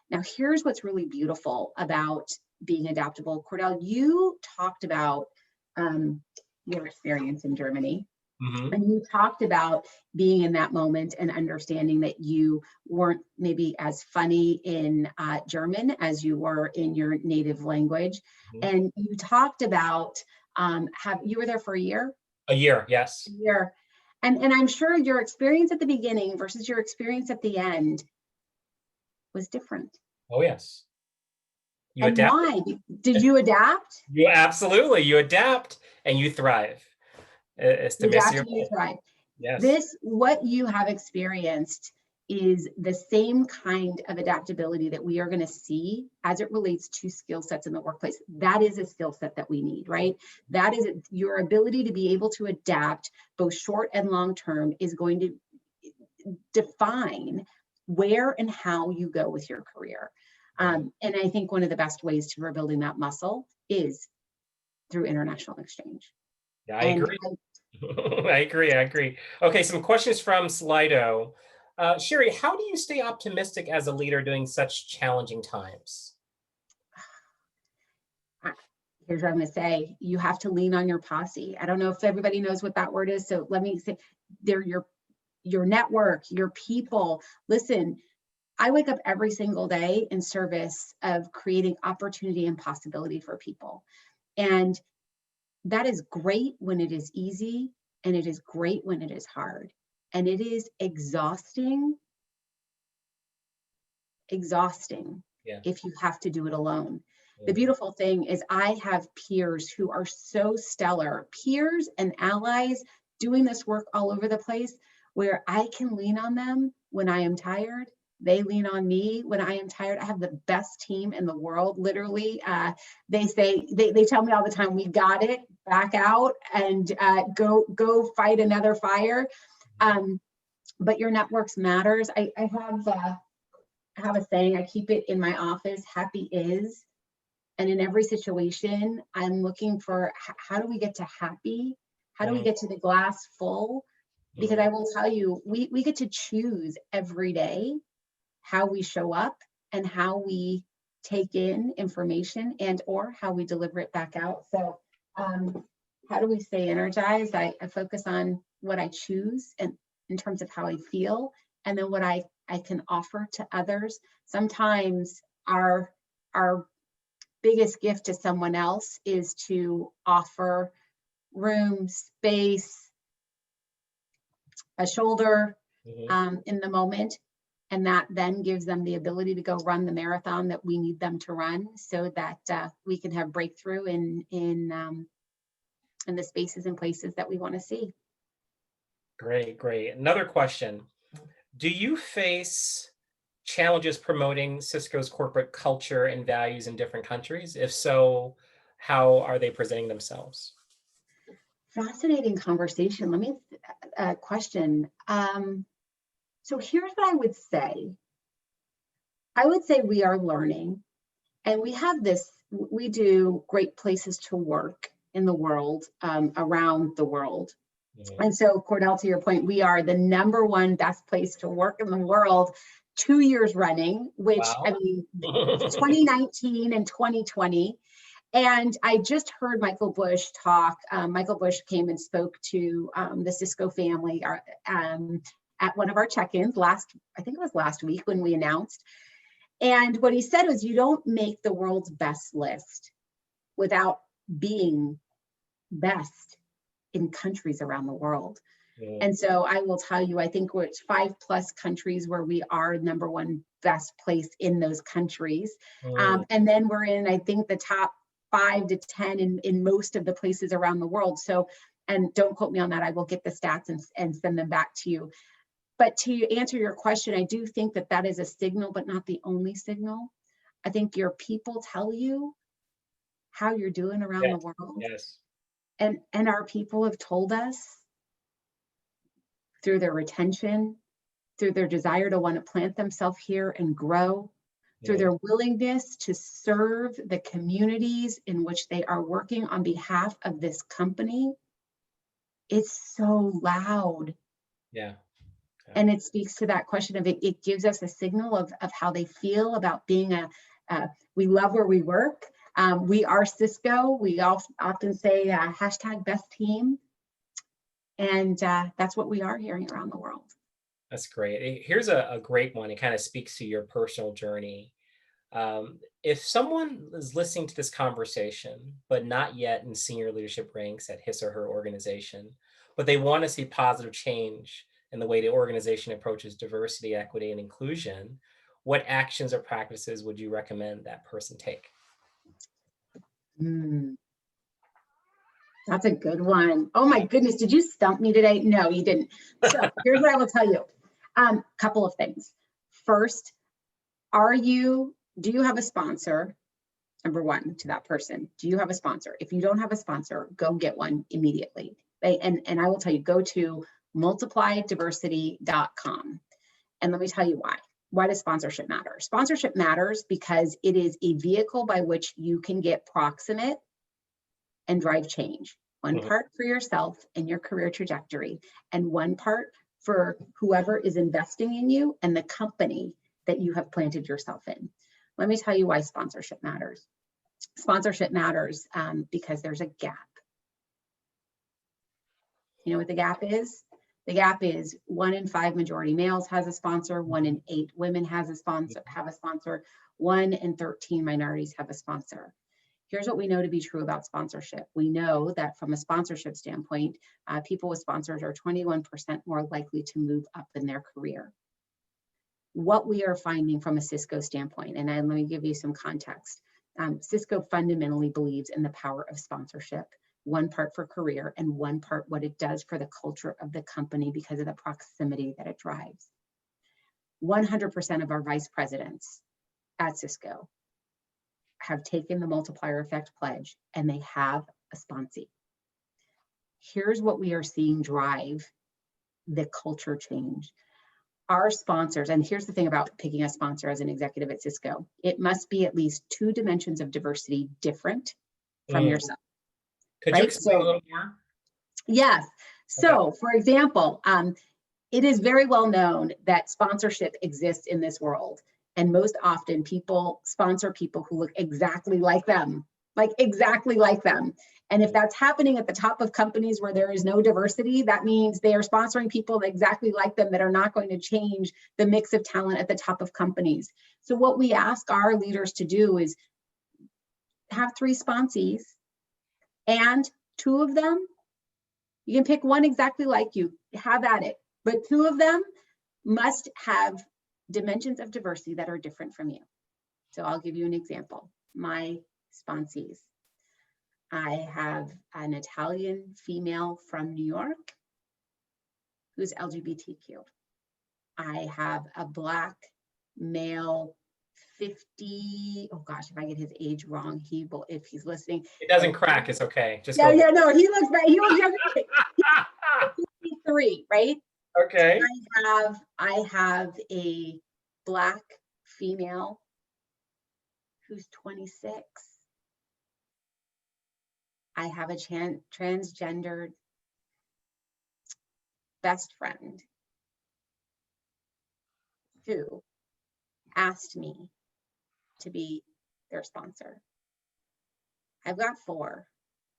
Now, here's what's really beautiful about being adaptable. Cordell, you talked about your experience in Germany. And you talked about being in that moment and understanding that you weren't maybe as funny in German as you were in your native language. And you talked about you were there for a year? A year, yes. A year. And I'm sure your experience at the beginning versus your experience at the end was different. Oh, yes. You and adapt. Why? Did you adapt? You absolutely. You adapt and you thrive. It's the You adapt and you thrive. Yes. What you have experienced is the same kind of adaptability that we are going to see as it relates to skill sets in the workplace. That is a skill set that we need, right? That is your ability to be able to adapt both short and long term is going to define where and how you go with your career. And I think one of the best ways to rebuilding that muscle is through international exchange. Yeah, I agree. I agree. Okay, some questions from Slido. Sherry, how do you stay optimistic as a leader during such challenging times? Here's what I'm going to say. You have to lean on your posse. I don't know if everybody knows what that word is. So let me say, they're your network, your people. Listen, I wake up every single day in service of creating opportunity and possibility for people. And that is great when it is easy, and it is great when it is hard. And it is exhausting if you have to do it alone. The beautiful thing is I have peers who are so stellar, peers and allies doing this work all over the place, where I can lean on them when I am tired. They lean on me when I am tired. I have the best team in the world. Literally, they tell me all the time, we got it, back out and go fight another fire. But your networks matters. I have a saying, I keep it in my office, happy is. And in every situation, I'm looking for how do we get to happy? How do we get to the glass full? Because I will tell you, we get to choose every day how we show up and how we take in information and or how we deliver it back out. So how do we stay energized? I focus on what I choose and in terms of how I feel, and then what I can offer to others. Sometimes our biggest gift to someone else is to offer room, space, a shoulder in the moment. And that then gives them the ability to go run the marathon that we need them to run, so that we can have breakthrough in the spaces and places that we want to see. Great. Another question. Do you face challenges promoting Cisco's corporate culture and values in different countries? If so, how are they presenting themselves? Fascinating conversation. Let me question. So here's what I would say. I would say we are learning, and we have this, we do great places to work in the world, around the world. And so Cordell, to your point, we are the #1 best place to work in the world 2 years running, which Wow. I mean, 2019 and 2020. And I just heard Michael Bush talk. Michael Bush came and spoke to the Cisco family at one of our check-ins I think it was last week when we announced. And what he said was, you don't make the world's best list without being best in countries around the world. And so I will tell you, I think it's 5+ countries where we are #1 best place in those countries. And then we're in, I think, the top 5 to 10 in most of the places around the world. So, and don't quote me on that, I will get the stats and send them back to you. But to answer your question, I do think that is a signal, but not the only signal. I think your people tell you how you're doing around the world. Yes. And our people have told us through their retention, through their desire to want to plant themselves here and grow, through their willingness to serve the communities in which they are working on behalf of this company. It's so loud. Yeah. And it speaks to that question of it gives us a signal of how they feel about being we love where we work. We are Cisco. We often say #best-team. And that's what we are hearing around the world. That's great. Here's a great one. It kind of speaks to your personal journey. If someone is listening to this conversation, but not yet in senior leadership ranks at his or her organization, but they want to see positive change in the way the organization approaches diversity, equity, and inclusion, what actions or practices would you recommend that person take? That's a good one. Oh my goodness, did you stump me today? No, you didn't. So here's what I will tell you. Couple of things. First, do you have a sponsor? Number one, to that person, do you have a sponsor? If you don't have a sponsor, go get one immediately. And I will tell you, go to multiplydiversity.com. And let me tell you why. Why does sponsorship matter? Sponsorship matters because it is a vehicle by which you can get proximate and drive change. One part for yourself and your career trajectory, and one part for whoever is investing in you and the company that you have planted yourself in. Let me tell you why sponsorship matters. Sponsorship matters because there's a gap. You know what the gap is? The gap is 1 in 5 majority males has a sponsor, 1 in 8 women have a sponsor, 1 in 13 minorities have a sponsor. Here's what we know to be true about sponsorship. We know that from a sponsorship standpoint, people with sponsors are 21% more likely to move up in their career. What we are finding from a Cisco standpoint, and let me give you some context. Cisco fundamentally believes in the power of sponsorship, one part for career and one part what it does for the culture of the company because of the proximity that it drives. 100% of our vice presidents at Cisco have taken the multiplier effect pledge and they have a sponsee. Here's what we are seeing drive the culture change. Our sponsors, and here's the thing about picking a sponsor as an executive at Cisco, it must be at least 2 dimensions of diversity different from yourself. Could you explain a little more? Yes. So for example, it is very well known that sponsorship exists in this world. And most often people sponsor people who look exactly like them, And if that's happening at the top of companies where there is no diversity, that means they are sponsoring people exactly like them that are not going to change the mix of talent at the top of companies. So what we ask our leaders to do is have 3 sponsees, and 2 of them, you can pick one exactly like you, have at it, but 2 of them must have dimensions of diversity that are different from you. So I'll give you an example. My sponsees. I have an Italian female from New York who's LGBTQ. I have a Black male 50, oh gosh, if I get his age wrong, he will, if he's listening. It doesn't crack, it's okay. Just no, he looks right. He was younger. 53, right? Okay. I have a Black female who's 26. I have a transgendered best friend who asked me to be their sponsor. I've got 4,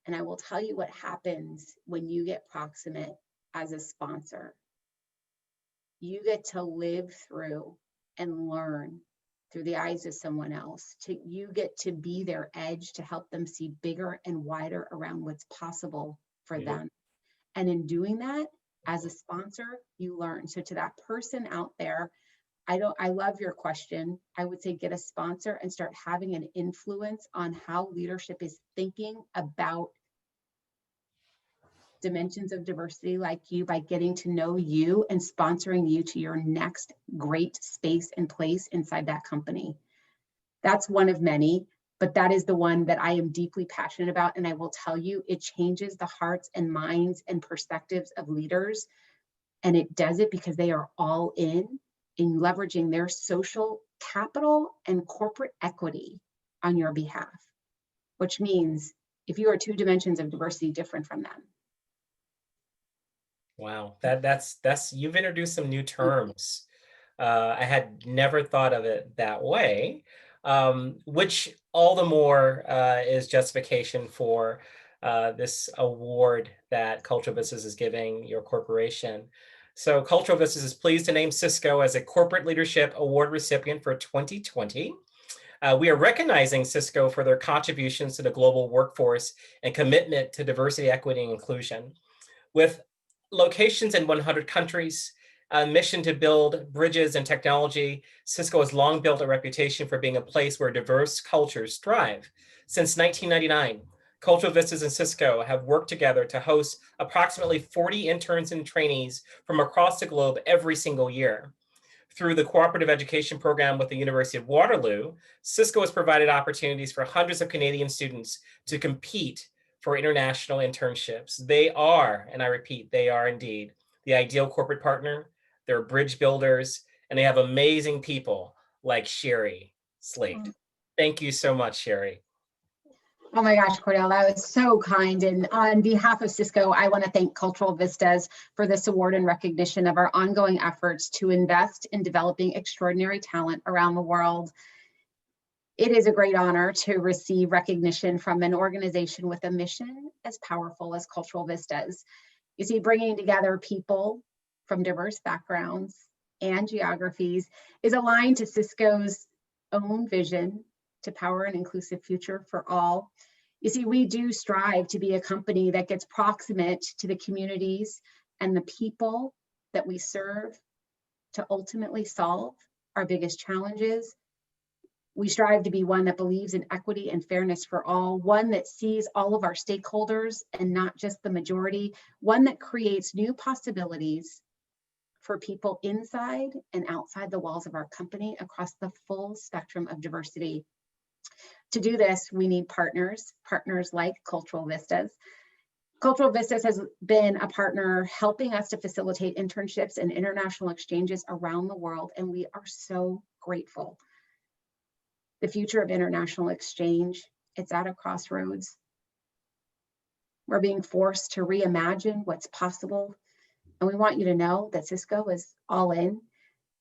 and I will tell you what happens when you get proximate as a sponsor. You get to live through and learn through the eyes of someone else. You get to be their edge to help them see bigger and wider around what's possible for them. And in doing that, as a sponsor, you learn. So to that person out there, I love your question. I would say get a sponsor and start having an influence on how leadership is thinking about dimensions of diversity like you by getting to know you and sponsoring you to your next great space and place inside that company. That's one of many, but that is the one that I am deeply passionate about. And I will tell you, it changes the hearts and minds and perspectives of leaders. And it does it because they are all in leveraging their social capital and corporate equity on your behalf, which means if you are 2 dimensions of diversity different from them. Wow, that's you've introduced some new terms. I had never thought of it that way, which all the more is justification for this award that Cultural Vistas is giving your corporation. So Cultural Vistas is pleased to name Cisco as a Corporate Leadership Award recipient for 2020. We are recognizing Cisco for their contributions to the global workforce and commitment to diversity, equity, and inclusion. With locations in 100 countries, a mission to build bridges and technology, Cisco has long built a reputation for being a place where diverse cultures thrive. Since 1999, Cultural Vistas and Cisco have worked together to host approximately 40 interns and trainees from across the globe every single year. Through the cooperative education program with the University of Waterloo, Cisco has provided opportunities for hundreds of Canadian students to compete for international internships. They are, and I repeat, they are indeed the ideal corporate partner. They're bridge builders, and they have amazing people like Shari, Slate. Thank you so much, Shari. Oh my gosh, Cordell, that was so kind. And on behalf of Cisco, I want to thank Cultural Vistas for this award and recognition of our ongoing efforts to invest in developing extraordinary talent around the world. It is a great honor to receive recognition from an organization with a mission as powerful as Cultural Vistas. You see, bringing together people from diverse backgrounds and geographies is aligned to Cisco's own vision to power an inclusive future for all. You see, we do strive to be a company that gets proximate to the communities and the people that we serve to ultimately solve our biggest challenges. We strive to be one that believes in equity and fairness for all, one that sees all of our stakeholders and not just the majority, one that creates new possibilities for people inside and outside the walls of our company across the full spectrum of diversity. To do this, we need partners like Cultural Vistas. Cultural Vistas has been a partner helping us to facilitate internships and international exchanges around the world, and we are so grateful. The future of international exchange, it's at a crossroads. We're being forced to reimagine what's possible, and we want you to know that Cisco is all in.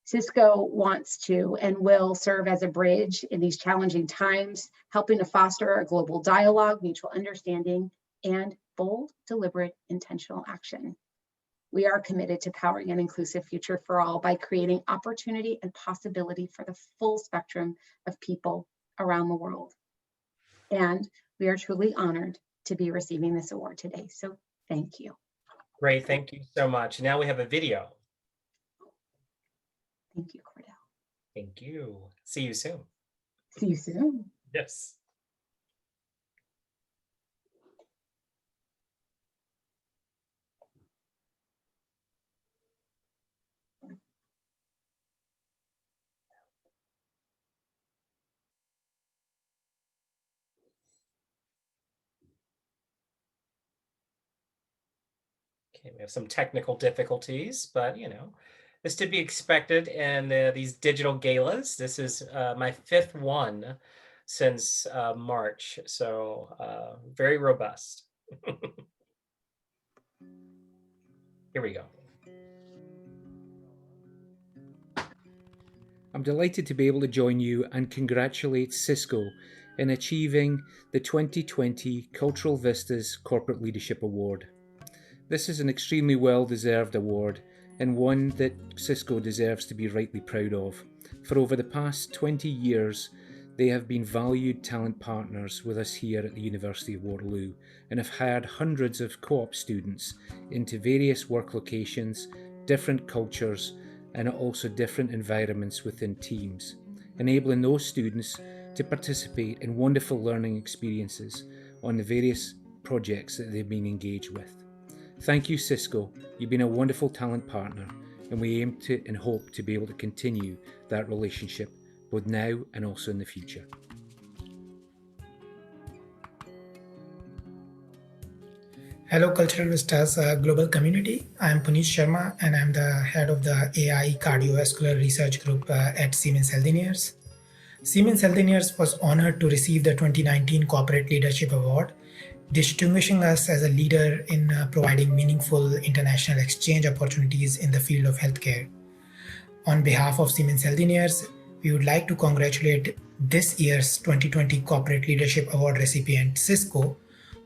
Cisco wants to and will serve as a bridge in these challenging times, helping to foster a global dialogue, mutual understanding, and bold, deliberate, intentional action. We are committed to powering an inclusive future for all by creating opportunity and possibility for the full spectrum of people around the world. And we are truly honored to be receiving this award today. So thank you. Great, thank you so much. Now we have a video. Thank you, Cordell. Thank you. See you soon. See you soon. Yes. Okay, we have some technical difficulties, but you know, it's to be expected in these digital galas. This is my fifth one since March, so very robust. Here we go. I'm delighted to be able to join you and congratulate Cisco in achieving the 2020 Cultural Vistas Corporate Leadership Award. This is an extremely well-deserved award and one that Cisco deserves to be rightly proud of. For over the past 20 years, they have been valued talent partners with us here at the University of Waterloo and have hired hundreds of co-op students into various work locations, different cultures, and also different environments within teams, enabling those students to participate in wonderful learning experiences on the various projects that they've been engaged with. Thank you, Cisco. You've been a wonderful talent partner, and we aim to and hope to be able to continue that relationship both now and also in the future. Hello, Cultural Vistas global community. I'm Puneet Sharma, and I'm the head of the AI Cardiovascular Research Group at Siemens Healthineers. Siemens Healthineers was honored to receive the 2019 Corporate Leadership Award, distinguishing us as a leader in providing meaningful international exchange opportunities in the field of healthcare. On behalf of Siemens Healthineers, we would like to congratulate this year's 2020 Corporate Leadership Award recipient, Cisco,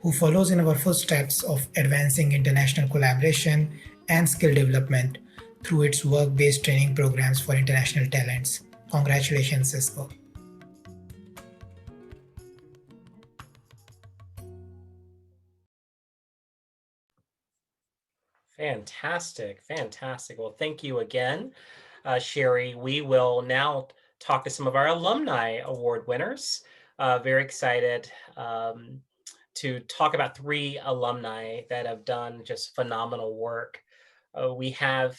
who follows in our footsteps of advancing international collaboration and skill development through its work-based training programs for international talents. Congratulations, Cisco. Fantastic, fantastic. Well, thank you again, Shari. We will now talk to some of our alumni award winners. Very excited to talk about 3 alumni that have done just phenomenal work. We have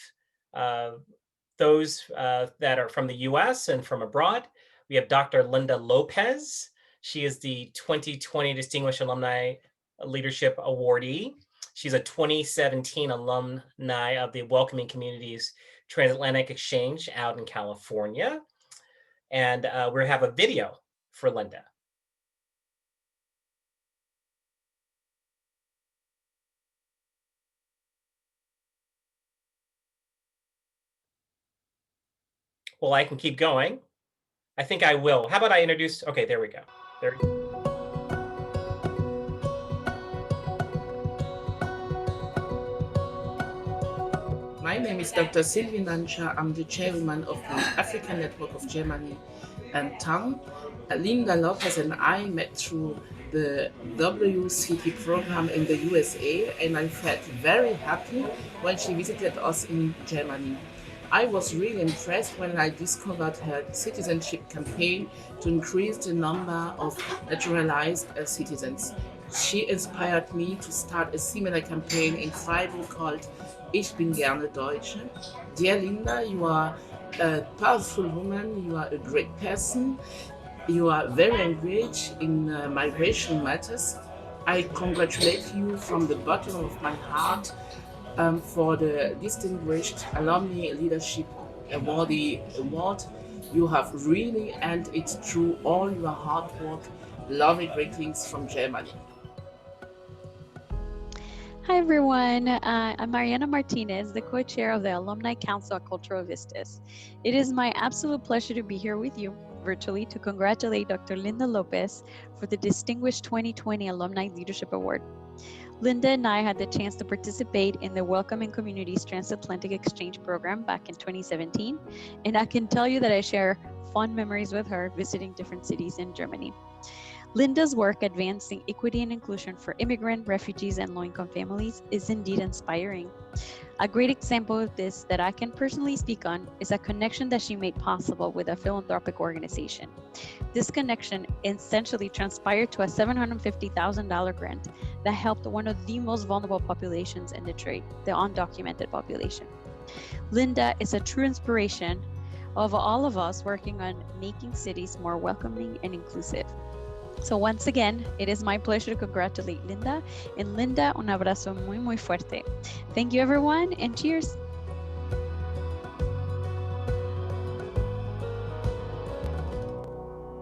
those that are from the US and from abroad. We have Dr. Linda Lopez. She is the 2020 Distinguished Alumni Leadership Awardee. She's a 2017 alumni of the Welcoming Communities Transatlantic Exchange out in California. And we have a video for Linda. Well, I can keep going. I think I will. How about I introduce, okay, there we go. There. My name is Dr. Sylvie Nansha. I'm the chairwoman of the African Network of Germany and TAM. Linda Lopez and I met through the WCT program in the USA, and I felt very happy when she visited us in Germany. I was really impressed when I discovered her citizenship campaign to increase the number of naturalized citizens. She inspired me to start a similar campaign in Freiburg called Ich bin gerne Deutsche. Dear Linda, you are a powerful woman, you are a great person, you are very engaged in migration matters. I congratulate you from the bottom of my heart for the Distinguished Alumni Leadership Award. You have really earned it through all your hard work. Lovely greetings from Germany. Hi everyone, I'm Mariana Martinez, the co-chair of the Alumni Council at Cultural Vistas. It is my absolute pleasure to be here with you virtually to congratulate Dr. Linda Lopez for the Distinguished 2020 Alumni Leadership Award. Linda and I had the chance to participate in the Welcoming Communities Transatlantic Exchange program back in 2017, and I can tell you that I share fond memories with her visiting different cities in Germany. Linda's work advancing equity and inclusion for immigrant, refugees, and low-income families is indeed inspiring. A great example of this that I can personally speak on is a connection that she made possible with a philanthropic organization. This connection essentially transpired to a $750,000 grant that helped one of the most vulnerable populations in Detroit, the undocumented population. Linda is a true inspiration of all of us working on making cities more welcoming and inclusive. So once again, it is my pleasure to congratulate Linda. And Linda, un abrazo muy fuerte. Thank you everyone, and cheers.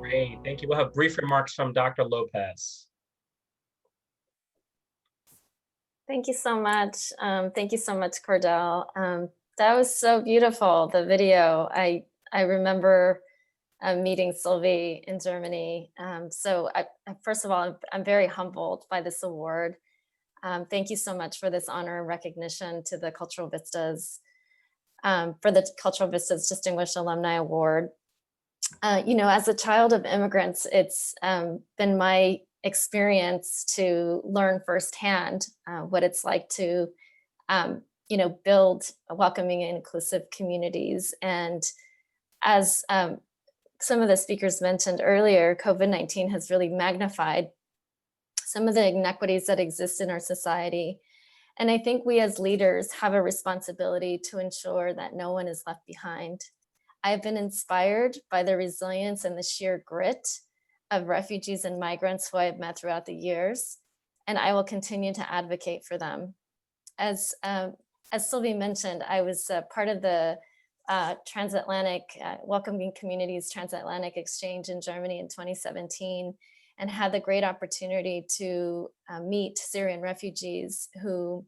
Great, thank you. We'll have brief remarks from Dr. Lopez. Thank you so much. Thank you so much, Cordell. That was so beautiful, the video. I remember meeting Sylvie in Germany. So first of all, I'm very humbled by this award. Thank you so much for this honor and recognition to the Cultural Vistas, for the Cultural Vistas Distinguished Alumni Award. As a child of immigrants, it's been my experience to learn firsthand what it's like to, build welcoming and inclusive communities. And as some of the speakers mentioned earlier, COVID-19 has really magnified some of the inequities that exist in our society. And I think we as leaders have a responsibility to ensure that no one is left behind. I've been inspired by the resilience and the sheer grit of refugees and migrants who I've met throughout the years, and I will continue to advocate for them. As Sylvie mentioned, I was part of the Transatlantic Welcoming Communities Transatlantic Exchange in Germany in 2017, and had the great opportunity to meet Syrian refugees who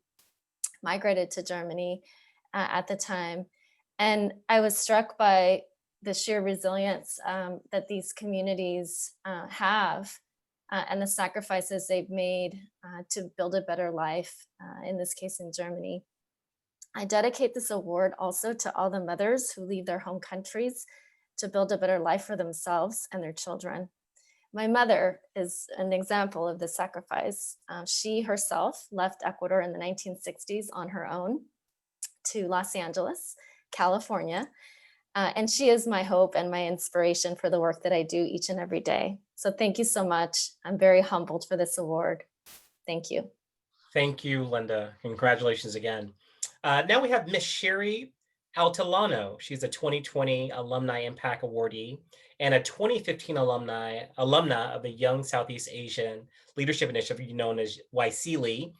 migrated to Germany at the time. And I was struck by the sheer resilience that these communities have and the sacrifices they've made to build a better life, in this case in Germany. I dedicate this award also to all the mothers who leave their home countries to build a better life for themselves and their children. My mother is an example of this sacrifice. She herself left Ecuador in the 1960s on her own to Los Angeles, California. And she is my hope and my inspiration for the work that I do each and every day. So thank you so much. I'm very humbled for this award. Thank you. Thank you, Linda. Congratulations again. Now we have Miss Sherry Altilano. She's a 2020 Alumni Impact Awardee and a 2015 alumna of the Young Southeast Asian Leadership Initiative, known as YSEALI,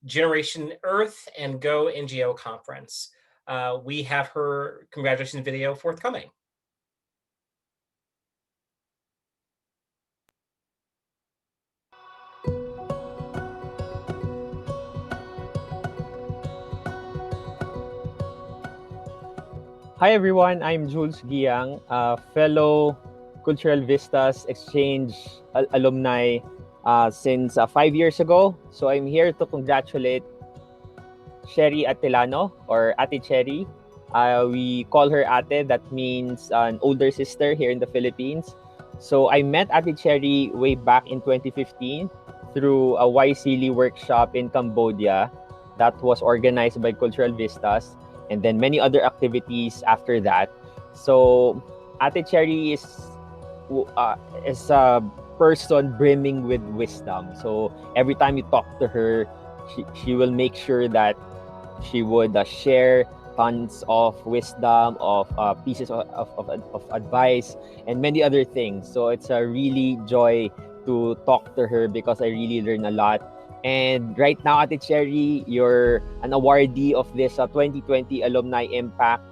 Generation Earth and Go NGO Conference. We have her congratulations video forthcoming. Hi everyone, I'm Jules Giang, a fellow Cultural Vistas Exchange alumni since 5 years ago. So I'm here to congratulate Cherrie Atilano, or Ate Cherrie. We call her Ate, that means an older sister here in the Philippines. So I met Ate Cherrie way back in 2015 through a YSEALI workshop in Cambodia that was organized by Cultural Vistas, and then many other activities after that. So Ate Cherrie is a person brimming with wisdom. So every time you talk to her, she will make sure that she would share tons of wisdom, of pieces of advice, and many other things. So it's a really joy to talk to her because I really learn a lot. And right now, Ate Cherrie, you're an awardee of this 2020 Alumni Impact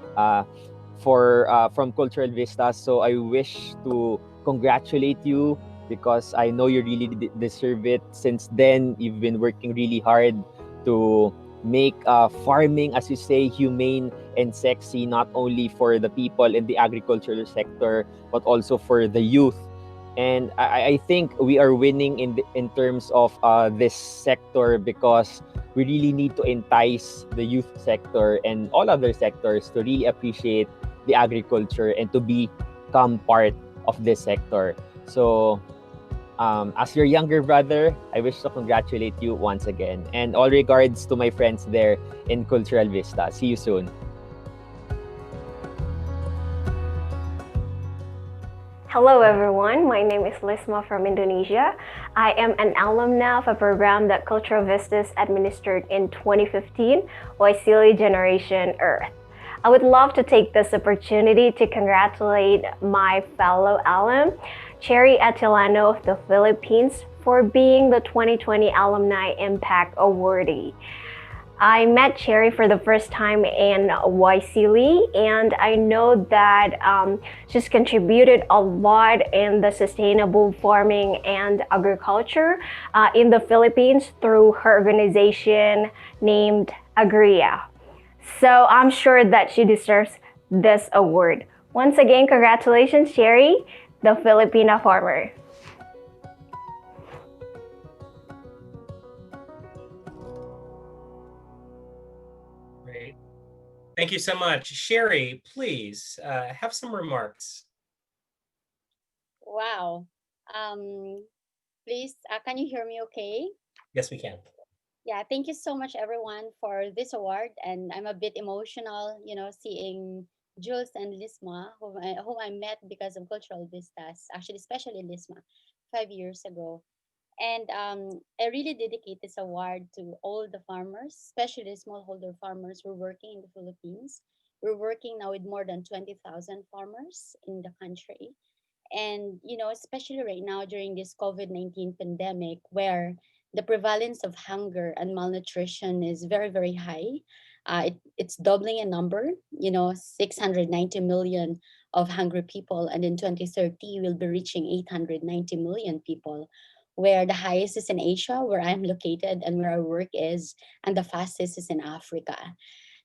from Cultural Vistas. So I wish to congratulate you because I know you really deserve it. Since then, you've been working really hard to make farming, as you say, humane and sexy, not only for the people in the agricultural sector, but also for the youth. And I think we are winning in terms of this sector because we really need to entice the youth sector and all other sectors to really appreciate the agriculture and to become part of this sector. So as your younger brother, I wish to congratulate you once again. And all regards to my friends there in Cultural Vista. See you soon. Hello everyone, my name is Lisma from Indonesia. I am an alumna of a program that Cultural Vistas administered in 2015, YSEALI Generation Earth. I would love to take this opportunity to congratulate my fellow alum, Cherrie Atilano of the Philippines, for being the 2020 Alumni Impact Awardee. I met Cherrie for the first time in YSEALI, and I know that she's contributed a lot in the sustainable farming and agriculture in the Philippines through her organization named AGREA. So I'm sure that she deserves this award. Once again, congratulations, Cherrie, the Filipina farmer. Great. Thank you so much. Sherry, please have some remarks. Wow. Please, can you hear me okay? Yes, we can. Yeah, thank you so much everyone for this award. And I'm a bit emotional, seeing Jules and Lisma, whom I met because of Cultural Vistas, actually, especially Lisma, 5 years ago. And I really dedicate this award to all the farmers, especially the smallholder farmers who are working in the Philippines. We're working now with more than 20,000 farmers in the country. And, especially right now during this COVID-19 pandemic, where the prevalence of hunger and malnutrition is very, very high. It's doubling in number, 690 million of hungry people. And in 2030, we'll be reaching 890 million people, where the highest is in Asia, where I'm located and where our work is, and the fastest is in Africa.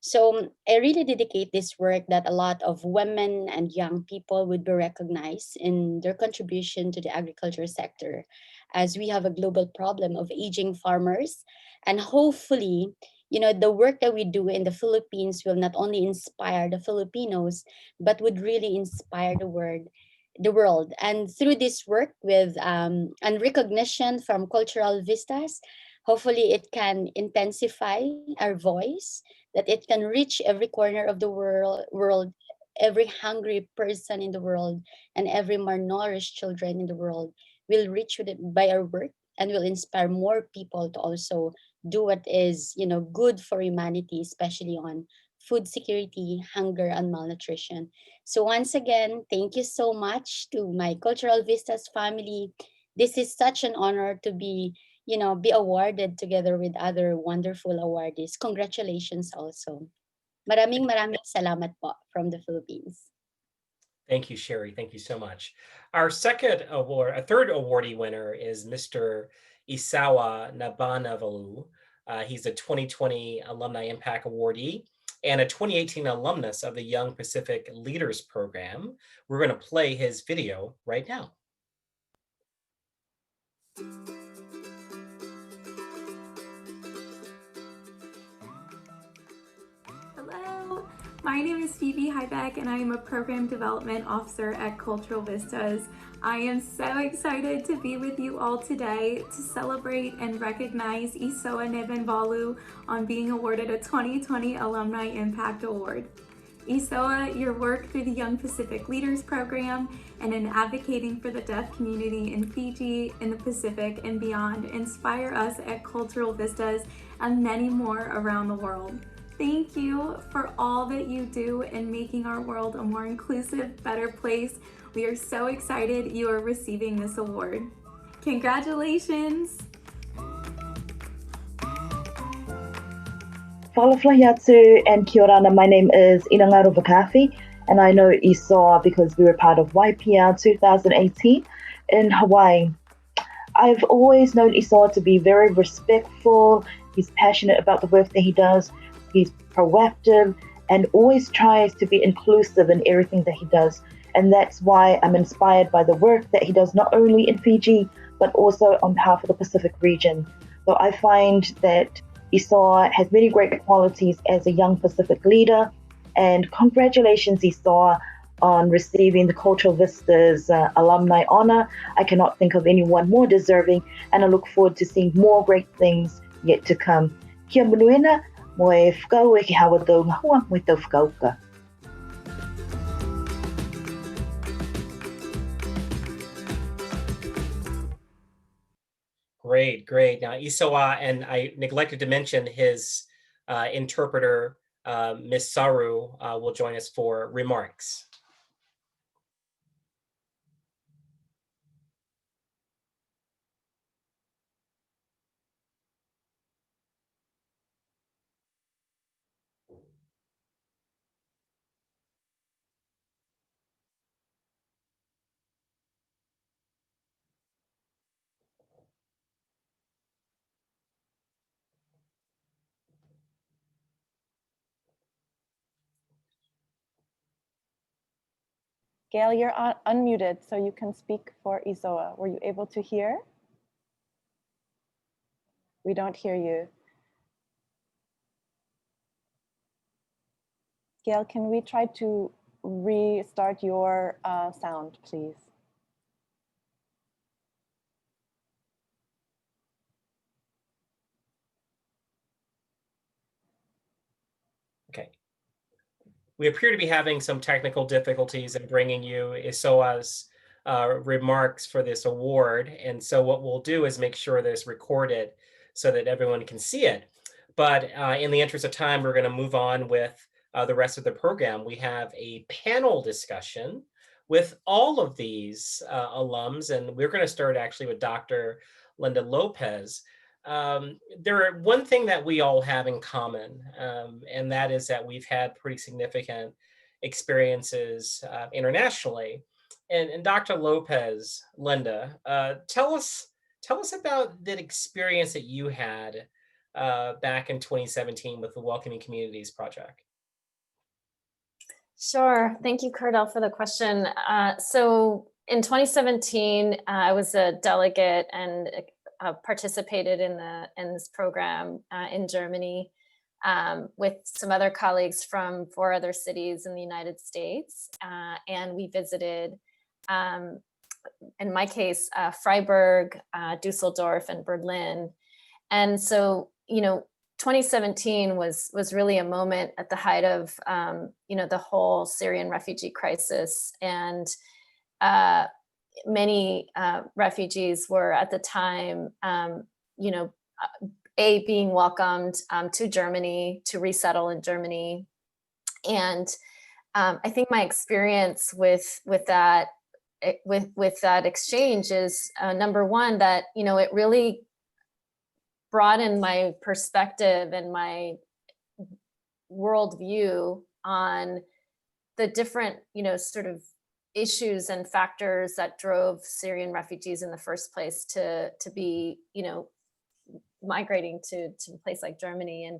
So I really dedicate this work that a lot of women and young people would be recognized in their contribution to the agriculture sector, as we have a global problem of aging farmers. And hopefully, the work that we do in the Philippines will not only inspire the Filipinos, but would really inspire the world. And through this work with and recognition from Cultural Vistas, hopefully it can intensify our voice, that it can reach every corner of the world, every hungry person in the world, and every malnourished children in the world will reach with it by our work and will inspire more people to also do what is, good for humanity, especially on food security, hunger, and malnutrition. So once again, thank you so much to my Cultural Vistas family. This is such an honor to be awarded together with other wonderful awardees. Congratulations also. Maraming salamat po from the Philippines. Thank you, Sherry. Thank you so much. Our third awardee winner is Mr. Isoa Nabainivalu. He's a 2020 Alumni Impact Awardee and a 2018 alumnus of the Young Pacific Leaders Program. We're going to play his video right now. Hello, my name is Phoebe Heibeck and I am a Program Development Officer at Cultural Vistas. I am so excited to be with you all today to celebrate and recognize Isoa Nabainivalu on being awarded a 2020 Alumni Impact Award. Isoa, your work through the Young Pacific Leaders Program and in advocating for the deaf community in Fiji, in the Pacific, and beyond inspire us at Cultural Vistas and many more around the world. Thank you for all that you do in making our world a more inclusive, better place. We are so excited you are receiving this award. Congratulations! Falaflayatu and Kia ora, my name is Inangaru Vakafi, and I know Isoa because we were part of YPR 2018 in Hawaii. I've always known Isoa to be very respectful. He's passionate about the work that he does. He's proactive and always tries to be inclusive in everything that he does. And that's why I'm inspired by the work that he does not only in Fiji, but also on behalf of the Pacific region. So I find that Isoa has many great qualities as a young Pacific leader. And congratulations, Isoa, on receiving the Cultural Vistas alumni honor. I cannot think of anyone more deserving, and I look forward to seeing more great things yet to come. Kia manuena, moe whakau e ki hawa tau ngahua, moe tau whakauka. Great, great. Now, Isoa, and I neglected to mention his interpreter, Miss Saru, will join us for remarks. Gail, you're unmuted, so you can speak for Isoa. Were you able to hear? We don't hear you. Gail, can we try to restart your sound, please? Okay. We appear to be having some technical difficulties in bringing you Isoa's remarks for this award. And so what we'll do is make sure that it's recorded so that everyone can see it. But in the interest of time, we're going to move on with the rest of the program. We have a panel discussion with all of these alums, and we're going to start actually with Dr. Linda Lopez. One thing that we all have in common, and that is that we've had pretty significant experiences internationally. And Dr. Lopez, Linda, tell us about the experience that you had back in 2017 with the Welcoming Communities Project. Sure. Thank you, Cordell, for the question. So in 2017, I was a delegate and participated in this program in Germany with some other colleagues from 4 other cities in the United States. And we visited, in my case, Freiburg, Dusseldorf, and Berlin. And so, 2017 was really a moment at the height of, the whole Syrian refugee crisis. And many refugees were at the time, you know, being welcomed to Germany, to resettle in Germany. And I think my experience with that exchange is number one, that, you know, it really broadened my perspective and my worldview on the different, you know, sort of issues and factors that drove Syrian refugees in the first place to be, you know, migrating to a place like Germany.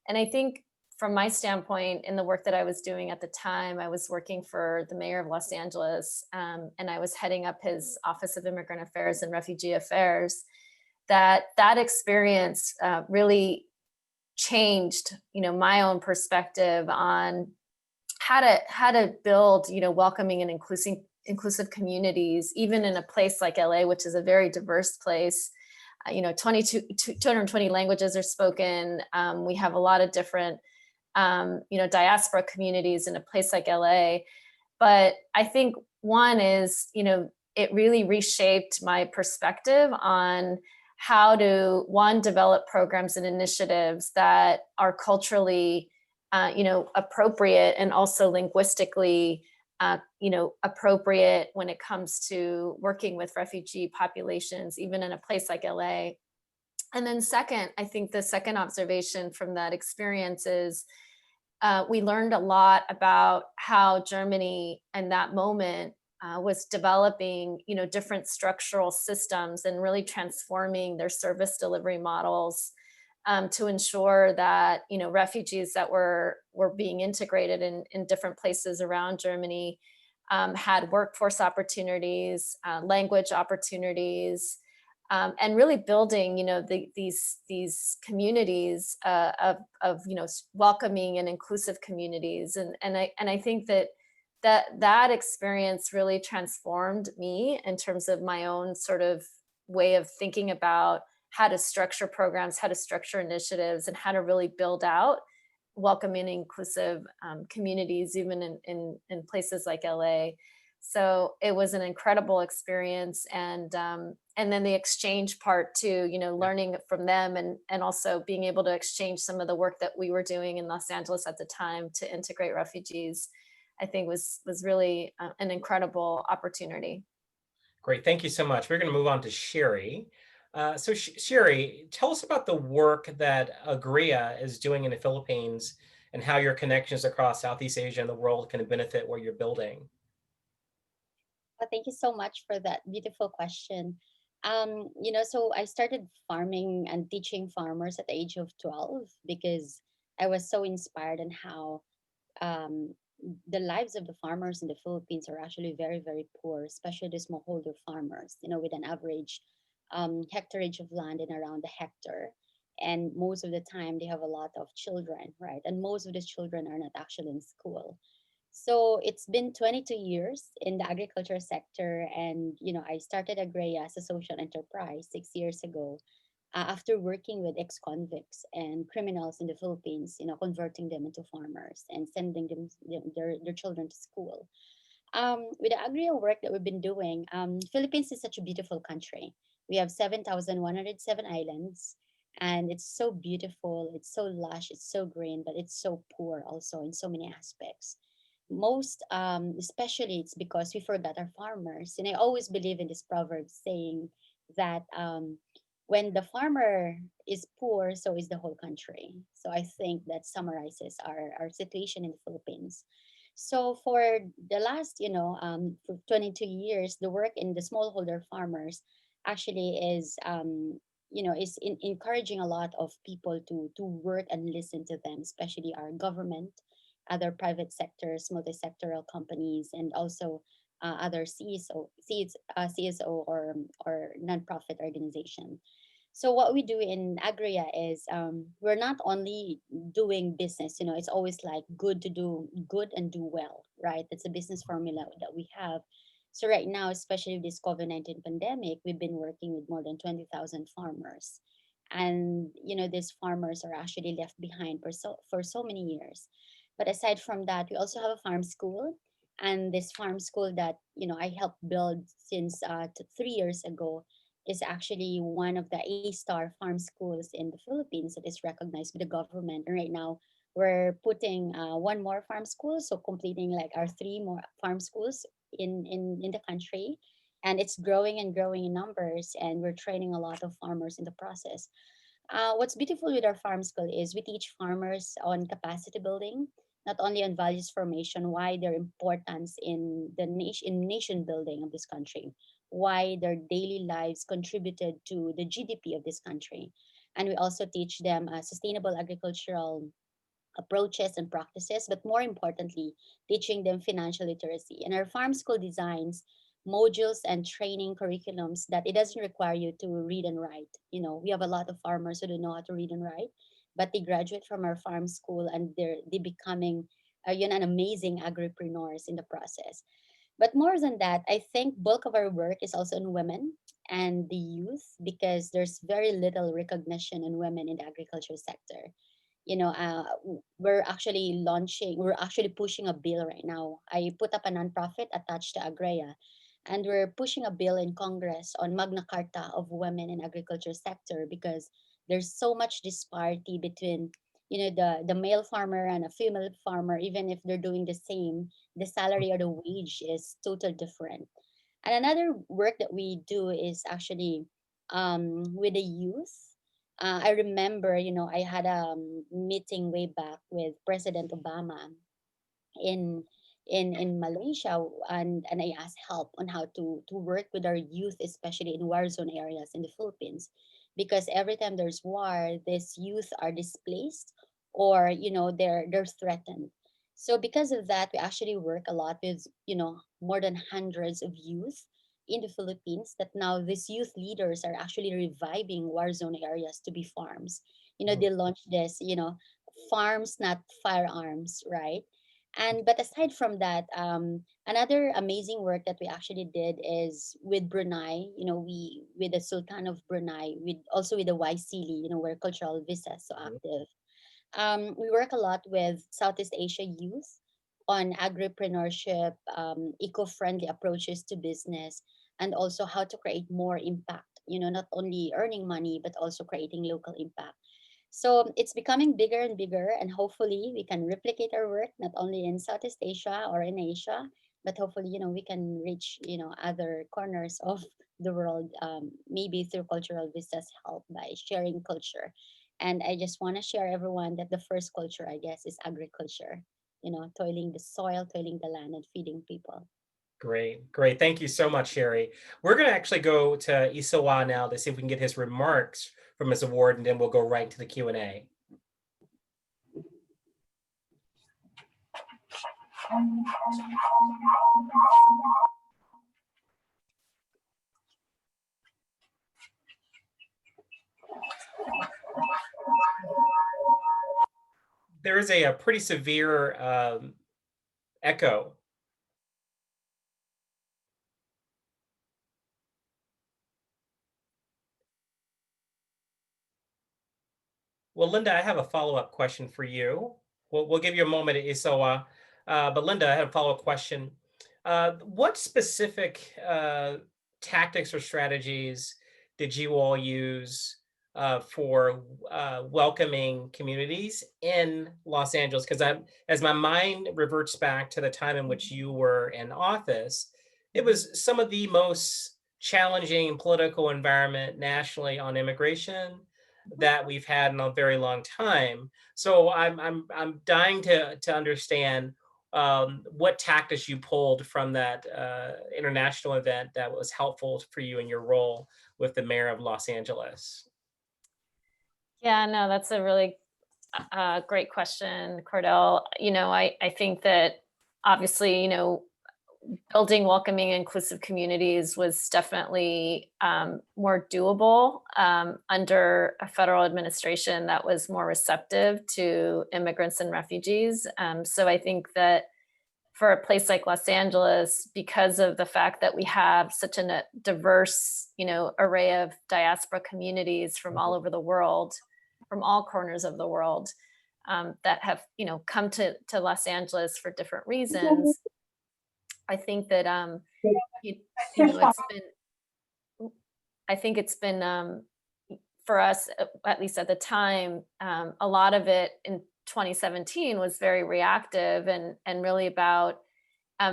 And I think from my standpoint, in the work that I was doing at the time, I was working for the mayor of Los Angeles, and I was heading up his Office of Immigrant Affairs and Refugee Affairs. That experience really changed, you know, my own perspective on how to build, you know, welcoming and inclusive communities, even in a place like LA, which is a very diverse place. You know, 220 languages are spoken. We have a lot of different, you know, diaspora communities in a place like LA. But I think one is, you know, it really reshaped my perspective on how to, one, develop programs and initiatives that are culturally, you know, appropriate, and also linguistically, you know, appropriate when it comes to working with refugee populations, even in a place like LA. And then second, I think the second observation from that experience is we learned a lot about how Germany in that moment was developing, you know, different structural systems and really transforming their service delivery models to ensure that, you know, refugees that were being integrated in different places around Germany had workforce opportunities, language opportunities, and really building, you know, these communities of you know, welcoming and inclusive communities. And I think that experience really transformed me in terms of my own sort of way of thinking about how to structure programs, how to structure initiatives, and how to really build out welcoming and inclusive communities, even in places like LA. So it was an incredible experience. And then the exchange part too, you know, learning from them, and also being able to exchange some of the work that we were doing in Los Angeles at the time to integrate refugees, I think was really an incredible opportunity. Great, thank you so much. We're going to move on to Shari. So Shari, tell us about the work that AGREA is doing in the Philippines and how your connections across Southeast Asia and the world can benefit what you're building. Well, thank you so much for that beautiful question. You know, so I started farming and teaching farmers at the age of 12 because I was so inspired in how the lives of the farmers in the Philippines are actually very, very poor, especially the smallholder farmers, you know, with an average hectareage of land in around a hectare. And most of the time they have a lot of children, right? And most of these children are not actually in school. So it's been 22 years in the agriculture sector. And, you know, I started AGREA as a social enterprise 6 years ago after working with ex-convicts and criminals in the Philippines, you know, converting them into farmers and sending them their children to school. With the AGREA work that we've been doing, Philippines is such a beautiful country. We have 7,107 islands, and it's so beautiful, it's so lush, it's so green, but it's so poor also in so many aspects. Most especially it's because we forgot our farmers. And I always believe in this proverb saying that when the farmer is poor, so is the whole country. So I think that summarizes our situation in the Philippines. So for the last, you know, for 22 years, the work in the smallholder farmers actually is, you know, is encouraging a lot of people to work and listen to them, especially our government, other private sectors, multi-sectoral companies, and also other CSO or nonprofit organization. So what we do in AGREA is we're not only doing business, you know, it's always like good to do good and do well, right? That's a business formula that we have. So right now, especially with this COVID-19 pandemic, we've been working with more than 20,000 farmers. And, you know, these farmers are actually left behind for so many years. But aside from that, we also have a farm school. And this farm school that, I helped build since 3 years ago is actually one of the A-star farm schools in the Philippines that is recognized by the government. And right now, we're putting one more farm school, so completing like our 3 more farm schools in the country. And it's growing and growing in numbers, and we're training a lot of farmers in the process. What's beautiful with our farm school is we teach farmers on capacity building, not only on values formation, why their importance in the nation building of this country, why their daily lives contributed to the GDP of this country. And we also teach them sustainable agricultural approaches and practices, but more importantly, teaching them financial literacy. And our farm school designs modules and training curriculums that it doesn't require you to read and write. We have a lot of farmers who don't know how to read and write, but they graduate from our farm school and they becoming an amazing agripreneurs in the process. But more than that, I think bulk of our work is also on women and the youth, because there's very little recognition on women in the agriculture sector. We're actually pushing a bill right now. I put up a nonprofit attached to AGREA, and we're pushing a bill in Congress on Magna Carta of women in agriculture sector, because there's so much disparity between the male farmer and a female farmer. Even if they're doing the same, the salary or the wage is totally different. And another work that we do is actually with the youth. I remember, I had a meeting way back with President Obama in in Malaysia, and I asked help on how to work with our youth, especially in war zone areas in the Philippines, because every time there's war, these youth are displaced, or they're threatened. So because of that, we actually work a lot with more than hundreds of youth in the Philippines, that now these youth leaders are actually reviving war zone areas to be farms. They launched this, farms, not firearms, right? And but aside from that, another amazing work that we actually did is with Brunei. We with the Sultan of Brunei, with also with the YSEALI, where Cultural Vistas is so active. We work a lot with Southeast Asia youth on agripreneurship, eco-friendly approaches to business, and also how to create more impact. Not only earning money, but also creating local impact. So it's becoming bigger and bigger, and hopefully we can replicate our work not only in Southeast Asia or in Asia, but hopefully we can reach other corners of the world, maybe through Cultural Vistas help by sharing culture. And I just want to share everyone that the first culture, I guess, is agriculture. Toiling the soil, toiling the land, and feeding people. Great, great. Thank you so much, Sherry. We're going to actually go to Isoa now to see if we can get his remarks from his award, and then we'll go right to the Q&A. There is a pretty severe echo. Well, Linda, I have a follow-up question for you. We'll give you a moment at Isoa, but Linda, I have a follow-up question. What specific tactics or strategies did you all use for welcoming communities in Los Angeles? Because as my mind reverts back to the time in which you were in office, it was some of the most challenging political environment nationally on immigration that we've had in a very long time. So I'm dying to understand what tactics you pulled from that international event that was helpful for you in your role with the mayor of Los Angeles. Yeah, no, that's a really great question, Cordell. I think that obviously, building welcoming, inclusive communities was definitely more doable under a federal administration that was more receptive to immigrants and refugees. So I think that for a place like Los Angeles, because of the fact that we have such a diverse, array of diaspora communities from all over the world, from all corners of the world, that have, come to Los Angeles for different reasons, I think that it's been for us, at least at the time, a lot of it in 2017 was very reactive and really about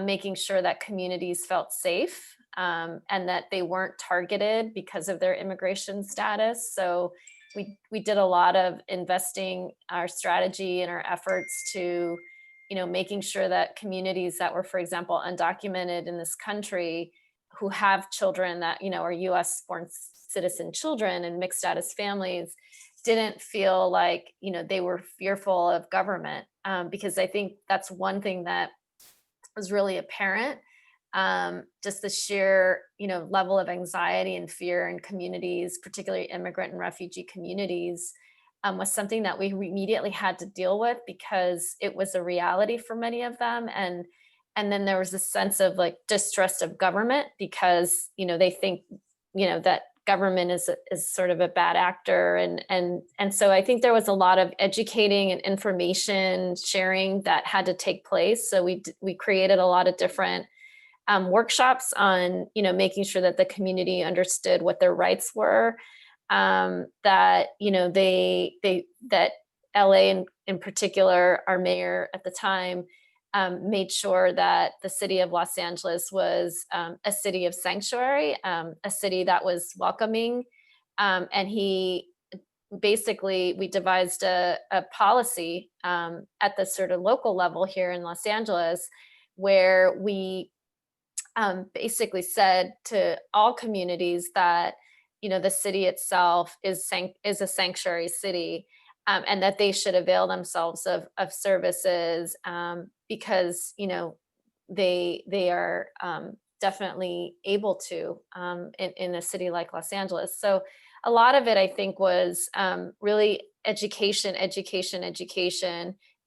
making sure that communities felt safe and that they weren't targeted because of their immigration status. So we did a lot of investing our strategy and our efforts to, making sure that communities that were, for example, undocumented in this country, who have children that, are US born citizen children and mixed status families, didn't feel like, they were fearful of government. Because I think that's one thing that was really apparent. Just the sheer, level of anxiety and fear in communities, particularly immigrant and refugee communities, was something that we immediately had to deal with because it was a reality for many of them. And then there was a sense of like distrust of government because, they think, that government is sort of a bad actor. And so I think there was a lot of educating and information sharing that had to take place. So we created a lot of different workshops on, making sure that the community understood what their rights were, that, that LA in particular, our mayor at the time, made sure that the city of Los Angeles was a city of sanctuary, a city that was welcoming. And we devised a policy at the sort of local level here in Los Angeles, where we basically said to all communities that, the city itself is a sanctuary city, and that they should avail themselves of services because, they are definitely able to in a city like Los Angeles. So a lot of it, I think, was really education,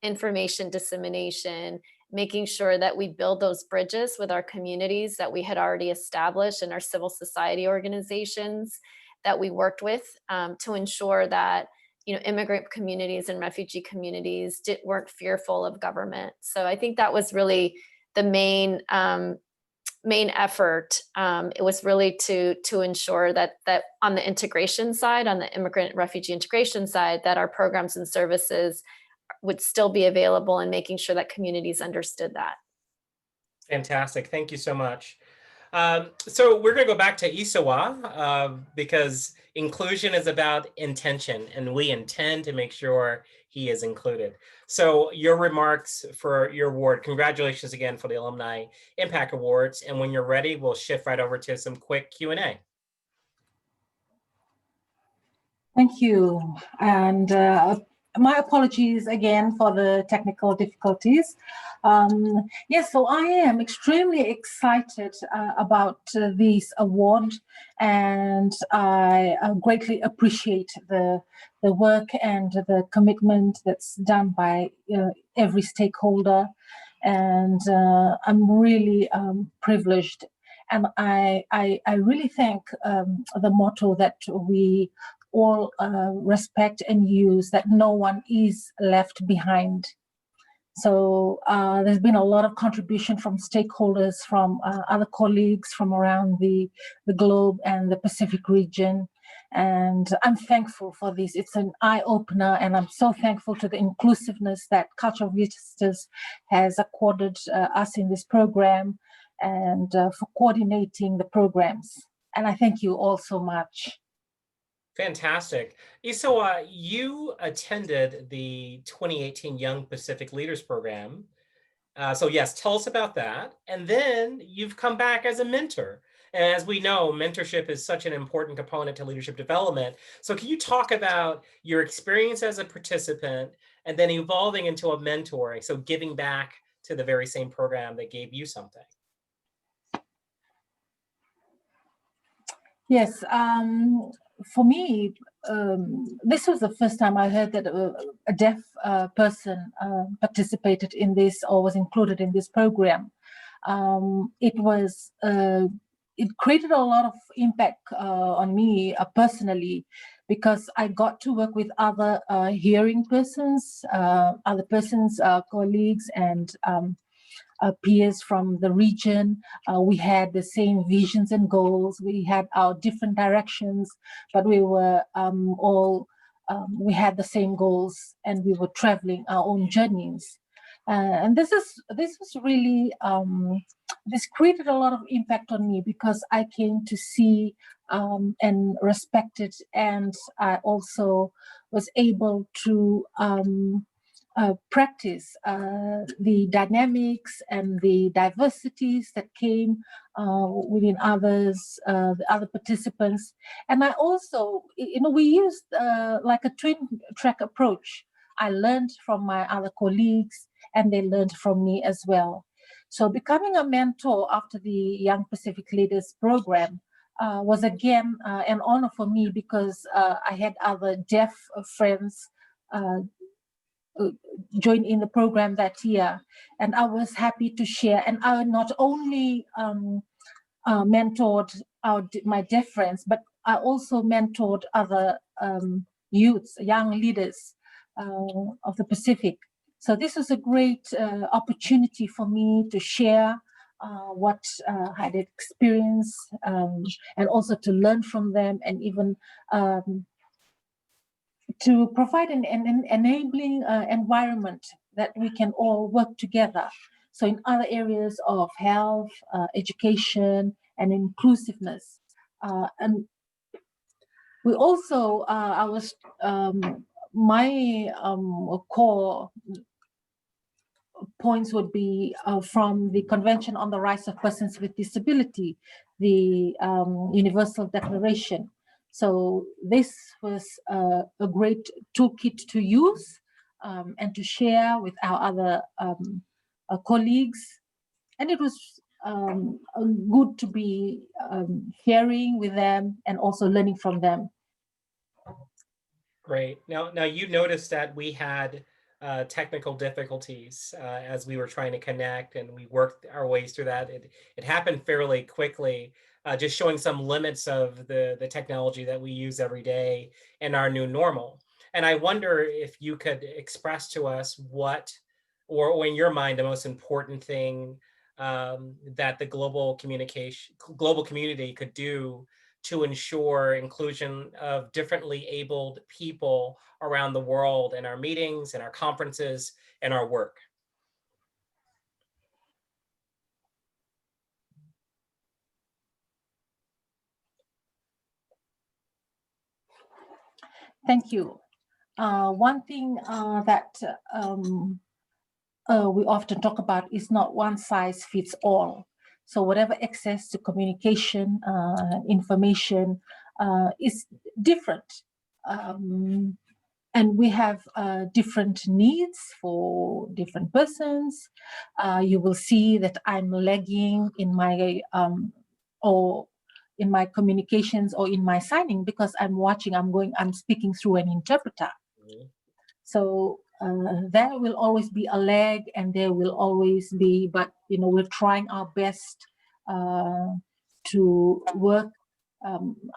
information dissemination, making sure that we build those bridges with our communities that we had already established in our civil society organizations that we worked with to ensure that, immigrant communities and refugee communities weren't fearful of government. So I think that was really the main effort. It was really to ensure that on the integration side, on the immigrant refugee integration side, that our programs and services would still be available and making sure that communities understood that. Fantastic. Thank you so much. So we're going to go back to Isoa because inclusion is about intention, and we intend to make sure he is included. So your remarks for your award, congratulations again for the Alumni Impact Awards. And when you're ready, we'll shift right over to some quick Q&A. Thank you. And my apologies again for the technical difficulties. Yes, so I am extremely excited about this award, and I greatly appreciate the work and the commitment that's done by every stakeholder. And I'm really privileged. And I really thank the motto that we all respect and use, that no one is left behind. So there's been a lot of contribution from stakeholders, from other colleagues from around the globe and the Pacific region. And I'm thankful for this. It's an eye-opener, and I'm so thankful to the inclusiveness that Cultural Vistas has accorded us in this program, and for coordinating the programs. And I thank you all so much. Fantastic. Isoa, you attended the 2018 Young Pacific Leaders Program. So yes, tell us about that. And then you've come back as a mentor. And as we know, mentorship is such an important component to leadership development. So can you talk about your experience as a participant and then evolving into a mentor, so giving back to the very same program that gave you something? Yes. For me, this was the first time I heard that a deaf person participated in this or was included in this program. It created a lot of impact on me personally, because I got to work with other hearing persons, colleagues, and peers from the region. We had the same visions and goals. We had our different directions, but we were we had the same goals, and we were traveling our own journeys. And this was really this created a lot of impact on me, because I came to see and respect it, and I also was able to practice the dynamics and the diversities that came within others, the other participants. And I also, we used like a twin track approach. I learned from my other colleagues, and they learned from me as well. So becoming a mentor after the Young Pacific Leaders Program was again an honor for me, because I had other deaf friends join in the program that year, and I was happy to share. And I not only mentored my deaf friends, but I also mentored other youths, young leaders of the Pacific. So this was a great opportunity for me to share what I had experienced, and also to learn from them, and even to provide an enabling environment that we can all work together. So in other areas of health, education, and inclusiveness. And we also, my core points would be from the Convention on the Rights of Persons with Disability, the Universal Declaration. So this was a great toolkit to use and to share with our other colleagues. And it was good to be sharing with them and also learning from them. Great. Now you noticed that we had technical difficulties as we were trying to connect, and we worked our ways through that. It happened fairly quickly, just showing some limits of the technology that we use every day in our new normal. And I wonder if you could express to us what, or in your mind, the most important thing that the global community could do to ensure inclusion of differently abled people around the world in our meetings, in our conferences, and our work. Thank you. One thing that we often talk about is not one size fits all. So whatever access to communication, information is different. And we have different needs for different persons. You will see that I'm lagging in my or in my communications or in my signing, because I'm speaking through an interpreter. Mm-hmm. So there will always be a lag, and there will always be, but we're trying our best to work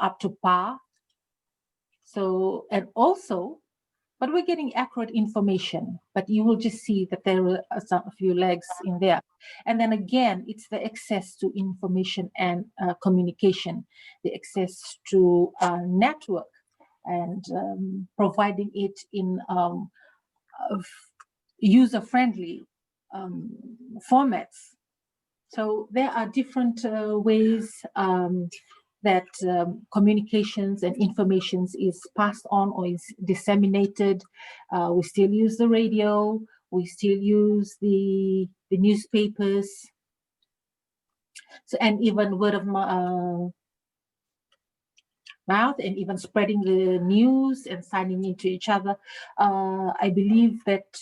up to par. So, and also, but we're getting accurate information, but you will just see that there are a few lags in there. And then again, it's the access to information and communication, the access to network, and providing it in user-friendly formats. So there are different ways that communications and information is passed on or is disseminated. We still use the radio, we still use the newspapers, so, and even word of mouth, and even spreading the news and signing into each other. I believe that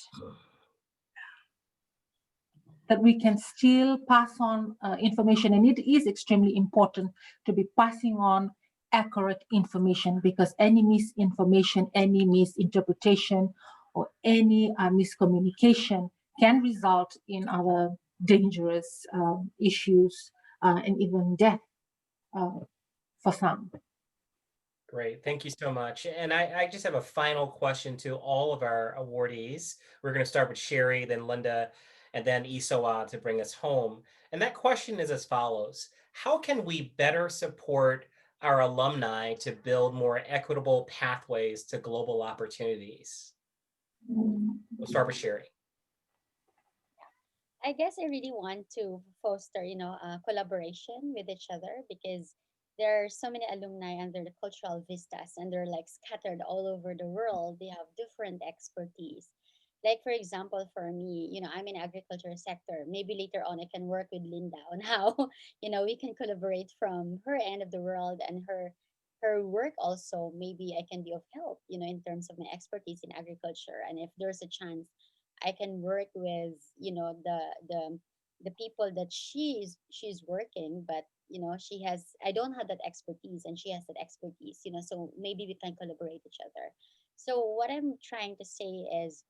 we can still pass on information, and it is extremely important to be passing on accurate information, because any misinformation, any misinterpretation, or any miscommunication can result in other dangerous issues and even death for some. Great, thank you so much. And I just have a final question to all of our awardees. We're going to start with Shari, then Linda, and then Isoa to bring us home. And that question is as follows: how can we better support our alumni to build more equitable pathways to global opportunities? We'll start with Sherry. I guess I really want to foster, collaboration with each other, because there are so many alumni under the Cultural Vistas, and they're like scattered all over the world. They have different expertise. Like for example, for me, I'm in agriculture sector. Maybe later on I can work with Linda on how, we can collaborate from her end of the world and her work also. Maybe I can be of help, in terms of my expertise in agriculture. And if there's a chance I can work with, the people that she's working, but I don't have that expertise and she has that expertise, so maybe we can collaborate each other. So what I'm trying to say is,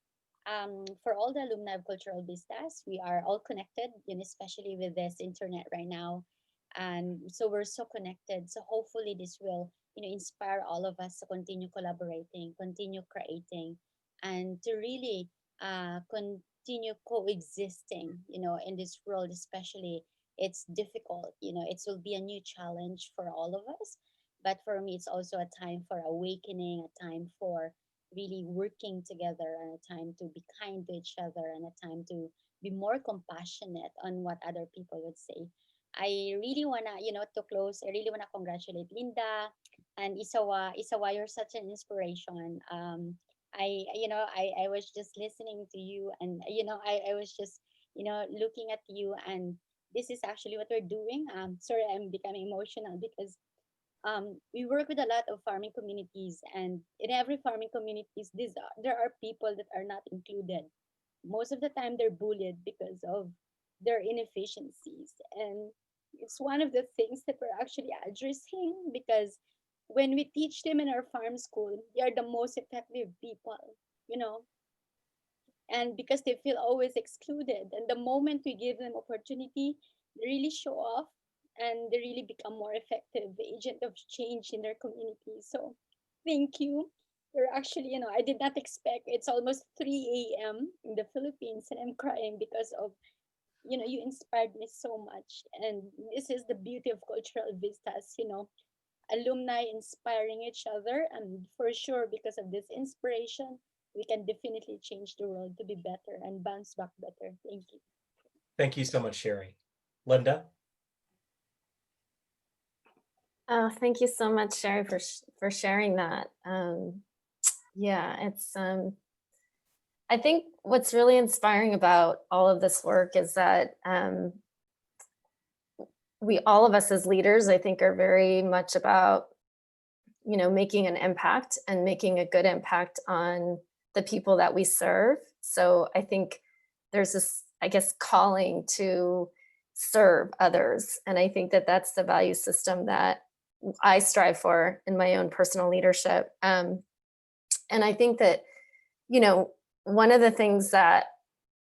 for all the alumni of Cultural Vistas, we are all connected, especially with this internet right now. And so we're so connected. So hopefully this will, inspire all of us to continue collaborating, continue creating, and to really continue coexisting, in this world. Especially, it's difficult, it will be a new challenge for all of us. But for me, it's also a time for awakening, a time for really working together, and a time to be kind to each other, and a time to be more compassionate on what other people would say. I really wanna, to close, I really wanna congratulate Linda and Isawa. Isawa, you're such an inspiration. I was just listening to you, and I was just looking at you, and this is actually what we're doing. Sorry, I'm becoming emotional because we work with a lot of farming communities, and in every farming communities, there are people that are not included. Most of the time, they're bullied because of their inefficiencies, and it's one of the things that we're actually addressing, because when we teach them in our farm school, they are the most effective people, you know, and because they feel always excluded. And the moment we give them opportunity, they really show off, and they really become more effective agent of change in their community. So thank you. You're actually, I did not expect. It's almost 3 a.m. in the Philippines, and I'm crying because of, you inspired me so much. And this is the beauty of Cultural Vistas, alumni inspiring each other. And for sure, because of this inspiration, we can definitely change the world to be better and bounce back better. Thank you. Thank you so much, Sherry. Linda? Oh, thank you so much, Sherry, for sharing that. Yeah, it's I think what's really inspiring about all of this work is that we, all of us as leaders, I think, are very much about, making an impact and making a good impact on the people that we serve. So I think there's this, I guess, calling to serve others. And I think that that's the value system that I strive for in my own personal leadership. And I think that, one of the things that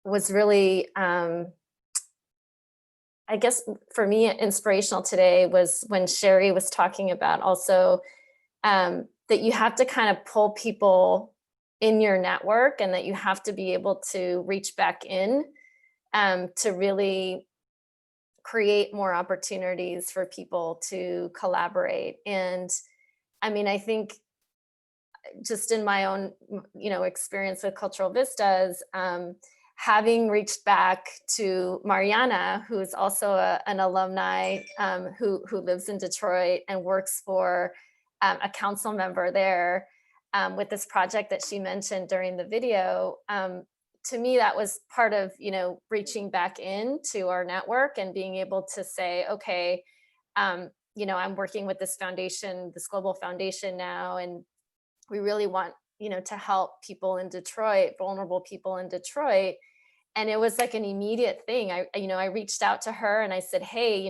was really, I guess for me, inspirational today was when Sherry was talking about also that you have to kind of pull people in your network, and that you have to be able to reach back in to really create more opportunities for people to collaborate. And I mean, I think just in my own, experience with Cultural Vistas, having reached back to Mariana, who's also an alumni who lives in Detroit and works for a council member there with this project that she mentioned during the video. To me, that was part of, reaching back into our network and being able to say, okay, I'm working with this foundation, this global foundation now, and we really want, to help people in Detroit, vulnerable people in Detroit. And it was like an immediate thing. I reached out to her and I said, hey,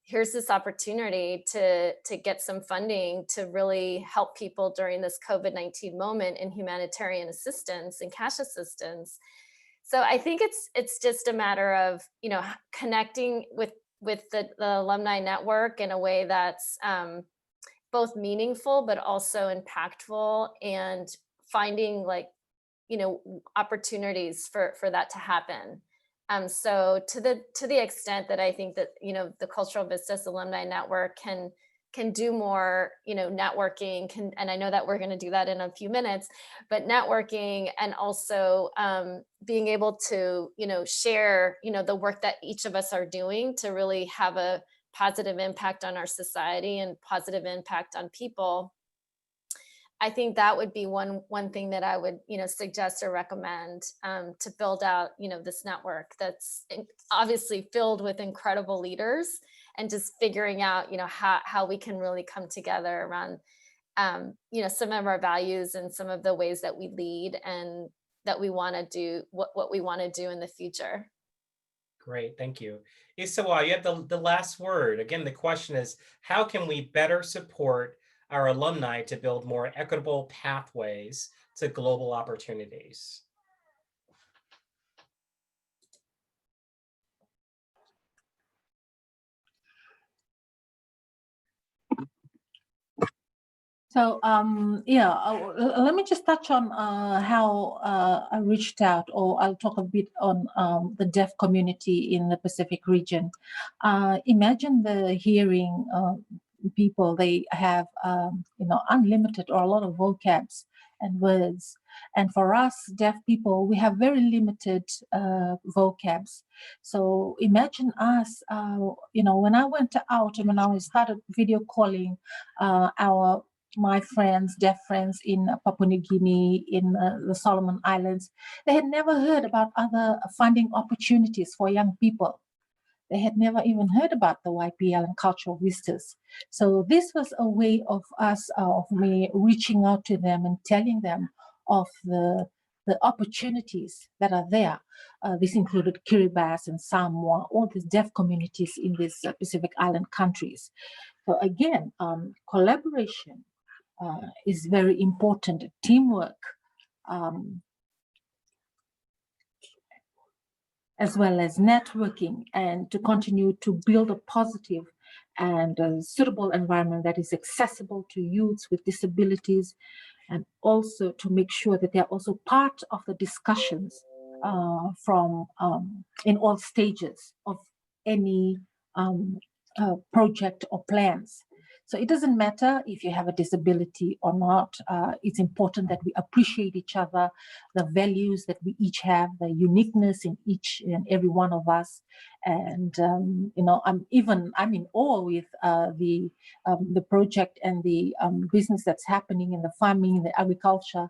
here's this opportunity to get some funding to really help people during this COVID-19 moment in humanitarian assistance and cash assistance. So I think it's just a matter of, connecting with the alumni network in a way that's both meaningful, but also impactful, and finding opportunities for that to happen. So to the extent that I think that, the Cultural Vistas Alumni Network can do more, networking, and I know that we're going to do that in a few minutes, but networking and also being able to, share, the work that each of us are doing to really have a positive impact on our society and positive impact on people. I think that would be one thing that I would, suggest or recommend to build out, this network that's obviously filled with incredible leaders, and just figuring out, how we can really come together around, some of our values and some of the ways that we lead and that we want to do what we want to do in the future. Great, thank you. Isoa, you have the last word. Again, the question is, how can we better support our alumni to build more equitable pathways to global opportunities? So let me just touch on how I reached out, or I'll talk a bit on the deaf community in the Pacific region. Imagine the hearing people, they have unlimited or a lot of vocabs and words. And for us deaf people, we have very limited vocabs. So imagine us, when I went out and when I started video calling my friends, deaf friends in Papua New Guinea, in the Solomon Islands, they had never heard about other funding opportunities for young people. They had never even heard about the YPL and Cultural Vistas. So this was a way of me reaching out to them and telling them of the opportunities that are there. This included Kiribati and Samoa, all these deaf communities in these Pacific Island countries. So again, collaboration is very important, teamwork, as well as networking, and to continue to build a positive and a suitable environment that is accessible to youths with disabilities, and also to make sure that they're also part of the discussions from in all stages of any project or plans. So it doesn't matter if you have a disability or not. It's important that we appreciate each other, the values that we each have, the uniqueness in each and every one of us. And I'm in awe with the project and the business that's happening in the farming, the agriculture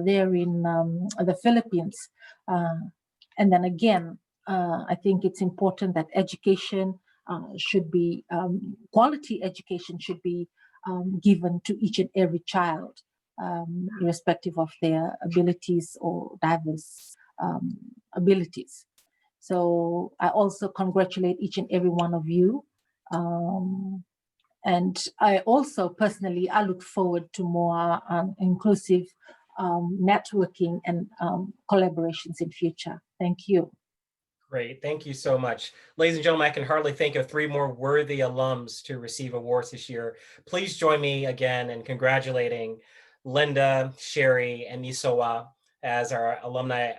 there in the Philippines. And then again, I think it's important that education should be, quality education should be given to each and every child, irrespective of their abilities or diverse abilities. So I also congratulate each and every one of you. And I also personally, I look forward to more inclusive networking and collaborations in future. Thank you. Great, thank you so much. Ladies and gentlemen, I can hardly think of 3 more worthy alums to receive awards this year. Please join me again in congratulating Linda, Cherrie, and Isoa as our Alumni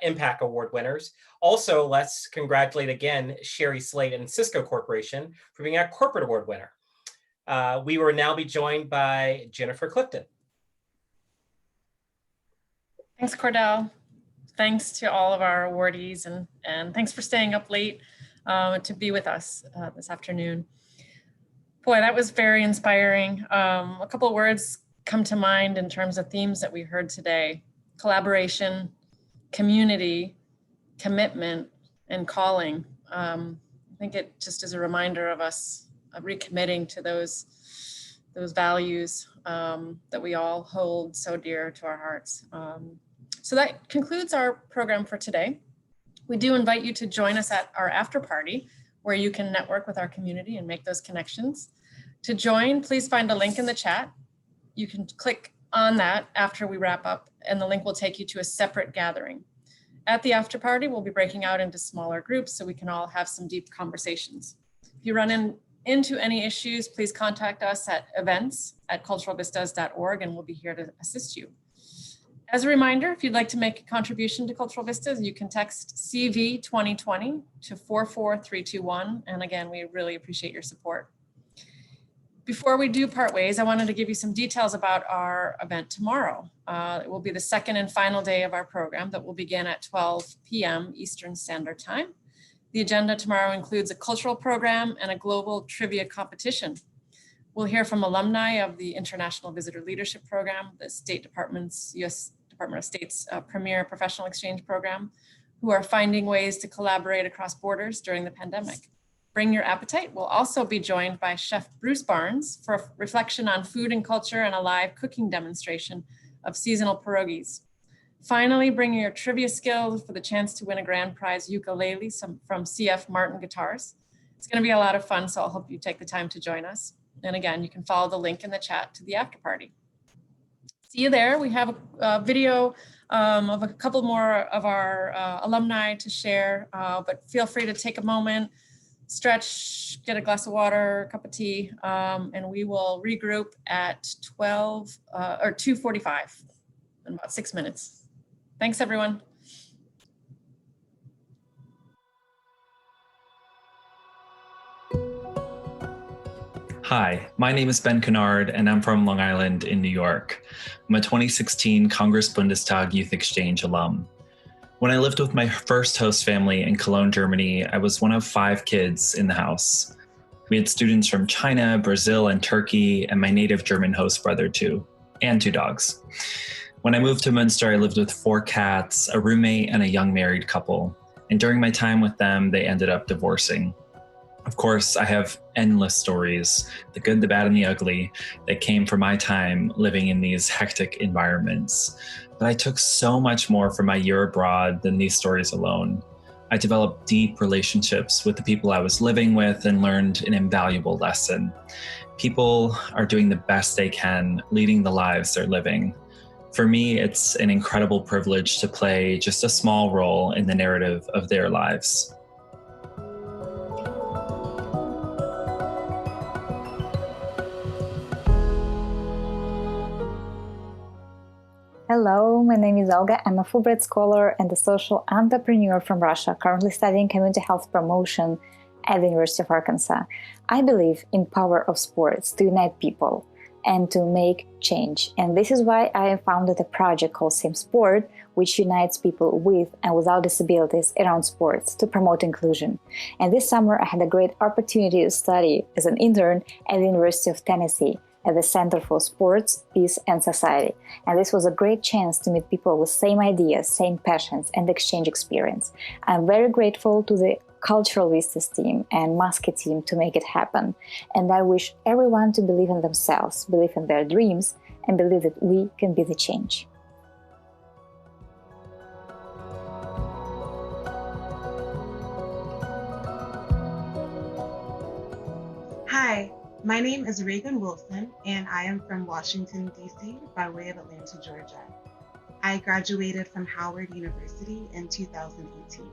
Impact Award winners. Also, let's congratulate again Shari, Slate, and Cisco Corporation for being our Corporate Award winner. We will now be joined by Jennifer Clifton. Thanks, Cordell. Thanks to all of our awardees, and thanks for staying up late to be with us this afternoon. Boy, that was very inspiring. A couple of words come to mind in terms of themes that we heard today: collaboration, community, commitment, and calling. I think it just is a reminder of us recommitting to those values that we all hold so dear to our hearts. So that concludes our program for today. We do invite you to join us at our after party, where you can network with our community and make those connections. To join, please find a link in the chat. You can click on that after we wrap up, and the link will take you to a separate gathering. At the after party, we'll be breaking out into smaller groups so we can all have some deep conversations. If you run into any issues, please contact us at events@culturalvistas.org, and we'll be here to assist you. As a reminder, if you'd like to make a contribution to Cultural Vistas, you can text CV 2020 to 44321. And again, we really appreciate your support. Before we do part ways, I wanted to give you some details about our event tomorrow. It will be the second and final day of our program that will begin at 12 p.m. Eastern Standard Time. The agenda tomorrow includes a cultural program and a global trivia competition. We'll hear from alumni of the International Visitor Leadership Program, the State Department's U.S. Department of State's premier professional exchange program, who are finding ways to collaborate across borders during the pandemic. Bring your appetite. We'll also be joined by Chef Bruce Barnes for a reflection on food and culture and a live cooking demonstration of seasonal pierogies. Finally, bring your trivia skills for the chance to win a grand prize ukulele from CF Martin Guitars. It's going to be a lot of fun, so I hope you take the time to join us. And again, you can follow the link in the chat to the after party. See you there. We have a video of a couple more of our alumni to share, but feel free to take a moment, stretch, get a glass of water, a cup of tea, and we will regroup at 2:45 in about 6 minutes. Thanks, everyone. Hi, my name is Ben Kennard, and I'm from Long Island in New York. I'm a 2016 Congress Bundestag Youth Exchange alum. When I lived with my first host family in Cologne, Germany, I was one of 5 kids in the house. We had students from China, Brazil, and Turkey, and my native German host brother too, and 2 dogs. When I moved to Münster, I lived with 4 cats, a roommate, and a young married couple. And during my time with them, they ended up divorcing. Of course, I have endless stories, the good, the bad, and the ugly, that came from my time living in these hectic environments. But I took so much more from my year abroad than these stories alone. I developed deep relationships with the people I was living with and learned an invaluable lesson. People are doing the best they can, leading the lives they're living. For me, it's an incredible privilege to play just a small role in the narrative of their lives. Hello, my name is Olga. I'm a Fulbright scholar and a social entrepreneur from Russia, currently studying community health promotion at the University of Arkansas. I believe in power of sports to unite people and to make change. And this is why I founded a project called Same Sport, which unites people with and without disabilities around sports to promote inclusion. And this summer, I had a great opportunity to study as an intern at the University of Tennessee at the Center for Sports, Peace and Society. And this was a great chance to meet people with same ideas, same passions, and exchange experience. I'm very grateful to the Cultural Vistas team and Musket team to make it happen. And I wish everyone to believe in themselves, believe in their dreams, and believe that we can be the change. Hi, my name is Reagan Wilson, and I am from Washington, D.C. by way of Atlanta, Georgia. I graduated from Howard University in 2018.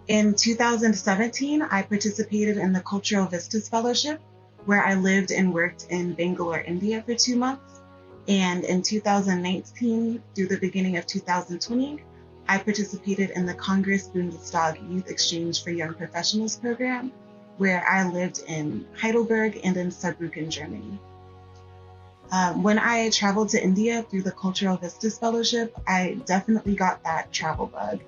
In 2017, I participated in the Cultural Vistas Fellowship, where I lived and worked in Bangalore, India for 2 months. And in 2019, through the beginning of 2020, I participated in the Congress Bundestag Youth Exchange for Young Professionals program, where I lived in Heidelberg and in Saarbrücken, Germany. When I traveled to India through the Cultural Vistas Fellowship, I definitely got that travel bug.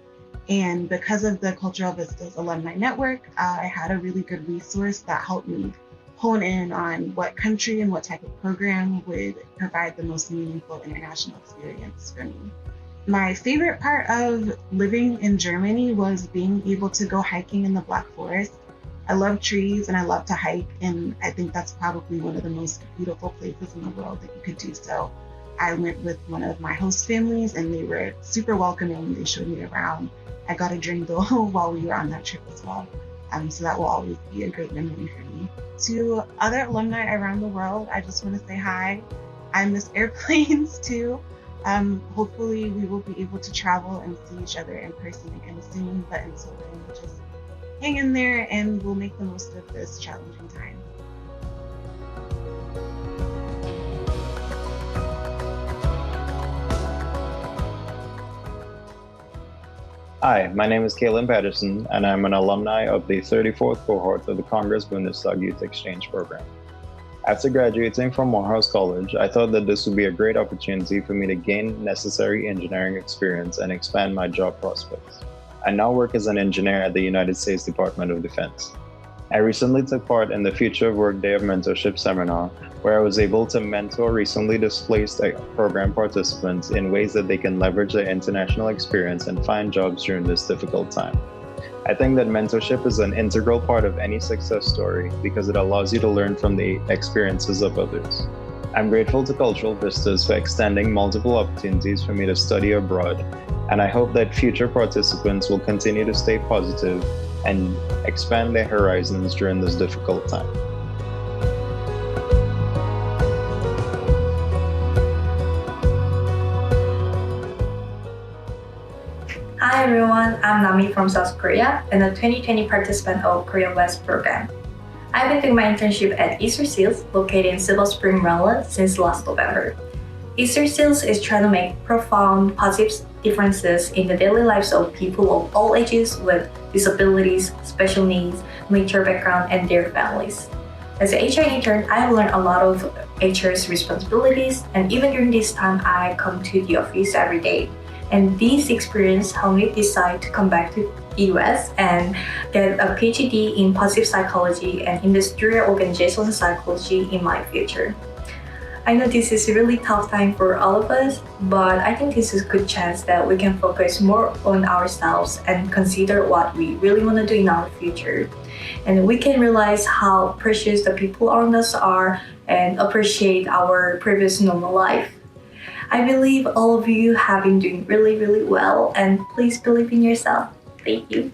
And because of the Cultural Vistas Alumni Network, I had a really good resource that helped me hone in on what country and what type of program would provide the most meaningful international experience for me. My favorite part of living in Germany was being able to go hiking in the Black Forest. I love trees and I love to hike, and I think that's probably one of the most beautiful places in the world that you could do so. I went with one of my host families and they were super welcoming. They showed me around. I got a drink though while we were on that trip as well. So that will always be a great memory for me. To other alumni around the world, I just want to say hi. I miss airplanes too. Hopefully we will be able to travel and see each other in person again soon, but until then, just hang in there and we'll make the most of this challenging time. Hi, my name is Kaylin Patterson, and I'm an alumni of the 34th cohort of the Congress Bundestag Youth Exchange Program. After graduating from Morehouse College, I thought that this would be a great opportunity for me to gain necessary engineering experience and expand my job prospects. I now work as an engineer at the United States Department of Defense. I recently took part in the Future of Work Day of Mentorship seminar, where I was able to mentor recently displaced program participants in ways that they can leverage their international experience and find jobs during this difficult time. I think that mentorship is an integral part of any success story because it allows you to learn from the experiences of others. I'm grateful to Cultural Vistas for extending multiple opportunities for me to study abroad, and I hope that future participants will continue to stay positive and expand their horizons during this difficult time. Hi everyone, I'm Nami from South Korea and a 2020 participant of Korea West program. I've been doing my internship at Easter Seals, located in Silver Spring, Maryland, since last November. Easter Seals is trying to make profound positive differences in the daily lives of people of all ages with disabilities, special needs, military background, and their families. As an HR intern, I have learned a lot of HR's responsibilities, and even during this time, I come to the office every day. And this experience helped me decide to come back to the US and get a PhD in positive psychology and industrial organizational psychology in my future. I know this is a really tough time for all of us, but I think this is a good chance that we can focus more on ourselves and consider what we really want to do in our future. And we can realize how precious the people around us are and appreciate our previous normal life. I believe all of you have been doing really, really well, and please believe in yourself. Thank you.